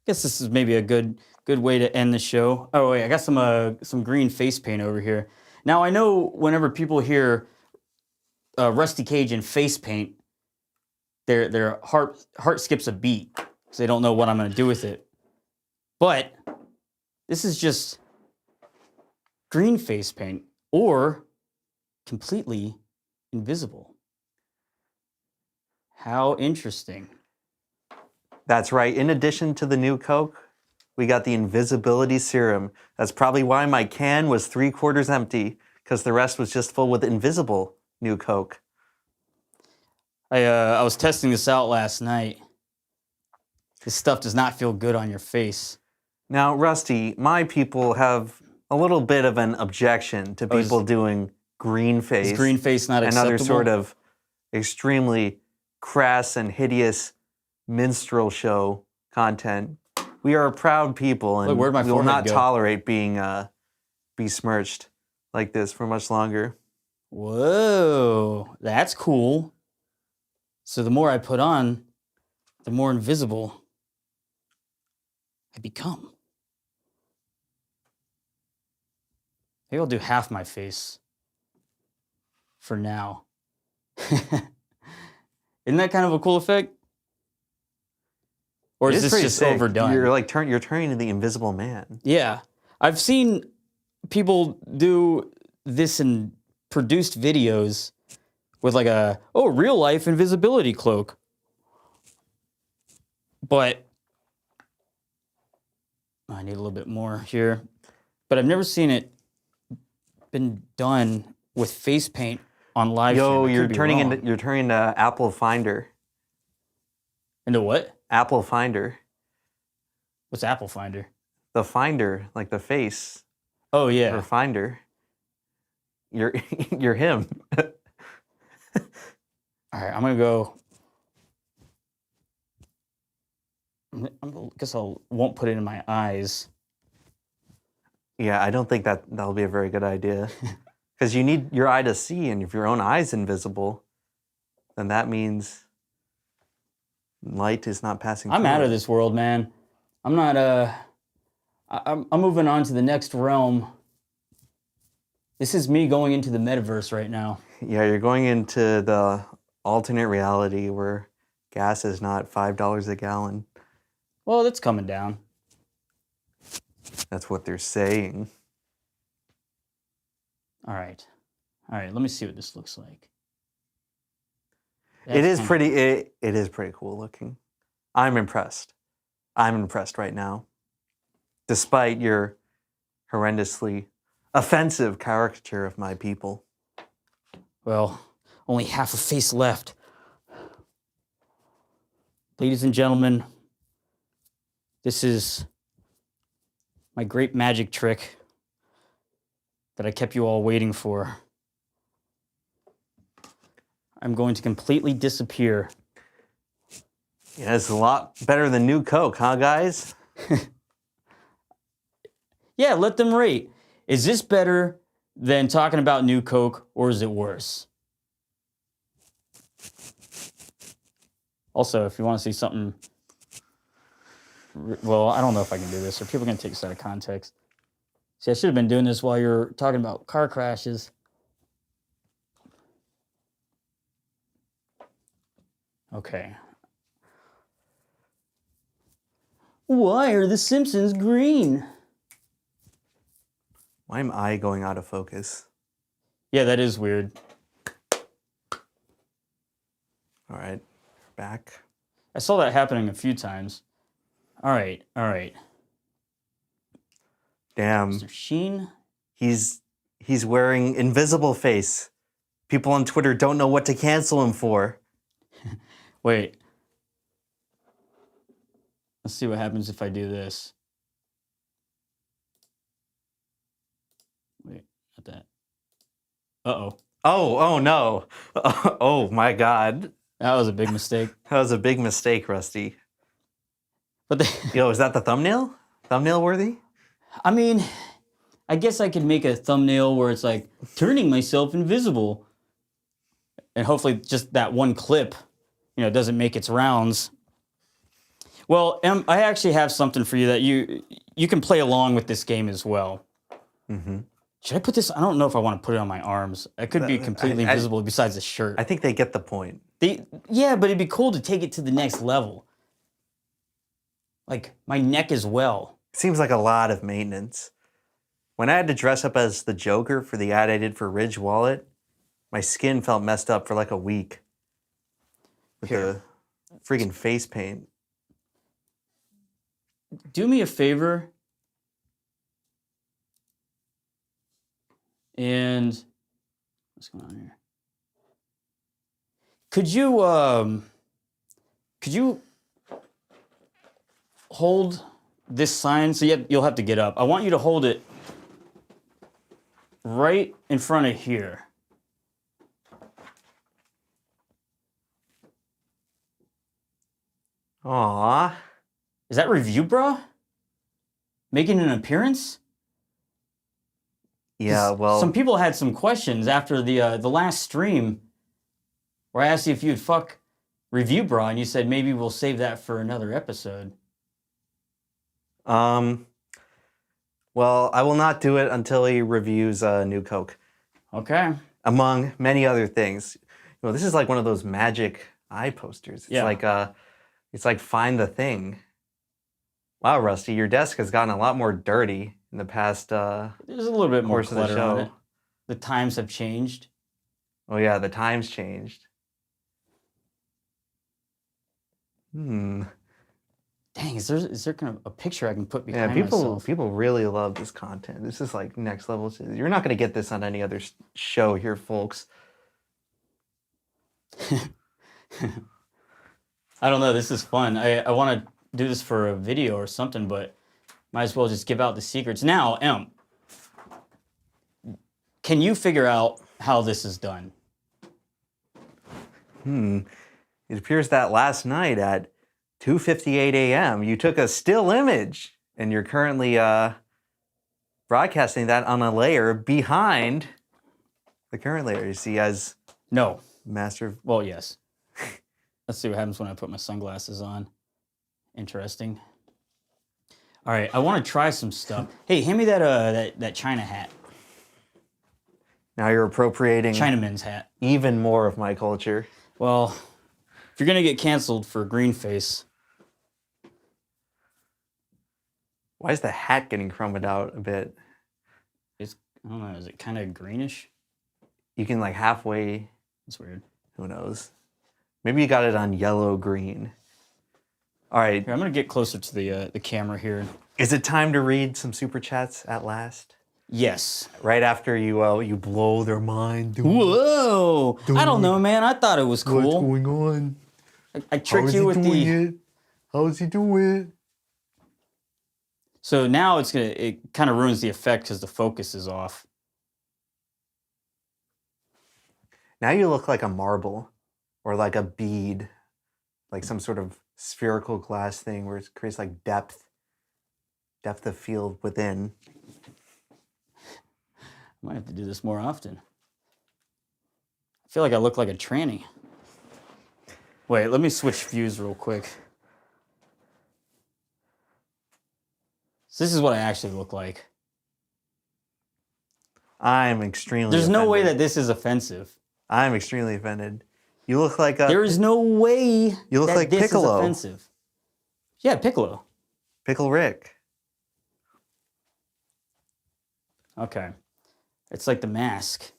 Guess this is maybe a good way to end the show. Oh wait, I got some green face paint over here. Now I know whenever people hear Rusty Cage and face paint, their heart skips a beat because they don't know what I'm gonna do with it. But this is just green face paint or completely invisible. How interesting. That's right. In addition to the new Coke, we got the invisibility serum. That's probably why my can was 3/4 empty, because the rest was just full with invisible new Coke. I was testing this out last night. This stuff does not feel good on your face. Now, Rusty, my people have a little bit of an objection to people doing green face. Is green face not and acceptable? other sort of extremely crass and hideous minstrel show content. We are a proud people, and Look, where'd my we will forehead not go? tolerate being besmirched like this for much longer. Whoa, that's cool. So the more I put on, the more invisible I become. Maybe I'll do half my face for now. Isn't that kind of a cool effect? Or It is this pretty just sick. overdone? You're like you're turning into the Invisible Man. Yeah. I've seen people do this in produced videos with like real life invisibility cloak. But I need a little bit more here. But I've never seen it been done with face paint on live Yo, stream. you're turning into Apple Finder. Into what? Apple Finder. What's Apple Finder? The Finder, like the face. Oh yeah. Or Finder. You're you're him. All right, I'm gonna go. Guess I won't put it in my eyes. Yeah, I don't think that'll be a very good idea. Because you need your eye to see, and if your own eye's invisible, then that means light is not passing I'm through out it. of this world, man. I'm not. I'm moving on to the next realm. This is me going into the metaverse right now. Yeah, you're going into the alternate reality where gas is not $5 a gallon. Well, that's coming down. That's what they're saying. All right. Let me see what this looks like. It is pretty cool looking. I'm impressed. I'm impressed right now. Despite your horrendously offensive caricature of my people. Well, only half a face left. Ladies and gentlemen, this is my great magic trick that I kept you all waiting for. I'm going to completely disappear. Yeah, it's a lot better than New Coke, huh, guys? Yeah, let them rate. Is this better than talking about New Coke, or is it worse? Also, if you want to see something, well, I don't know if I can do this, or people are going to take this out of context. See, I should have been doing this while you're talking about car crashes. Okay. Why are the Simpsons green? Why am I going out of focus? Yeah, that is weird. All right, back. I saw that happening a few times. All right. Damn, Mr. Sheen. he's wearing invisible face. People on Twitter don't know what to cancel him for. Wait. Let's see what happens if I do this. Wait, not that. Uh-oh. Oh no. Oh my God. That was a big mistake. That was a big mistake, Rusty. But Yo, is that the thumbnail? Thumbnail worthy? I mean, I guess I could make a thumbnail where it's like turning myself invisible. And hopefully just that one clip, doesn't make its rounds. Well, I actually have something for you that you can play along with this game as well. Mm-hmm. Should I put this? I don't know if I want to put it on my arms. I could be completely invisible besides the shirt. I think they get the point. Yeah, but it'd be cool to take it to the next level. Like my neck as well. Seems like a lot of maintenance. When I had to dress up as the Joker for the ad I did for Ridge Wallet, my skin felt messed up for like a week with the freaking face paint. Do me a favor. And what's going on here? Could you hold this sign? So you'll have to get up. I want you to hold it right in front of here. Aww. Is that Review Bra making an appearance? Yeah, well, some people had some questions after the last stream where I asked you if you'd fuck Review Bra, and you said maybe we'll save that for another episode. well, I will not do it until he reviews New Coke. Okay. Among many other things. This is like one of those magic eye posters. It's like find the thing. Wow, Rusty, your desk has gotten a lot more dirty in the past There's a little bit more course of the clutter on show. it. The times have changed. Oh yeah, the times changed. Hmm. Dang, is there kind of a picture I can put behind Yeah, myself? people really love this content. This is like next level. You're not going to get this on any other show here, folks. I don't know. This is fun. I want to do this for a video or something, but might as well just give out the secrets. Now, can you figure out how this is done? It appears that last night at 2:58 a.m. you took a still image and you're currently broadcasting that on a layer behind the current layer. You see as No. master of... Well, yes. Let's see what happens when I put my sunglasses on. Interesting. All right, I want to try some stuff. Hey, hand me that China hat. Now you're appropriating Chinaman's hat. even more of my culture. Well, if you're gonna get canceled for green face, Why is the hat getting chromed out a bit? I don't know. Is it kind of greenish? You can like halfway, It's weird. who knows? Maybe you got it on yellow green. All right, Here, I'm gonna get closer to the camera here. is it time to read some super chats at last? Yes. Right after you blow their mind. Whoa! I don't know, man. I thought it was cool. going on? I tricked you with the. it? How's he doing it? So now it kind of ruins the effect because the focus is off. Now you look like a marble or like a bead, like some sort of spherical glass thing where it creates like depth of field within. I might have to do this more often. I feel like I look like a tranny. Wait, let me switch views real quick. So this is what I actually look like. I'm extremely There's no way offended. that this is offensive. I'm extremely offended. You look like a... There is no way You look that like this Piccolo. is offensive. Yeah, Piccolo. Pickle Rick. Okay. It's like The Mask.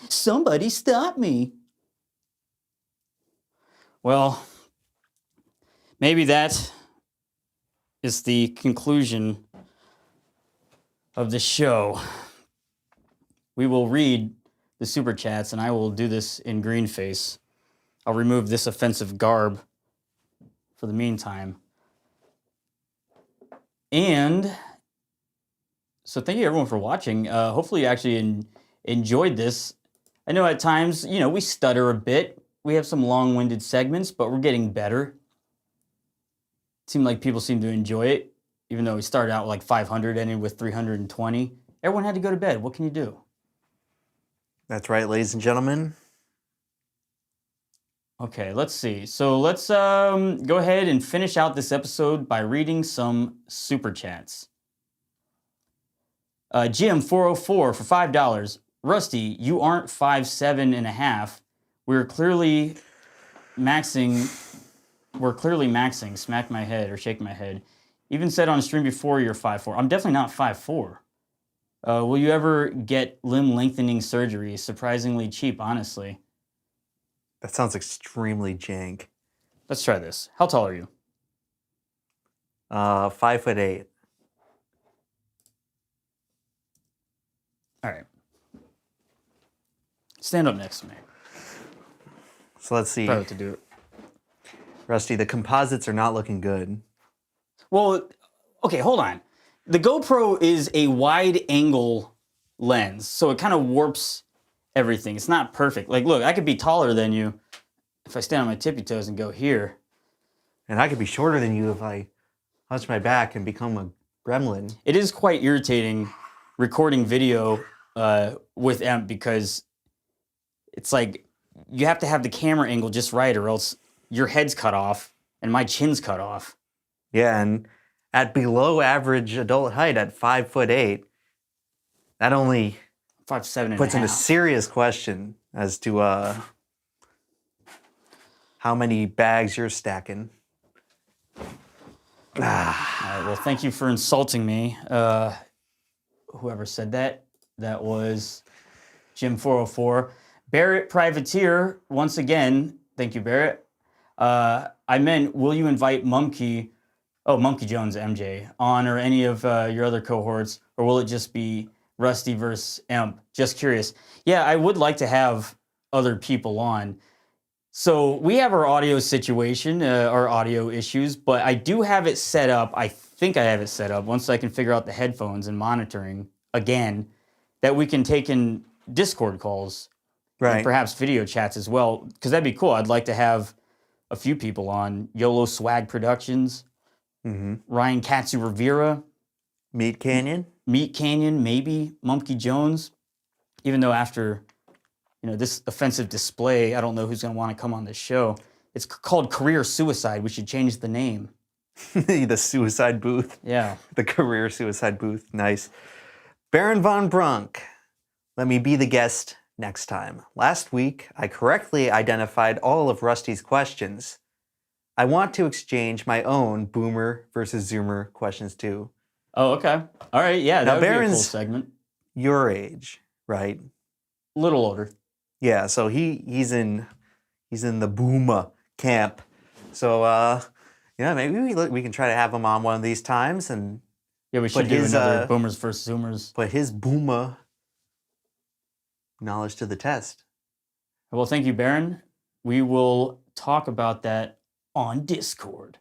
Somebody stop me. Well, maybe that is the conclusion of the show. We will read the super chats, and I will do this in green face. I'll remove this offensive garb for the meantime. And so thank you everyone for watching. Hopefully you actually enjoyed this. I know at times, we stutter a bit. We have some long-winded segments, but we're getting better. It seemed like people seem to enjoy it, even though we started out with like 500, ended with 320. Everyone had to go to bed. What can you do? That's right, ladies and gentlemen. Okay, let's see. So let's go ahead and finish out this episode by reading some super chats. Jim404 for $5. Rusty, you aren't 5'7.5". We're clearly maxing. Smack my head or shake my head. Even said on a stream before you're 5'4". I'm definitely not 5'4". Will you ever get limb lengthening surgery? Surprisingly cheap, honestly. That sounds extremely jank. Let's try this. How tall are you? 5'8". All right. Stand up next to me. So let's see. Probably what to do. Rusty, the composites are not looking good. Well, okay, hold on. The GoPro is a wide angle lens, so it kind of warps everything. It's not perfect. Like, look, I could be taller than you if I stand on my tippy toes and go here. And I could be shorter than you if I hunch my back and become a gremlin. It is quite irritating recording video with Emp because it's like you have to have the camera angle just right or else your head's cut off and my chin's cut off. Yeah, and at below average adult height at 5'8", that only 5'7" puts into serious question as to how many bags you're stacking. All right, well, thank you for insulting me. Whoever said that, that was Jim404. Barrett Privateer, once again, thank you, Barrett. I meant, will you invite Monkey Jones, MJ, on or any of your other cohorts, or will it just be Rusty versus Emp? Just curious. Yeah, I would like to have other people on. So we have our audio situation, our audio issues, but I do have it set up. I think I have it set up once I can figure out the headphones and monitoring again, that we can take in Discord calls, right? And perhaps video chats as well, because that'd be cool. I'd like to have a few people on. YOLO Swag Productions, Ryan Katsu Rivera, Meat Canyon, maybe Monkey Jones. Even though after this offensive display, I don't know who's going to want to come on this show. It's called Career Suicide. We should change the name. The suicide booth. Yeah. The career suicide booth. Nice. Baron von Brunk. Let me be the guest next time. Last week, I correctly identified all of Rusty's questions. I want to exchange my own Boomer versus Zoomer questions too. Oh, okay. All right. Yeah, now, that would Baron's be a cool segment. Your age, right? A little older. Yeah, so he's in the Boomer camp. So maybe we can try to have him on one of these times and we should do another Boomers versus Zoomers. Put his Boomer knowledge to the test. Well, thank you, Baron. We will talk about that on Discord.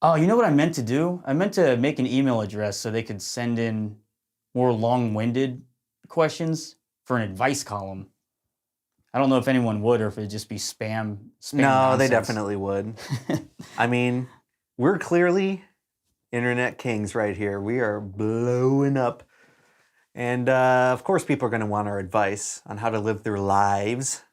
Oh, you know what I meant to do? I meant to make an email address so they could send in more long-winded questions for an advice column. I don't know if anyone would or if it'd just be spam no, nonsense. They definitely would. I mean, we're clearly internet kings right here. We are blowing up. And of course, people are going to want our advice on how to live their lives.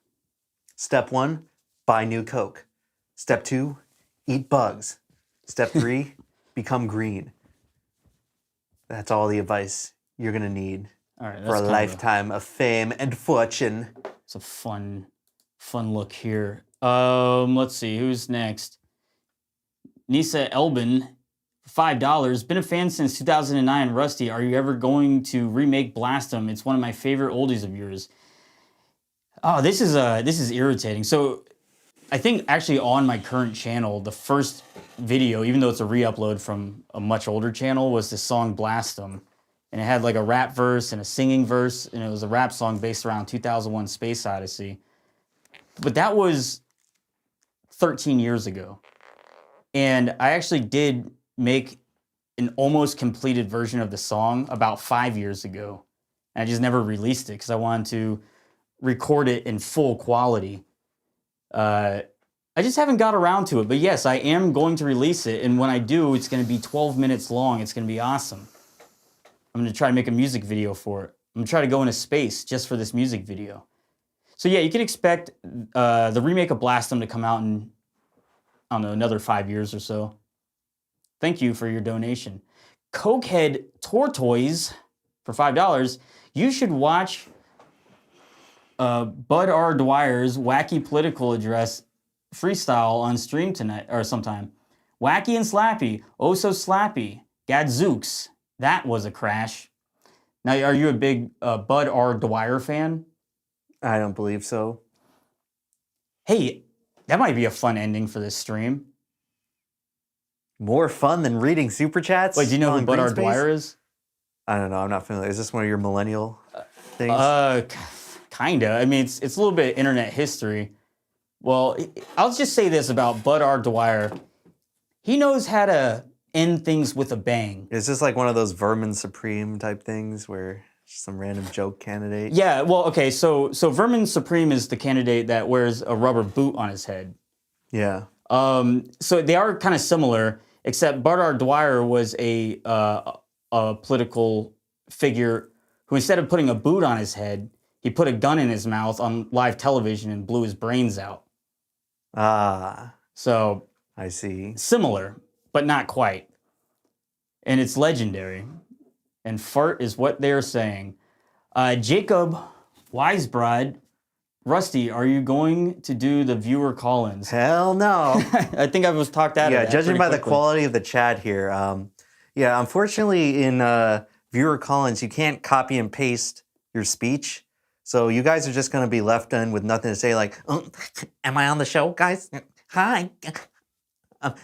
Step 1, buy new Coke. Step 2, eat bugs. Step 3, become green. That's all the advice you're going to need for a lifetime of fame and fortune. It's a fun look here. Let's see, who's next? Nisa Elbin $5. Been a fan since 2009. Rusty, are you ever going to remake Blast 'Em? It's one of my favorite oldies of yours. Oh, this is irritating. So I think actually on my current channel, the first video, even though it's a re-upload from a much older channel, was the song Blast 'Em. And it had like a rap verse and a singing verse, and it was a rap song based around 2001 Space Odyssey. But that was 13 years ago. And I actually did make an almost completed version of the song about 5 years ago. And I just never released it because I wanted to record it in full quality. I just haven't got around to it. But yes, I am going to release it. And when I do, it's going to be 12 minutes long. It's going to be awesome. I'm going to try to make a music video for it. I'm going to try to go into space just for this music video. So yeah, you can expect the remake of Blast 'Em to come out in, I don't know, another 5 years or so. Thank you for your donation. Cokehead Tortoise for $5. You should watch Bud R. Dwyer's wacky political address freestyle on stream tonight or sometime. Wacky and slappy. Oh so slappy. Gadzooks. That was a crash. Now, are you a big Bud R. Dwyer fan? I don't believe so. Hey, that might be a fun ending for this stream. More fun than reading super chats? Wait, do you know who on Bud R. Greenspace? Dwyer is? I don't know. I'm not familiar. Is this one of your millennial things? Kinda. I mean, it's a little bit internet history. Well, I'll just say this about Bud R. Dwyer. He knows how to end things with a bang. Is this like one of those Vermin Supreme type things where some random joke candidate? Yeah, well, okay, so Vermin Supreme is the candidate that wears a rubber boot on his head. Yeah. So they are kind of similar, except Bud R. Dwyer was a political figure who, instead of putting a boot on his head, he put a gun in his mouth on live television and blew his brains out. Ah. So I see. Similar, but not quite. And it's legendary. And fart is what they're saying. Jacob Wisebride, Rusty, are you going to do the viewer call-ins? Hell no. I think I was talked out of that. Yeah, judging by the quickly. quality of the chat here, yeah, unfortunately in viewer call-ins, you can't copy and paste your speech. So you guys are just going to be left in with nothing to say, like, oh, am I on the show, guys? Hi.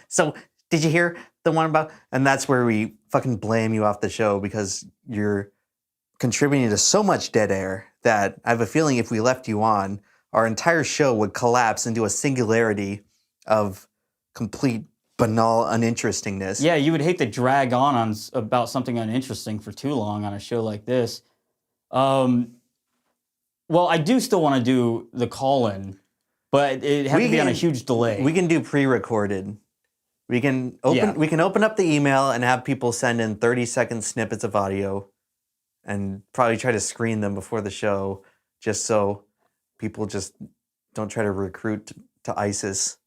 So did you hear the one about... And that's where we fucking blame you off the show because you're contributing to so much dead air that I have a feeling if we left you on, our entire show would collapse into a singularity of complete banal uninterestingness. Yeah, you would hate to drag on about something uninteresting for too long on a show like this. Well, I do still want to do the call-in, but it has to be on a huge delay. We can do pre-recorded. We can open up the email and have people send in 30-second snippets of audio and probably try to screen them before the show just so people just don't try to recruit to ISIS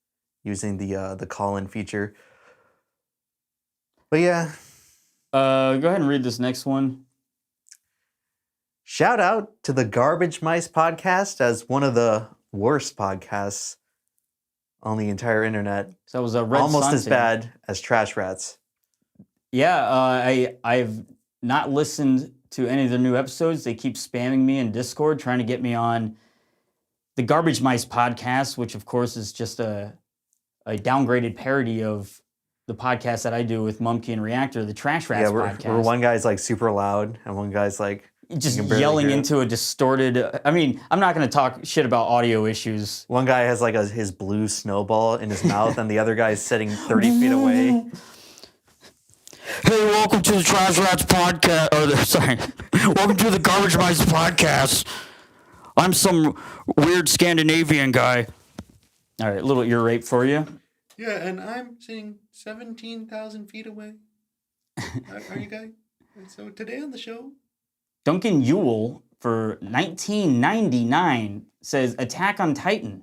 using the call-in feature. But yeah. Go ahead and read this next one. Shout out to the Garbage Mice podcast as one of the worst podcasts on the entire internet. So that was a red almost as Sunset. bad as Trash Rats. Yeah, I've not listened to any of the new episodes. They keep spamming me in Discord, trying to get me on the Garbage Mice podcast, which of course is just a downgraded parody of the podcast that I do with Mumkey and Reactor, the Trash Rats podcast. Where one guy's like super loud and one guy's like just yelling into a distorted... I mean, I'm not going to talk shit about audio issues. One guy has like his blue snowball in his mouth and the other guy's sitting 30 feet away. Hey, welcome to the Trash Rats podcast. Welcome to the Garbage Mice podcast. I'm some weird Scandinavian guy. All right, a little ear rape for you. Yeah, and I'm sitting 17,000 feet away. Are you guys? So today on the show... Duncan Ewell for 1999 says Attack on Titan.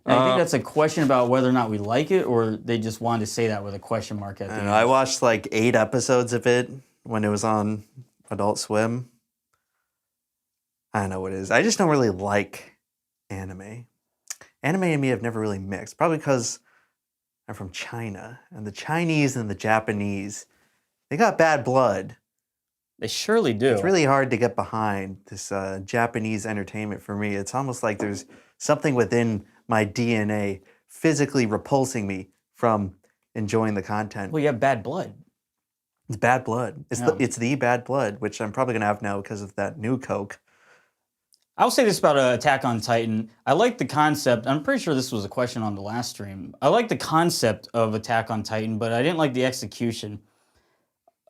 And I think that's a question about whether or not we like it, or they just wanted to say that with a question mark at the end. I watched like 8 episodes of it when it was on Adult Swim. I don't know what it is. I just don't really like anime. Anime and me have never really mixed. Probably because are from China. And the Chinese and the Japanese, they got bad blood. They surely do. It's really hard to get behind this Japanese entertainment for me. It's almost like there's something within my DNA physically repulsing me from enjoying the content. Well, you have bad blood. It's bad blood. It's the bad blood, which I'm probably going to have now because of that new Coke. I'll say this about Attack on Titan. I like the concept. I'm pretty sure this was a question on the last stream. I like the concept of Attack on Titan, but I didn't like the execution.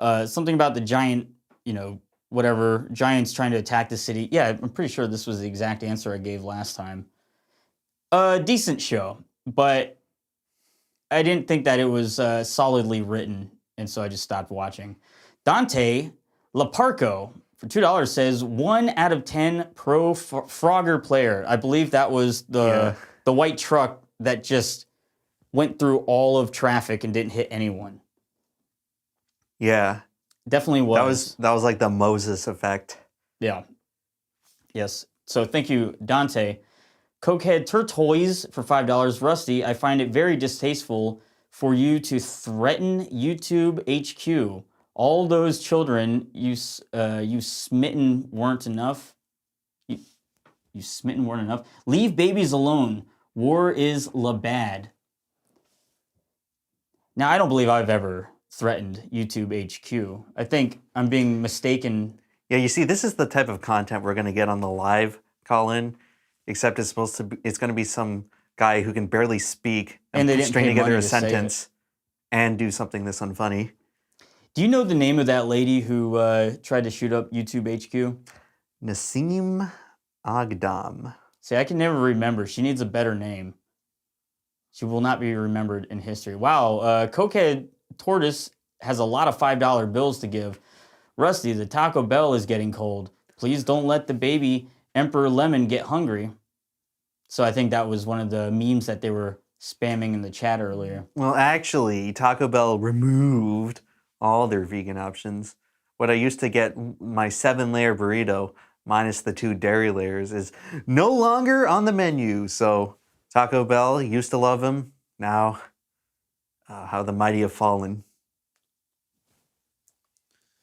Something about the giant, whatever, giants trying to attack the city. Yeah, I'm pretty sure this was the exact answer I gave last time. Decent show, but I didn't think that it was solidly written, and so I just stopped watching. Dante Laparco for $2 says 1 out of 10 pro Frogger player. I believe that was the white truck that just went through all of traffic and didn't hit anyone. Yeah. Definitely was. That was like the Moses effect. Yeah. Yes. So thank you, Dante. Cokehead Turtoys for $5. Rusty, I find it very distasteful for you to threaten YouTube HQ. All those children you smitten weren't enough. You smitten weren't enough. Leave babies alone. War is la bad. Now, I don't believe I've ever threatened YouTube HQ. I think I'm being mistaken. Yeah, you see, this is the type of content we're going to get on the live call-in, except it's going to be some guy who can barely speak And they didn't string pay together money a to say sentence and do something this unfunny. Do you know the name of that lady who tried to shoot up YouTube HQ? Nassim Agdam. See, I can never remember. She needs a better name. She will not be remembered in history. Wow, Cokehead Tortoise has a lot of $5 bills to give. Rusty, the Taco Bell is getting cold. Please don't let the baby EmpLemon get hungry. So I think that was one of the memes that they were spamming in the chat earlier. Well, actually, Taco Bell removed all their vegan options. What I used to get, my 7-layer burrito minus the 2 dairy layers, is no longer on the menu. So Taco Bell, used to love them. Now, how the mighty have fallen.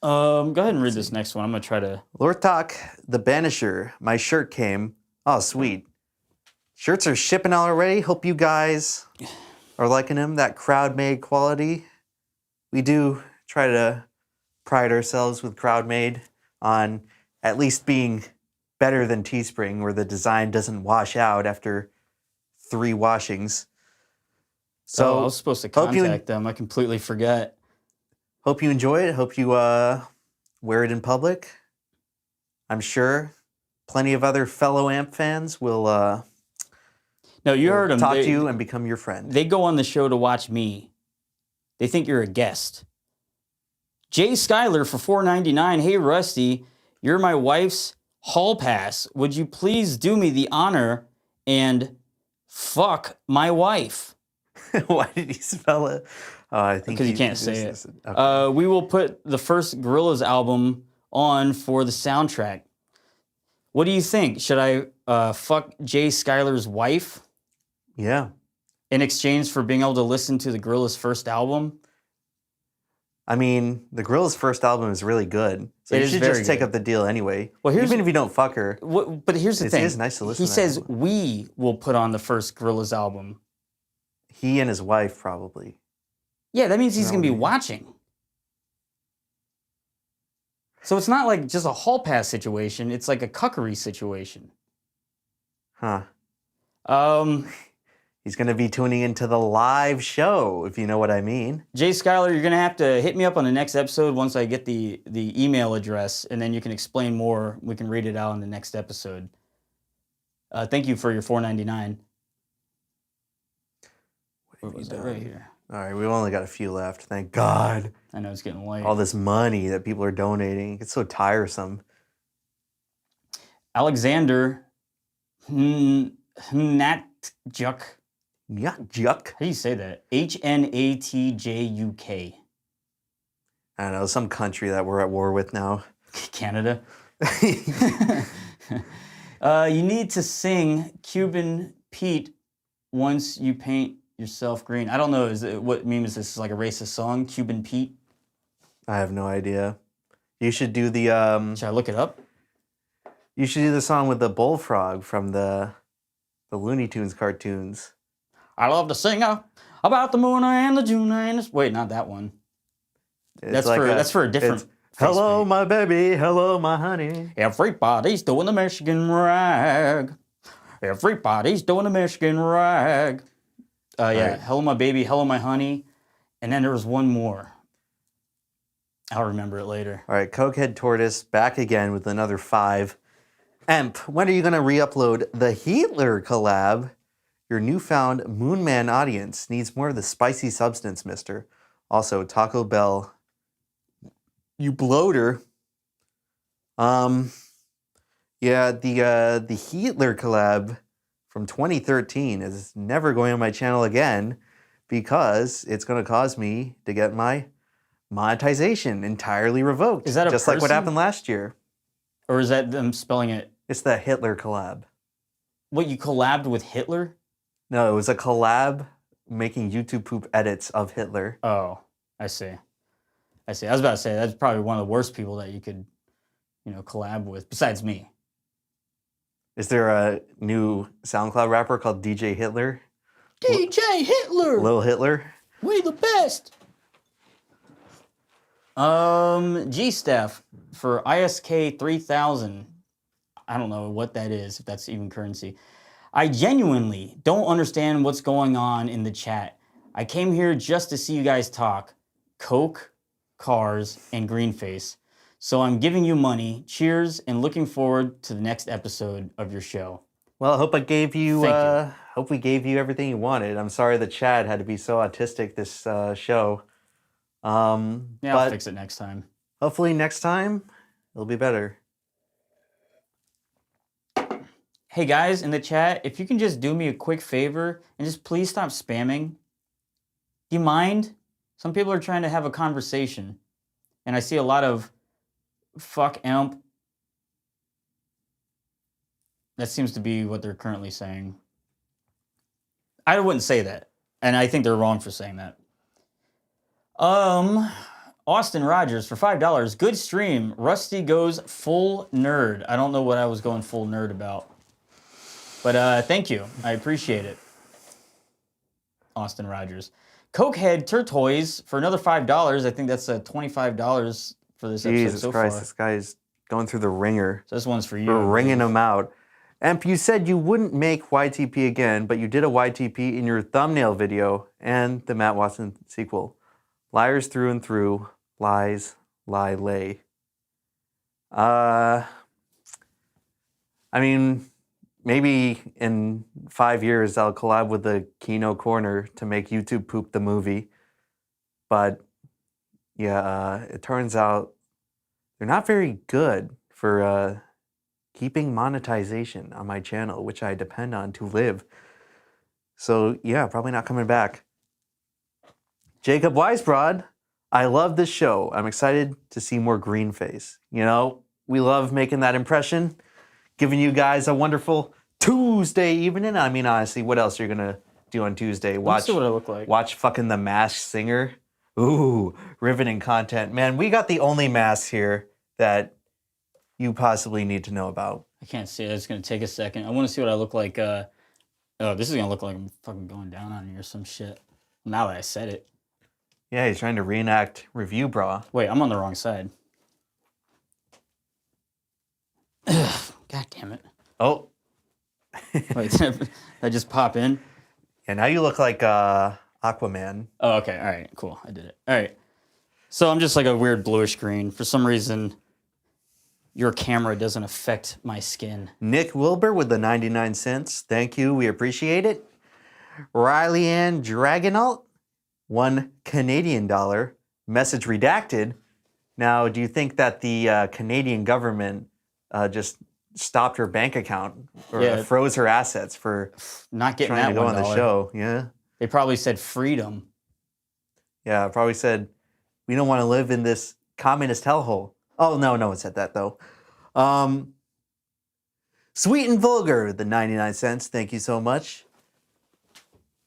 Go ahead and read this next one. I'm going to try to... Lortok, the Banisher, my shirt came. Oh, sweet. Shirts are shipping already. Hope you guys are liking them. That crowd-made quality. We do try to pride ourselves with crowd-made on at least being better than Teespring, where the design doesn't wash out after 3 washings. So I was supposed to contact them. I completely forget. Hope you enjoy it. Hope you wear it in public. I'm sure plenty of other fellow AMP fans will No, you heard them. Talk to you and become your friend. They go on the show to watch me. They think you're a guest. Jay Schuyler for $4.99. Hey, Rusty, you're my wife's hall pass. Would you please do me the honor and fuck my wife? Why did he spell it? I think because you can't say it. Okay. We will put the first Gorillaz album on for the soundtrack. What do you think? Should I fuck Jay Schuyler's wife? Yeah. In exchange for being able to listen to the Gorillaz' first album? I mean, the Gorillaz' first album is really good. So It you is should very just take good. up the deal anyway. Well, here's- even if you don't fuck her. But here's the thing. It is nice to listen He to that says album. we will put on the first Gorillaz album. He and his wife probably. Yeah, that means he's going to be Probably. watching. So it's not like just a hall pass situation. It's like a cuckery situation. Huh. Um, He's going to be tuning into the live show, if you know what I mean. Jay Schuyler, you're going to have to hit me up on the next episode once I get the email address, and then you can explain more. We can read it out in the next episode. Thank you for your $4.99. What was that right here? All right, we've only got a few left. Thank God. I know it's getting late. All this money that people are donating. It's so tiresome. Alexander Hnatjuk. Yeah, Juck. How do you say that? Hnatjuk. I don't know, some country that we're at war with now. Canada. You need to sing Cuban Pete once you paint yourself green. I don't know. What meme is this? Like a racist song? Cuban Pete? I have no idea. You should do the Should I look it up? You should do the song with the bullfrog from the Looney Tunes cartoons. I love to sing about the moon and the June and the... Wait, not that one. It's That's for a different. it's, hello, my baby. Hello, my honey. Everybody's doing the Michigan rag. Everybody's doing the Michigan rag. Yeah. Right. Hello, my baby. Hello, my honey. And then there was one more. I'll remember it later. All right, Cokehead Tortoise back again with another 5. Emp, when are you going to re-upload the Hitler collab? Your newfound Moonman audience needs more of the spicy substance, mister. Also, Taco Bell, you bloater. Yeah, the Hitler collab from 2013 is never going on my channel again because it's going to cause me to get my monetization entirely revoked. Is that a just like what person? happened last year? Or is that them spelling it? It's the Hitler collab. What, you collabed with Hitler? No, it was a collab making YouTube poop edits of Hitler. Oh, I see. I see. I was about to say that's probably one of the worst people that you could, collab with, besides me. Is there a new SoundCloud rapper called DJ Hitler? DJ Hitler! Lil Hitler? We the best! G-Staff for ISK 3000. I don't know what that is, if that's even currency. I genuinely don't understand what's going on in the chat. I came here just to see you guys talk. Coke, cars, and Greenface. So I'm giving you money. Cheers, and looking forward to the next episode of your show. Well, I hope I gave you, Thank you. hope we gave you everything you wanted. I'm sorry the chat had to be so autistic this show. Yeah, I'll but fix it next time. hopefully next time it'll be better. Hey guys in the chat, if you can just do me a quick favor and just please stop spamming. Do you mind? Some people are trying to have a conversation. And I see a lot of fuck Emp. That seems to be what they're currently saying. I wouldn't say that. And I think they're wrong for saying that. Austin Rogers for $5. Good stream. Rusty goes full nerd. I don't know what I was going full nerd about. But thank you. I appreciate it. Austin Rogers. Cokehead Turtoise for another $5. I think that's $25 for this episode Jesus so Christ, far. this guy's going through the ringer. So this one's for you. We're ringing him out. Emp, you said you wouldn't make YTP again, but you did a YTP in your thumbnail video and the Matt Watson sequel. Liars through and through, lies, lie, lay. I mean, maybe in 5 years I'll collab with the Kino Corner to make YouTube poop the movie. But yeah, it turns out they're not very good for keeping monetization on my channel, which I depend on to live. So yeah, probably not coming back. Jacob Weisbrod, I love this show. I'm excited to see more Greenface. You know, we love making that impression, giving you guys a wonderful Tuesday evening. I mean, honestly, what else are you gonna do on Tuesday? Let's see what I look like. Watch fucking The Masked Singer. Ooh, riveting content. Man, we got the only mask here that you possibly need to know about. I can't see it. It's going to take a second. I want to see what I look like. Oh, this is going to look like I'm fucking going down on you or some shit. Now that I said it. Yeah, he's trying to reenact Review Bra. Wait, I'm on the wrong side. God damn it. Oh. Wait, did I just pop in? Yeah, now you look like Aquaman. Oh, okay. All right, cool. I did it. All right. So I'm just like a weird bluish green. For some reason, your camera doesn't affect my skin. Nick Wilbur with the 99 cents. Thank you. We appreciate it. Riley Ann Dragonaut, $1 Canadian. Message redacted. Now, do you think that the Canadian government just stopped her bank account or froze her assets for not getting trying that to go $1? on the show? Yeah. They probably said freedom. Yeah, probably said, we don't want to live in this communist hellhole. Oh, no one said that, though. Sweet and Vulgar, the 99 cents. Thank you so much.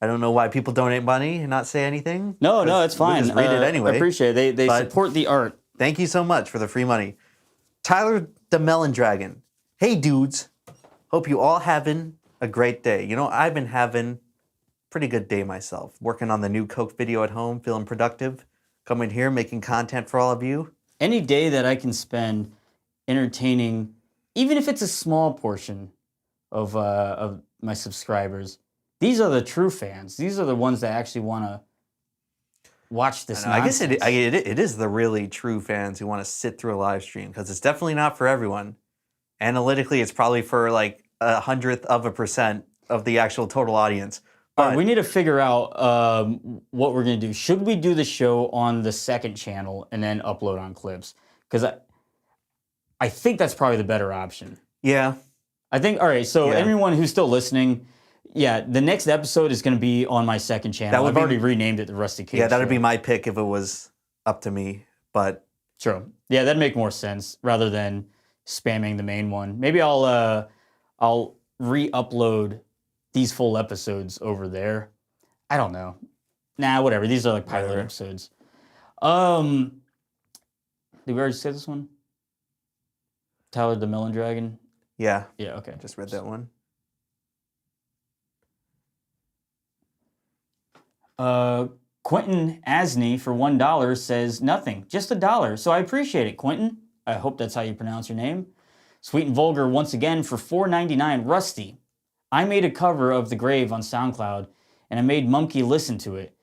I don't know why people donate money and not say anything. No, no, 'cause it's fine. We'll just read it anyway. I appreciate it. They But support the art. Thank you so much for the free money. Tyler the Melon Dragon. Hey, dudes. Hope you all having a great day. You know, I've been having a pretty good day myself. Working on the new Coke video at home, feeling productive. Coming here, making content for all of you. Any day that I can spend entertaining, even if it's a small portion of my subscribers, these are the true fans. These are the ones that actually want to watch this. I guess it is the really true fans who want to sit through a live stream, because it's definitely not for everyone. Analytically, it's probably for like 0.01% of the actual total audience. All right, we need to figure out what we're going to do. Should we do the show on the second channel and then upload on clips? Because I think that's probably the better option. Yeah. I think, all right, so Yeah. everyone who's still listening, yeah, the next episode is going to be on my second channel. I've already renamed it the Rusty Cage Yeah, that would Show. be my pick if it was up to me, but... True. Yeah, that'd make more sense rather than spamming the main one. Maybe I'll re-upload these full episodes over there. I don't know. Nah, whatever. These are like pilot episodes. Did we already say this one? Tyler the Melon Dragon? Yeah. Yeah, okay. Just read that one. Quentin Asney for $1 says nothing, just $1. So I appreciate it, Quentin. I hope that's how you pronounce your name. Sweet and Vulgar once again for $4.99. Rusty, I made a cover of The Grave on SoundCloud, and I made Mumkey listen to it.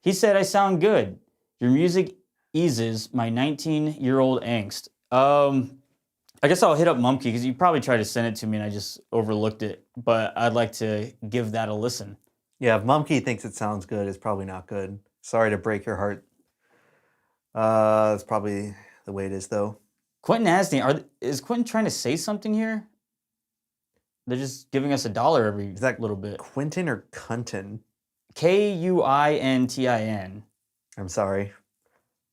He said I sound good. Your music eases my 19-year-old angst. I guess I'll hit up Mumkey because you probably tried to send it to me and I just overlooked it. But I'd like to give that a listen. Yeah, if Mumkey thinks it sounds good, it's probably not good. Sorry to break your heart. That's probably the way it is, though. Quentin Asney, is Quentin trying to say something here? They're just giving us $1 every little bit. Quentin or Cuntin? Kuintin. I'm sorry.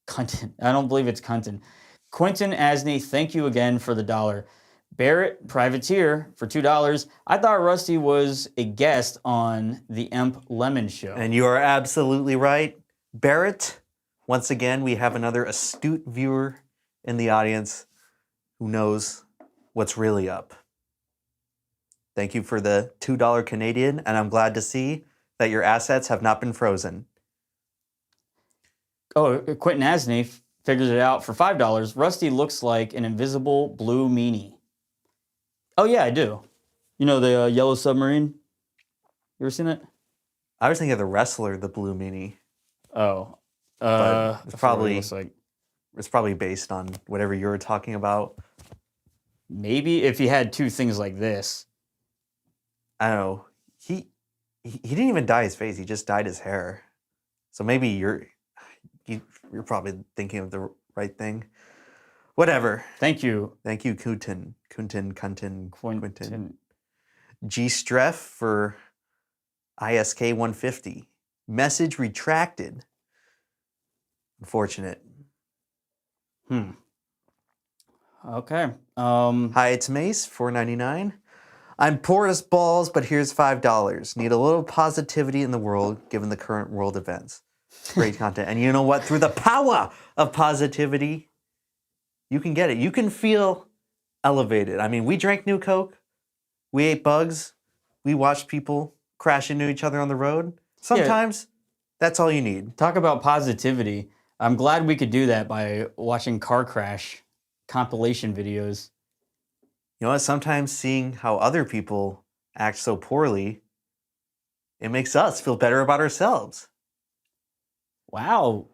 Cuntin. I don't believe it's Cuntin. Quentin Asney, thank you again for the $1. Barrett Privateer for $2. I thought Rusty was a guest on the EmpLemon show. And you are absolutely right. Barrett, once again, we have another astute viewer in the audience who knows what's really up. Thank you for the $2 Canadian, and I'm glad to see that your assets have not been frozen. Oh, Quentin Asney figures it out for $5. Rusty looks like an invisible blue meanie. Oh, yeah, I do. You know the Yellow Submarine? You ever seen it? I was thinking of the wrestler, the Blue Meanie. Oh. It's probably based on whatever you were talking about. Maybe if he had two things like this. I don't know. He didn't even dye his face. He just dyed his hair. So maybe you're probably thinking of the right thing. Whatever. Thank you. Thank you, Quintin. G Streff for ISK 150. Message retracted. Unfortunate. Okay. Hi, it's Mace, $4.99. I'm poor as balls, but here's $5. Need a little positivity in the world, given the current world events. Great content. And you know what? Through the power of positivity, you can get it. You can feel elevated. I mean, we drank New Coke. We ate bugs. We watched people crash into each other on the road. Sometimes that's all you need. Talk about positivity. I'm glad we could do that by watching car crash compilation videos. You know what? Sometimes seeing how other people act so poorly, it makes us feel better about ourselves. Wow.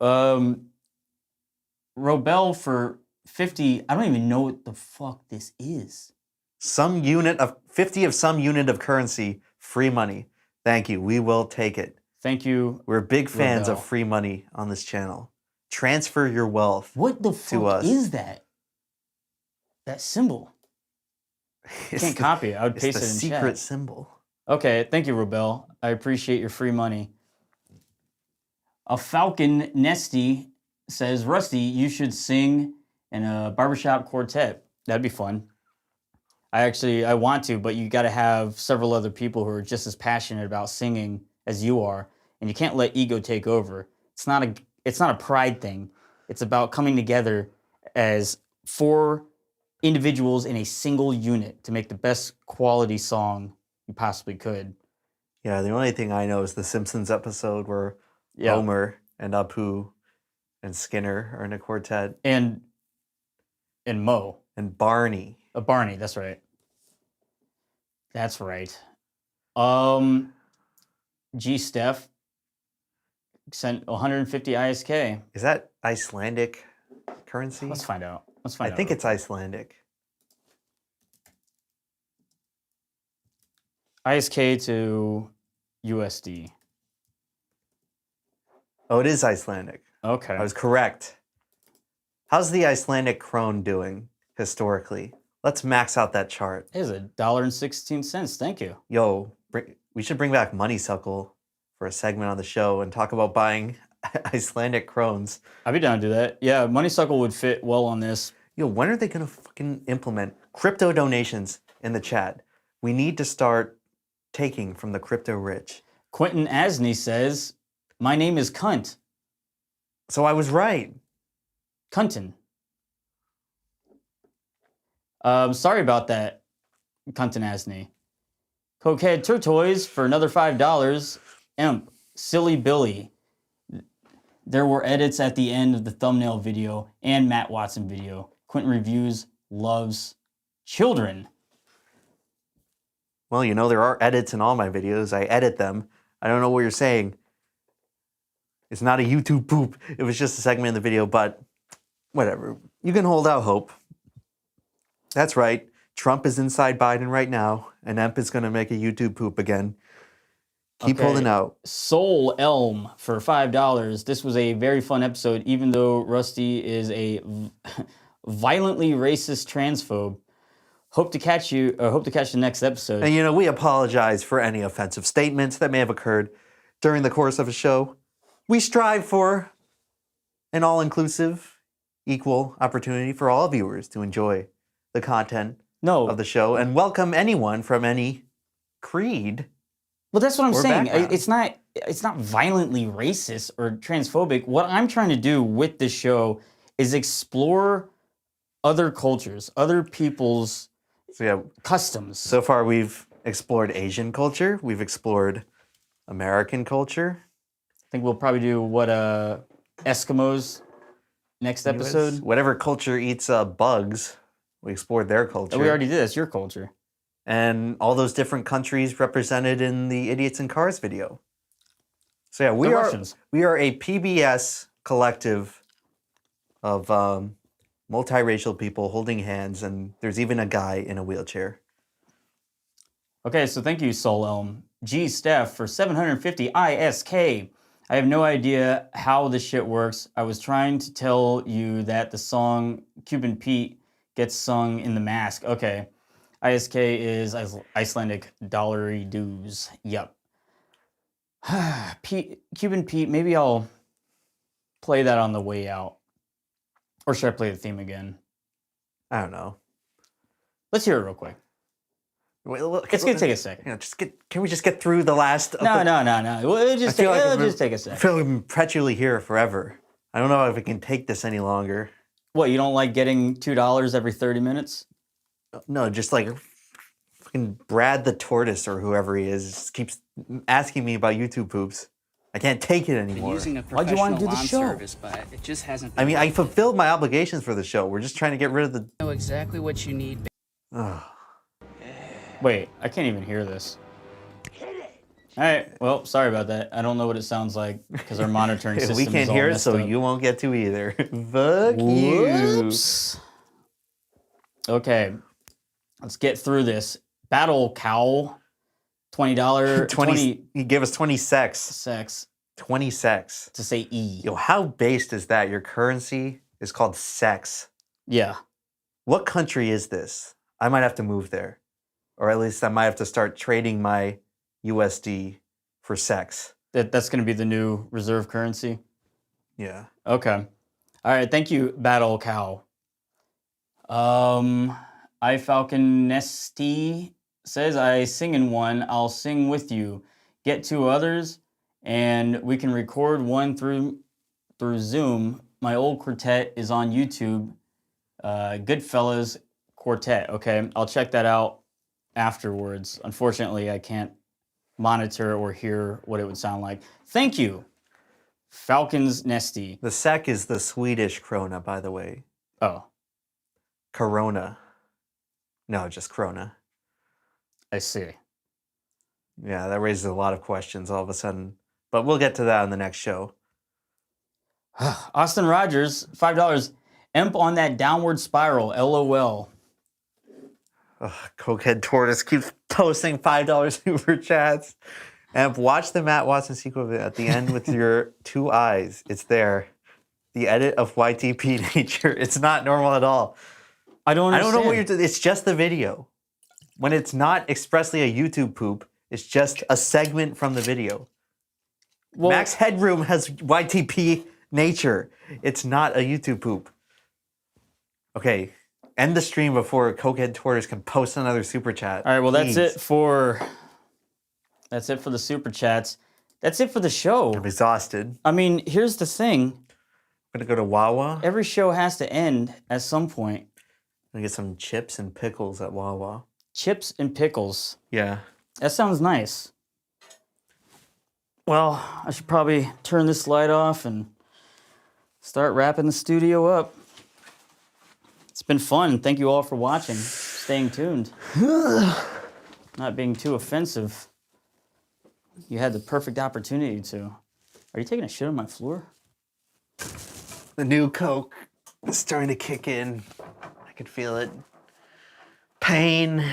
Robel for 50. I don't even know what the fuck this is. Some unit of 50 of some unit of currency, free money. Thank you. We will take it. Thank you. We're big fans Robel. of free money on this channel. Transfer your wealth. What the fuck is that? That symbol. Can't copy it. I would paste it in It's the chat. secret symbol. Okay, thank you, Robel. I appreciate your free money. A Falcon Nesty says, Rusty, you should sing in a barbershop quartet. That'd be fun. I want to, but you got to have several other people who are just as passionate about singing as you are, and you can't let ego take over. It's not a pride thing. It's about coming together as 4 individuals in a single unit to make the best quality song you possibly could. Yeah, the only thing I know is the Simpsons episode where Homer and Apu and Skinner are in a quartet. And Mo. And Barney. Barney, that's right. That's right. G Steph sent 150 ISK. Is that Icelandic currency? Let's find out. I think it's Icelandic. ISK to USD. Oh, it is Icelandic. Okay. I was correct. How's the Icelandic krone doing historically? Let's max out that chart. It is $1.16. Thank you. Yo, we should bring back Moneysuckle for a segment on the show and talk about buying Icelandic krones. I'd be down to do that. Yeah, Moneysuckle would fit well on this. Yo, when are they gonna fucking implement crypto donations in the chat? We need to start taking from the crypto rich. Quentin Asney says, "My name is Cunt." So I was right. Cuntin. Sorry about that, Cuntin Asney. Cokehead Turtoys for another $5. Emp, Silly Billy. There were edits at the end of the thumbnail video and Matt Watson video. Quentin reviews, loves children. Well, you know, there are edits in all my videos. I edit them. I don't know what you're saying. It's not a YouTube poop. It was just a segment in the video, but whatever. You can hold out hope. That's right. Trump is inside Biden right now, and Emp is going to make a YouTube poop again. Keep holding out. Soul Elm for $5. This was a very fun episode, even though Rusty is a violently racist transphobe. Hope to catch the next episode. And you know, we apologize for any offensive statements that may have occurred during the course of a show. We strive for an all-inclusive, equal opportunity for all viewers to enjoy the content of the show and welcome anyone from any creed. Well, that's what I'm saying. Background. It's not violently racist or transphobic. What I'm trying to do with this show is explore other cultures, other people's customs. So far, we've explored Asian culture. We've explored American culture. I think we'll probably do Eskimos next episode. Whatever culture eats bugs, we explored their culture. We already did. That's your culture. And all those different countries represented in the Idiots in Cars video. So yeah, we are a PBS collective of multiracial people holding hands, and there's even a guy in a wheelchair. Okay, so thank you, Soul Elm. G Steph for 750 ISK. I have no idea how this shit works. I was trying to tell you that the song Cuban Pete gets sung in the mask. Okay. ISK is Icelandic dollary dues. Yep. Cuban Pete, maybe I'll play that on the way out. Or should I play the theme again? I don't know. Let's hear it real quick. It's gonna take a second. You know, can we just get through the last? No. It'll just take a second. I feel like I'm perpetually here forever. I don't know if I can take this any longer. What, you don't like getting $2 every 30 minutes? No, just like fucking Brad the Tortoise or whoever he is just keeps asking me about YouTube poops. I can't take it anymore. Why'd you want to do the show? Service, but it just hasn't I mean, I fulfilled my obligations for the show. We're just trying to get rid of the. know exactly what you need. Wait, I can't even hear this. All right, well, sorry about that. I don't know what it sounds like because our monitoring system we can't is all hear it, messed so up. you won't get to either. Fuck Whoops. Okay, let's get through this. Battle Cowl, $20. 20. He gave us 20 sex. Sex. 20 sex. To say E. Yo, how based is that? Your currency is called sex. Yeah. What country is this? I might have to move there. Or at least I might have to start trading my USD for sex. That's going to be the new reserve currency? Yeah. Okay. All right, thank you, Battle Cow. I Falcon Nesty says, I sing in one, I'll sing with you. get 2 others, and we can record one through Zoom. My old quartet is on YouTube, Goodfellas Quartet. Okay, I'll check that out afterwards. Unfortunately, I can't monitor or hear what it would sound like. Thank you, Falcons Nesty. The sec is the Swedish krona, by the way. Oh, Corona. No, just krona. I see. Yeah, that raises a lot of questions all of a sudden. But we'll get to that on the next show. Austin Rogers, $5. Emp on that downward spiral, LOL. Cokehead Tortoise keeps posting $5 super chats. Emp, watch the Matt Watson sequence at the end with your 2 eyes. It's there. The edit of YTP nature. It's not normal at all. I don't know understand. what you're doing. It's just the video. When it's not expressly a YouTube poop, it's just a segment from the video. Well, Max Headroom has YTP nature. It's not a YouTube poop. Okay, end the stream before Cokehead Tortoise can post another super chat. All right, well, Please. that's it for the super chats. That's it for the show. I'm exhausted. I mean, here's the thing. I'm gonna go to Wawa. Every show has to end at some point. I'm gonna get some chips and pickles at Wawa. Chips and pickles. Yeah. That sounds nice. Well, I should probably turn this light off and start wrapping the studio up. It's been fun. Thank you all for watching, staying tuned, not being too offensive. You had the perfect opportunity to. Are you taking a shit on my floor? The new Coke is starting to kick in. I can feel it. Pain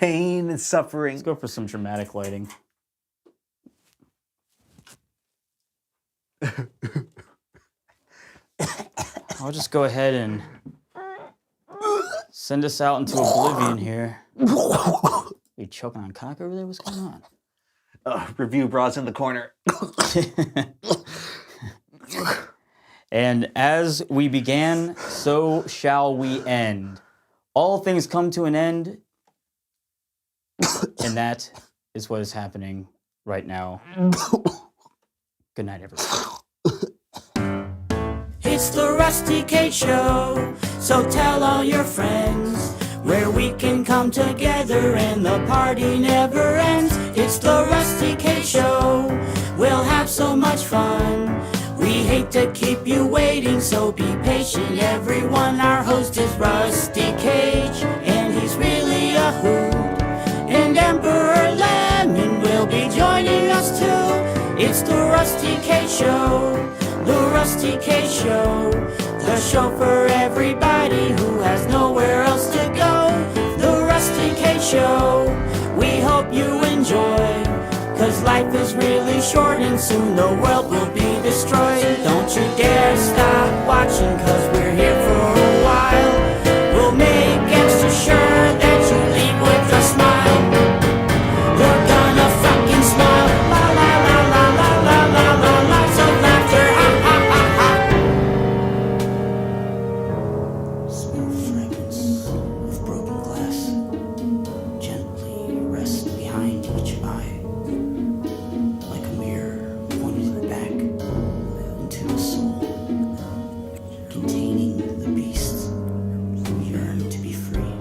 and suffering. Let's go for some dramatic lighting. I'll just go ahead and send us out into oblivion here. Are you choking on cock over there? What's going on? Review bras in the corner. And as we began, so shall we end. All things come to an end, and that is what is happening right now. Good night, everyone. It's the Rusty K Show, so tell all your friends where we can come together and the party never ends. It's the Rusty K Show, we'll have so much fun. We hate to keep you waiting, so be patient, everyone. Our host is Rusty Cage, and he's really a hoot. And Emperor Lemon will be joining us too. It's the Rusty K Show, the Rusty K Show, the show for everybody who has nowhere else to go. The Rusty K Show, we hope you enjoy. 'Cause life is really short and soon the world will be destroyed. Don't you dare stop watching, 'cause we're here for a while. We'll make extra sure that you leave with a smile. You're gonna fucking smile. La la la la la la la la. Lots of laughter. Ha ha ha ha. Smooth fragrance of broken glass gently rests behind each eye. Like a mirror pointing back into a soul, containing the beasts who yearn to be free,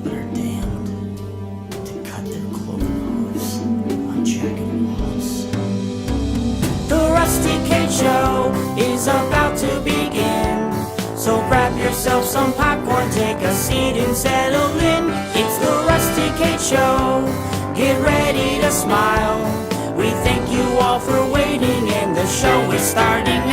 but are damned to cut their cloven hooves on jagged walls. The Rusty Cage Show is about to begin, so grab yourself some popcorn, take a seat and settle in. It's the Rusty Cage Show, get ready to smile. We thank you all for waiting, and the show is starting